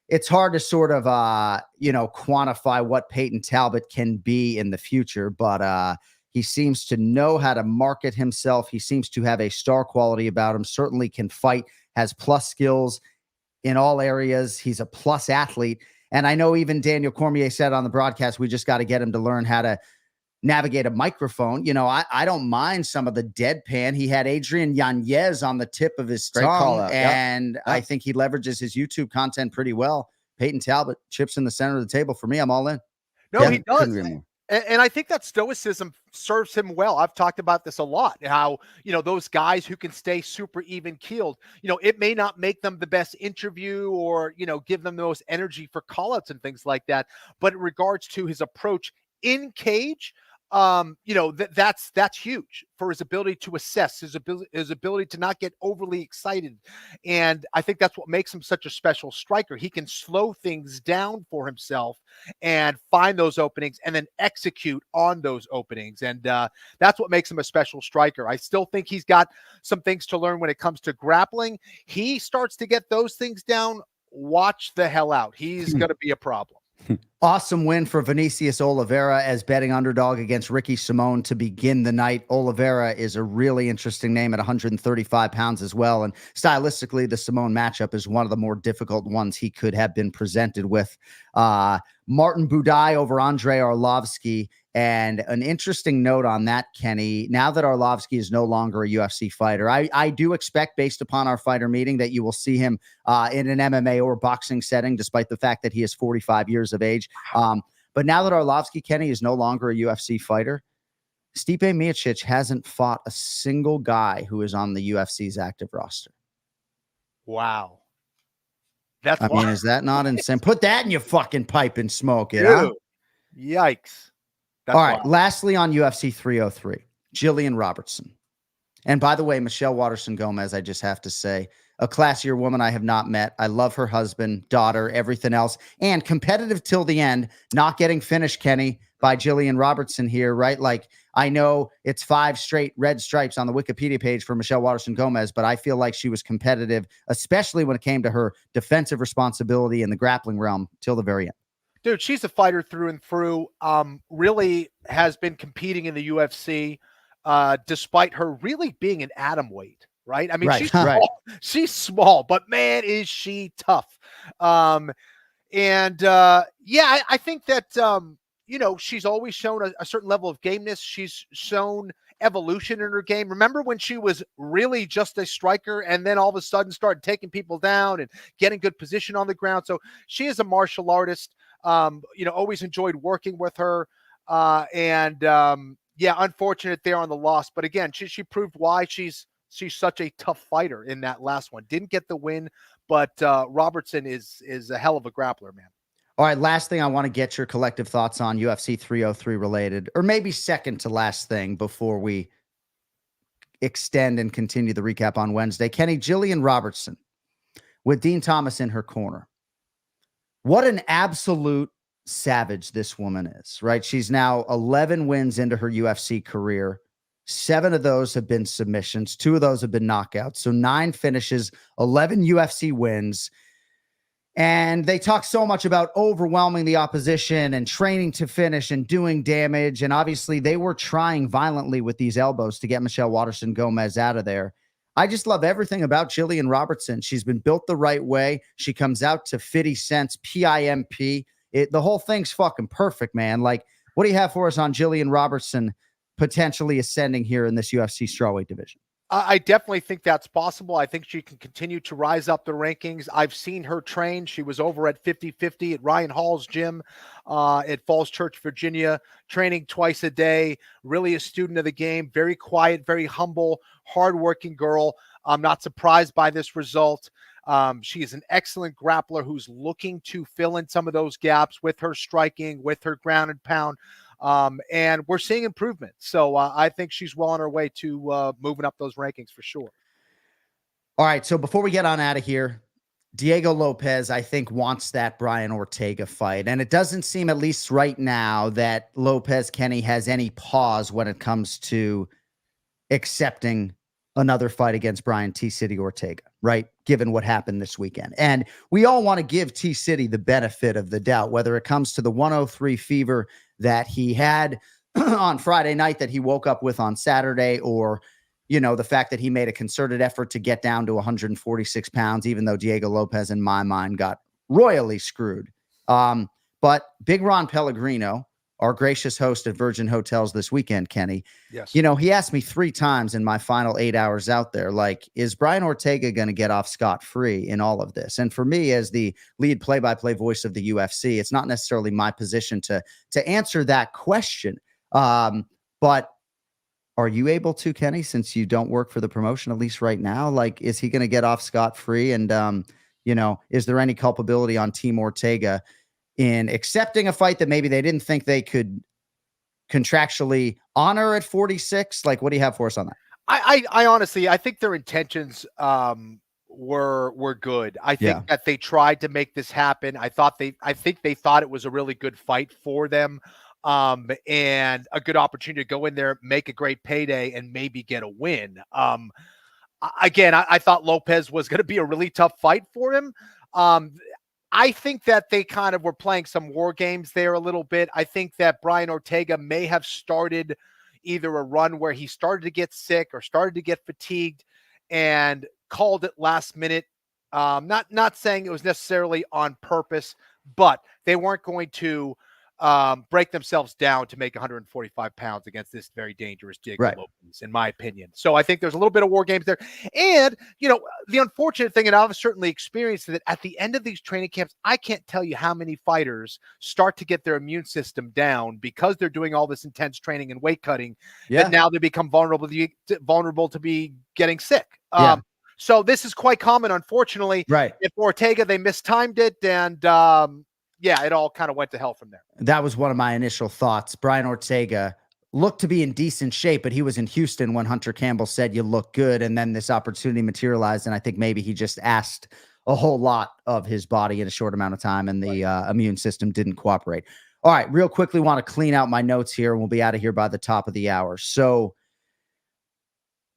it's hard to sort of, quantify what Peyton Talbot can be in the future, but he seems to know how to market himself. He seems to have a star quality about him, certainly can fight, has plus skills in all areas. He's a plus athlete. And I know even Daniel Cormier said on the broadcast, we just got to get him to learn how to navigate a microphone. I don't mind some of the deadpan. He had Adrian Yanez on the tip of his tongue, and I think he leverages his YouTube content pretty well. Peyton Talbot, chips in the center of the table. For me, I'm all in. No, he does. And I think that stoicism serves him well. I've talked about this a lot, how, those guys who can stay super even keeled, it may not make them the best interview or, give them the most energy for call-outs and things like that. But in regards to his approach in cage, that's huge for his ability to assess, his ability to not get overly excited. And I think that's what makes him such a special striker. He can slow things down for himself and find those openings and then execute on those openings. And that's what makes him a special striker. I still think he's got some things to learn when it comes to grappling. He starts to get those things down. Watch the hell out. He's going to be a problem. Awesome win for Vinicius Oliveira as betting underdog against Ricky Simone to begin the night. Oliveira is a really interesting name at 135 pounds as well. And stylistically, the Simone matchup is one of the more difficult ones he could have been presented with. Martin Budai over Andrei Arlovsky. And an interesting note on that, Kenny, now that Arlovsky is no longer a UFC fighter, I do expect, based upon our fighter meeting, that you will see him in an MMA or boxing setting, despite the fact that he is 45 years of age. But now that Arlovsky, Kenny, is no longer a UFC fighter, Stipe Miocic hasn't fought a single guy who is on the UFC's active roster. Wow. Is that not insane? Put that in your fucking pipe and smoke it, huh? Yikes. All right. Lastly, on UFC 303, Jillian Robertson. And by the way, Michelle Waterson Gomez, I just have to say, a classier woman I have not met. I love her husband, daughter, everything else, and competitive till the end, not getting finished, Kenny, by Jillian Robertson here, right? Like, I know it's 5 straight red stripes on the Wikipedia page for Michelle Waterson Gomez, but I feel like she was competitive, especially when it came to her defensive responsibility in the grappling realm till the very end. Dude, she's a fighter through and through. Really has been competing in the UFC, despite her really being an atom weight, right? I mean, she's small. Right. She's small, but man, is she tough. I think that she's always shown a certain level of gameness. She's shown evolution in her game. Remember when she was really just a striker and then all of a sudden started taking people down and getting good position on the ground? So she is a martial artist. Always enjoyed working with her. Unfortunate there on the loss. But again, she proved why she's such a tough fighter in that last one. Didn't get the win, but Robertson is a hell of a grappler, man. All right, last thing I want to get your collective thoughts on UFC 303 related, or maybe second to last thing before we extend and continue the recap on Wednesday. Kenny, Jillian Robertson with Dean Thomas in her corner. What an absolute savage this woman is, right? She's now 11 wins into her UFC career. 7 of those have been submissions. 2 of those have been knockouts. So 9 finishes, 11 UFC wins. And they talk so much about overwhelming the opposition and training to finish and doing damage. And obviously they were trying violently with these elbows to get Michelle Waterson Gomez out of there. I just love everything about Jillian Robertson. She's been built the right way. She comes out to 50 cents, PIMP. The whole thing's fucking perfect, man. Like, what do you have for us on Jillian Robertson potentially ascending here in this UFC strawweight division? I definitely think that's possible. I think she can continue to rise up the rankings. I've seen her train. She was over at 50-50 at Ryan Hall's gym at Falls Church, Virginia, training twice a day. Really a student of the game. Very quiet, very humble, hardworking girl. I'm not surprised by this result. She is an excellent grappler who's looking to fill in some of those gaps with her striking, with her ground and pound. And we're seeing improvement. So I think she's well on her way to moving up those rankings for sure. All right. So before we get on out of here, Diego Lopez, I think, wants that Brian Ortega fight. And it doesn't seem, at least right now, that Lopez, Kenny, has any pause when it comes to accepting another fight against Brian T-City Ortega, right? Given what happened this weekend. And we all want to give T-City the benefit of the doubt, whether it comes to the 103 fever that he had on Friday night that he woke up with on Saturday, or, the fact that he made a concerted effort to get down to 146 pounds, even though Diego Lopez, in my mind, got royally screwed. But Big Ron Pellegrino, our gracious host at Virgin Hotels this weekend, Kenny, yes, he asked me 3 times in my final 8 hours out there, like, is Brian Ortega going to get off scot-free in all of this? And for me, as the lead play-by-play voice of the UFC, it's not necessarily my position to answer that question. But are you able to, Kenny, since you don't work for the promotion, at least right now? Like, is he going to get off scot-free? And, is there any culpability on Team Ortega in accepting a fight that maybe they didn't think they could contractually honor at 46? Like, what do you have for us on that? I honestly, I think their intentions were good. I think that they tried to make this happen. I think they thought it was a really good fight for them, and a good opportunity to go in there, make a great payday, and maybe get a win. Again, I thought Lopez was going to be a really tough fight for him. I think that they kind of were playing some war games there a little bit. I think that Brian Ortega may have started either a run where he started to get sick or started to get fatigued and called it last minute. Not saying it was necessarily on purpose, but they weren't going to break themselves down to make 145 pounds against this very dangerous Diego Lopez, in my opinion. So I think there's a little bit of war games there. And, the unfortunate thing, and I've certainly experienced that at the end of these training camps, I can't tell you how many fighters start to get their immune system down because they're doing all this intense training and weight cutting. And now they become vulnerable to be getting sick. So this is quite common, unfortunately. Right. If Ortega, they mistimed it, and it all kind of went to hell from there. That was one of my initial thoughts. Brian Ortega looked to be in decent shape, but he was in Houston when Hunter Campbell said you look good. And then this opportunity materialized. And I think maybe he just asked a whole lot of his body in a short amount of time, and the immune system didn't cooperate. All right, real quickly, want to clean out my notes here, and we'll be out of here by the top of the hour. So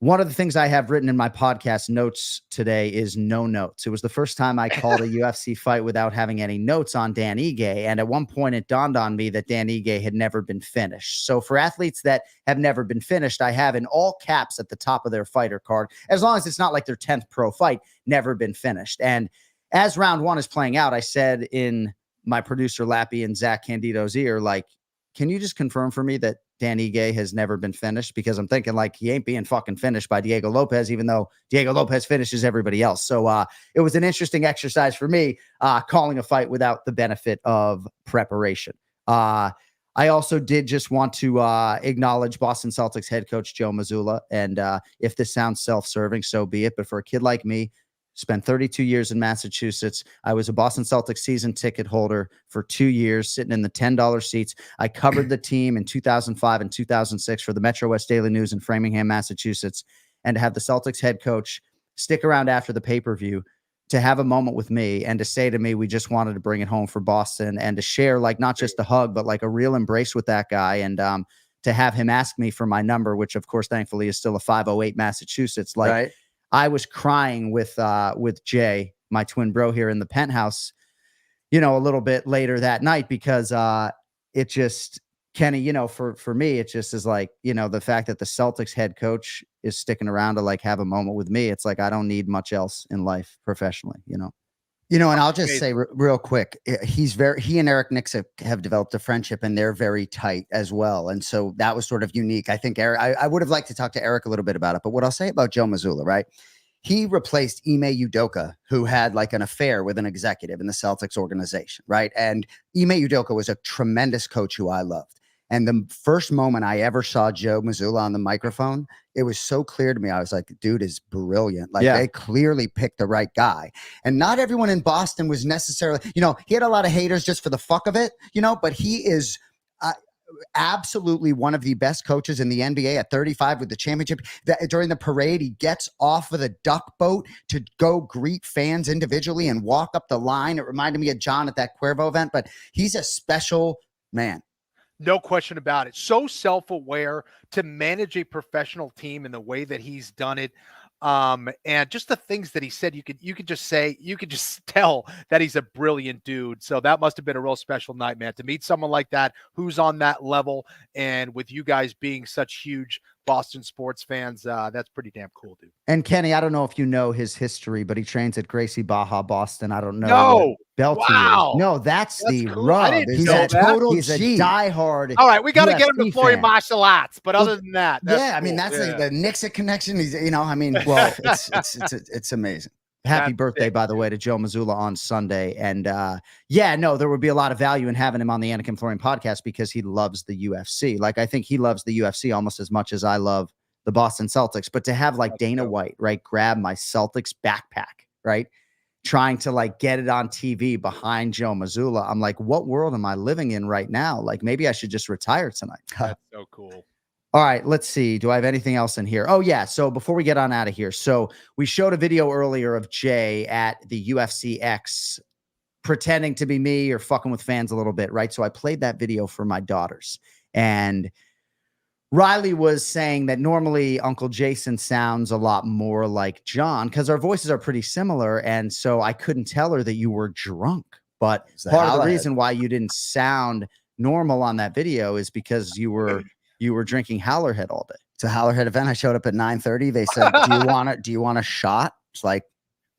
one of the things I have written in my podcast notes today is no notes. It was the first time I called a UFC fight without having any notes on Dan Ige. And at one point it dawned on me that Dan Ige had never been finished. So for athletes that have never been finished, I have in all caps at the top of their fighter card, as long as it's not like their 10th pro fight, never been finished. And as round one is playing out, I said in my producer Lappy and Zach Candido's ear, like, can you just confirm for me that Dan Ige has never been finished? Because I'm thinking like he ain't being fucking finished by Diego Lopez, even though Diego Lopez finishes everybody else. So it was an interesting exercise for me, calling a fight without the benefit of preparation. I also did just want to acknowledge Boston Celtics head coach Joe Mazzulla. And if this sounds self-serving, so be it. But for a kid like me, spent 32 years in Massachusetts. I was a Boston Celtics season ticket holder for 2 years, sitting in the $10 seats. I covered the team in 2005 and 2006 for the Metro West Daily News in Framingham, Massachusetts. And to have the Celtics head coach stick around after the pay-per-view to have a moment with me and to say to me, we just wanted to bring it home for Boston, and to share like not just a hug, but like a real embrace with that guy. And to have him ask me for my number, which of course, thankfully is still a 508 Massachusetts. Like, right. I was crying with Jay, my twin bro, here in the penthouse, a little bit later that night, because it just, Kenny, for me, it just is like, the fact that the Celtics head coach is sticking around to like have a moment with me. It's like, I don't need much else in life professionally, and I'll just say real quick, he and Eric Nicksick have developed a friendship, and they're very tight as well. And so that was sort of unique. I think Eric, I would have liked to talk to Eric a little bit about it, but what I'll say about Joe Mazzulla, right? He replaced Ime Udoka, who had like an affair with an executive in the Celtics organization, right? And Ime Udoka was a tremendous coach who I loved. And the first moment I ever saw Joe Mazzulla on the microphone, it was so clear to me. I was like, dude is brilliant. Like, they clearly picked the right guy. And not everyone in Boston was necessarily, he had a lot of haters just for the fuck of it, but he is absolutely one of the best coaches in the NBA at 35 with the championship. During the parade, he gets off of the duck boat to go greet fans individually and walk up the line. It reminded me of John at that Cuervo event, but he's a special man. No question about it. So self-aware to manage a professional team in the way that he's done it. And just the things that he said, you could just tell that he's a brilliant dude. So that must have been a real special night, man, to meet someone like that, who's on that level. And with you guys being such huge Boston sports fans, that's pretty damn cool, dude. And Kenny, I don't know if you know his history, but he trains at Gracie Baja Boston. I don't know. No. Belt Wow. No, that's the cool. rub. He's a total He's a diehard. All right, we got to get him to UFC Florian fan. martial arts, but other than that, I mean, that's like the Nicksick connection. He's, well, it's amazing. Happy birthday, by the way, to Joe Mazzulla on Sunday. And there would be a lot of value in having him on the Anik and Florian podcast, because he loves the UFC. Like, I think he loves the UFC almost as much as I love the Boston Celtics. But to have like Dana White, right, grab my Celtics backpack, right, trying to like get it on TV behind Joe Mazzulla, I'm like, what world am I living in right now? Like, maybe I should just retire tonight. That's so cool. All right, let's see. Do I have anything else in here? Oh, yeah. So before we get on out of here, so we showed a video earlier of Jay at the UFC X pretending to be me or fucking with fans a little bit, right? So I played that video for my daughters. And Riley was saying that normally Uncle Jason sounds a lot more like John because our voices are pretty similar. And so I couldn't tell her that you were drunk. But part of the reason why you didn't sound normal on that video is because you were drinking Howlerhead all day. It's a Howlerhead event. I showed up at 9:30. They said, do you want a shot? It's like,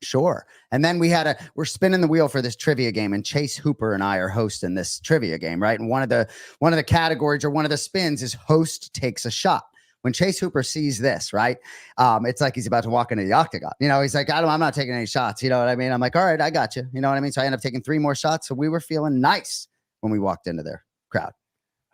sure. And then we're spinning the wheel for this trivia game, and Chase Hooper and I are hosting this trivia game, right? And one of the categories or one of the spins is host takes a shot. When Chase Hooper sees this, right? It's like he's about to walk into the octagon. He's like, I'm not taking any shots. You know what I mean? I'm like, all right, I got you. You know what I mean? So I end up taking 3 more shots. So we were feeling nice when we walked into their crowd.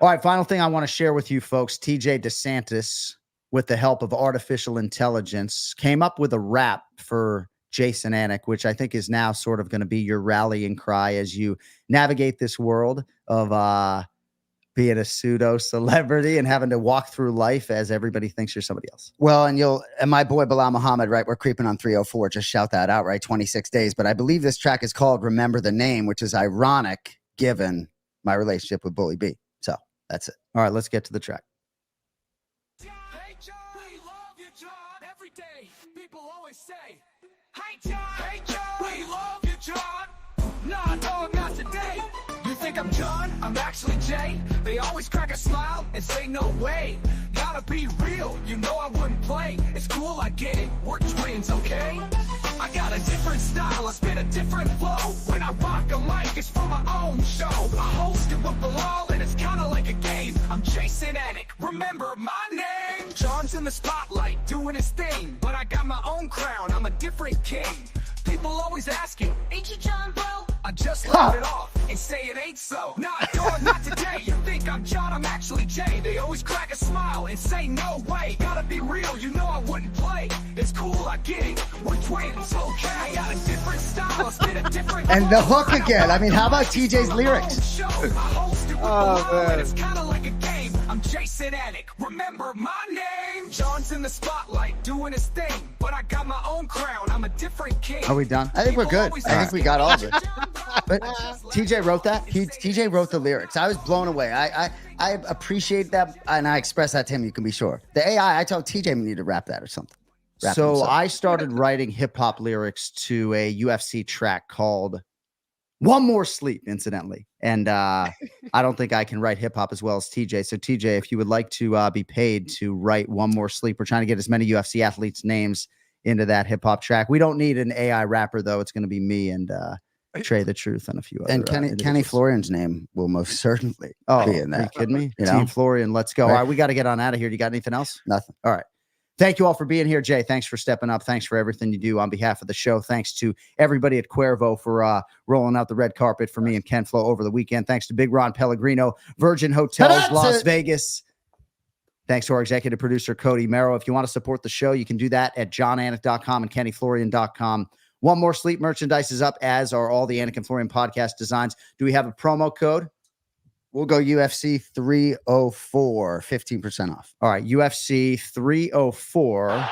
All right, final thing I want to share with you folks. TJ DeSantis, with the help of artificial intelligence, came up with a rap for Jason Anik, which I think is now sort of going to be your rallying cry as you navigate this world of being a pseudo celebrity and having to walk through life as everybody thinks you're somebody else. Well, and my boy Bilal Muhammad, right? We're creeping on 304. Just shout that out, right? 26 days. But I believe this track is called Remember the Name, which is ironic given my relationship with Bully B. So that's it. All right, let's get to the track. Hey, John, we love you, John. Every day, people always say, hey, John, we love you, John. No, not today. You think I'm John? I'm actually Jay. They always crack a smile and say no way. Gotta be real, you know I wouldn't play. It's cool, I get it, we're twins, okay? I got a different style, I spit a different flow. When I rock a mic, it's for my own show. I host it with Bilal and it's kinda like a game. I'm Jason Anik, remember my name. John's in the spotlight, doing his thing. But I got my own crown, I'm a different king. People always asking, ain't you John, bro? I just laugh it off and say it ain't so. Not dog, not today. You think I'm John, I'm actually Jay. They always crack a smile and say no way. Gotta be real, you know I wouldn't play. It's cool, I get it. We're twins, okay? I got a different style, I spit a different And the hook again. I mean, how about TJ's lyrics? Oh, man. It's kind of like a game. I'm Jason Anik. Remember my name? John's in the spotlight doing his thing. But I got my own crown. I'm a different king. Are we done? I think we're good. I think we got all of it. But TJ wrote that. TJ wrote the lyrics. I was blown away. I appreciate that, and I expressed that to him. You can be sure. The AI, I told TJ we need to rap that or something. So I started writing hip hop lyrics to a UFC track called One More Sleep, incidentally. And I don't think I can write hip hop as well as TJ. So TJ, if you would like to be paid to write One More Sleep, we're trying to get as many UFC athletes' names into that hip hop track. We don't need an AI rapper though. It's going to be me and Trey the Truth and a few other. And Kenny Florian's name will most certainly be in that. Are you kidding me? You know? Team Florian, let's go. Right. All right, we got to get on out of here. Do you got anything else? Nothing. All right. Thank you all for being here, Jay. Thanks for stepping up. Thanks for everything you do on behalf of the show. Thanks to everybody at Cuervo for rolling out the red carpet for me and Ken Flo over the weekend. Thanks to Big Ron Pellegrino, Virgin Hotels, Las Vegas. Thanks to our executive producer, Cody Merrow. If you want to support the show, you can do that at johnanik.com and kennyflorian.com. One More Sleep merchandise is up, as are all the Anik and Florian podcast designs. Do we have a promo code? We'll go UFC 304, 15% off. All right, UFC 304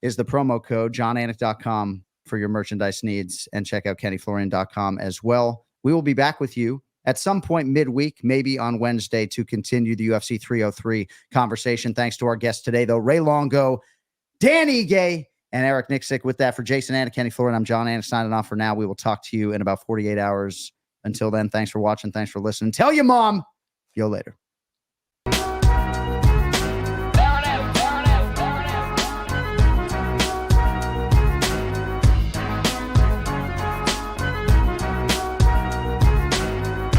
is the promo code, johnanik.com for your merchandise needs, and check out kennyflorian.com as well. We will be back with you at some point midweek, maybe on Wednesday, to continue the UFC 303 conversation. Thanks to our guests today, though, Ray Longo, Dan Ige, and Eric Nicksick. With that, for Jason Anik, Kenny Florian, I'm John Anik, signing off for now. We will talk to you in about 48 hours. Until then, thanks for watching. Thanks for listening. Tell your mom. See you later.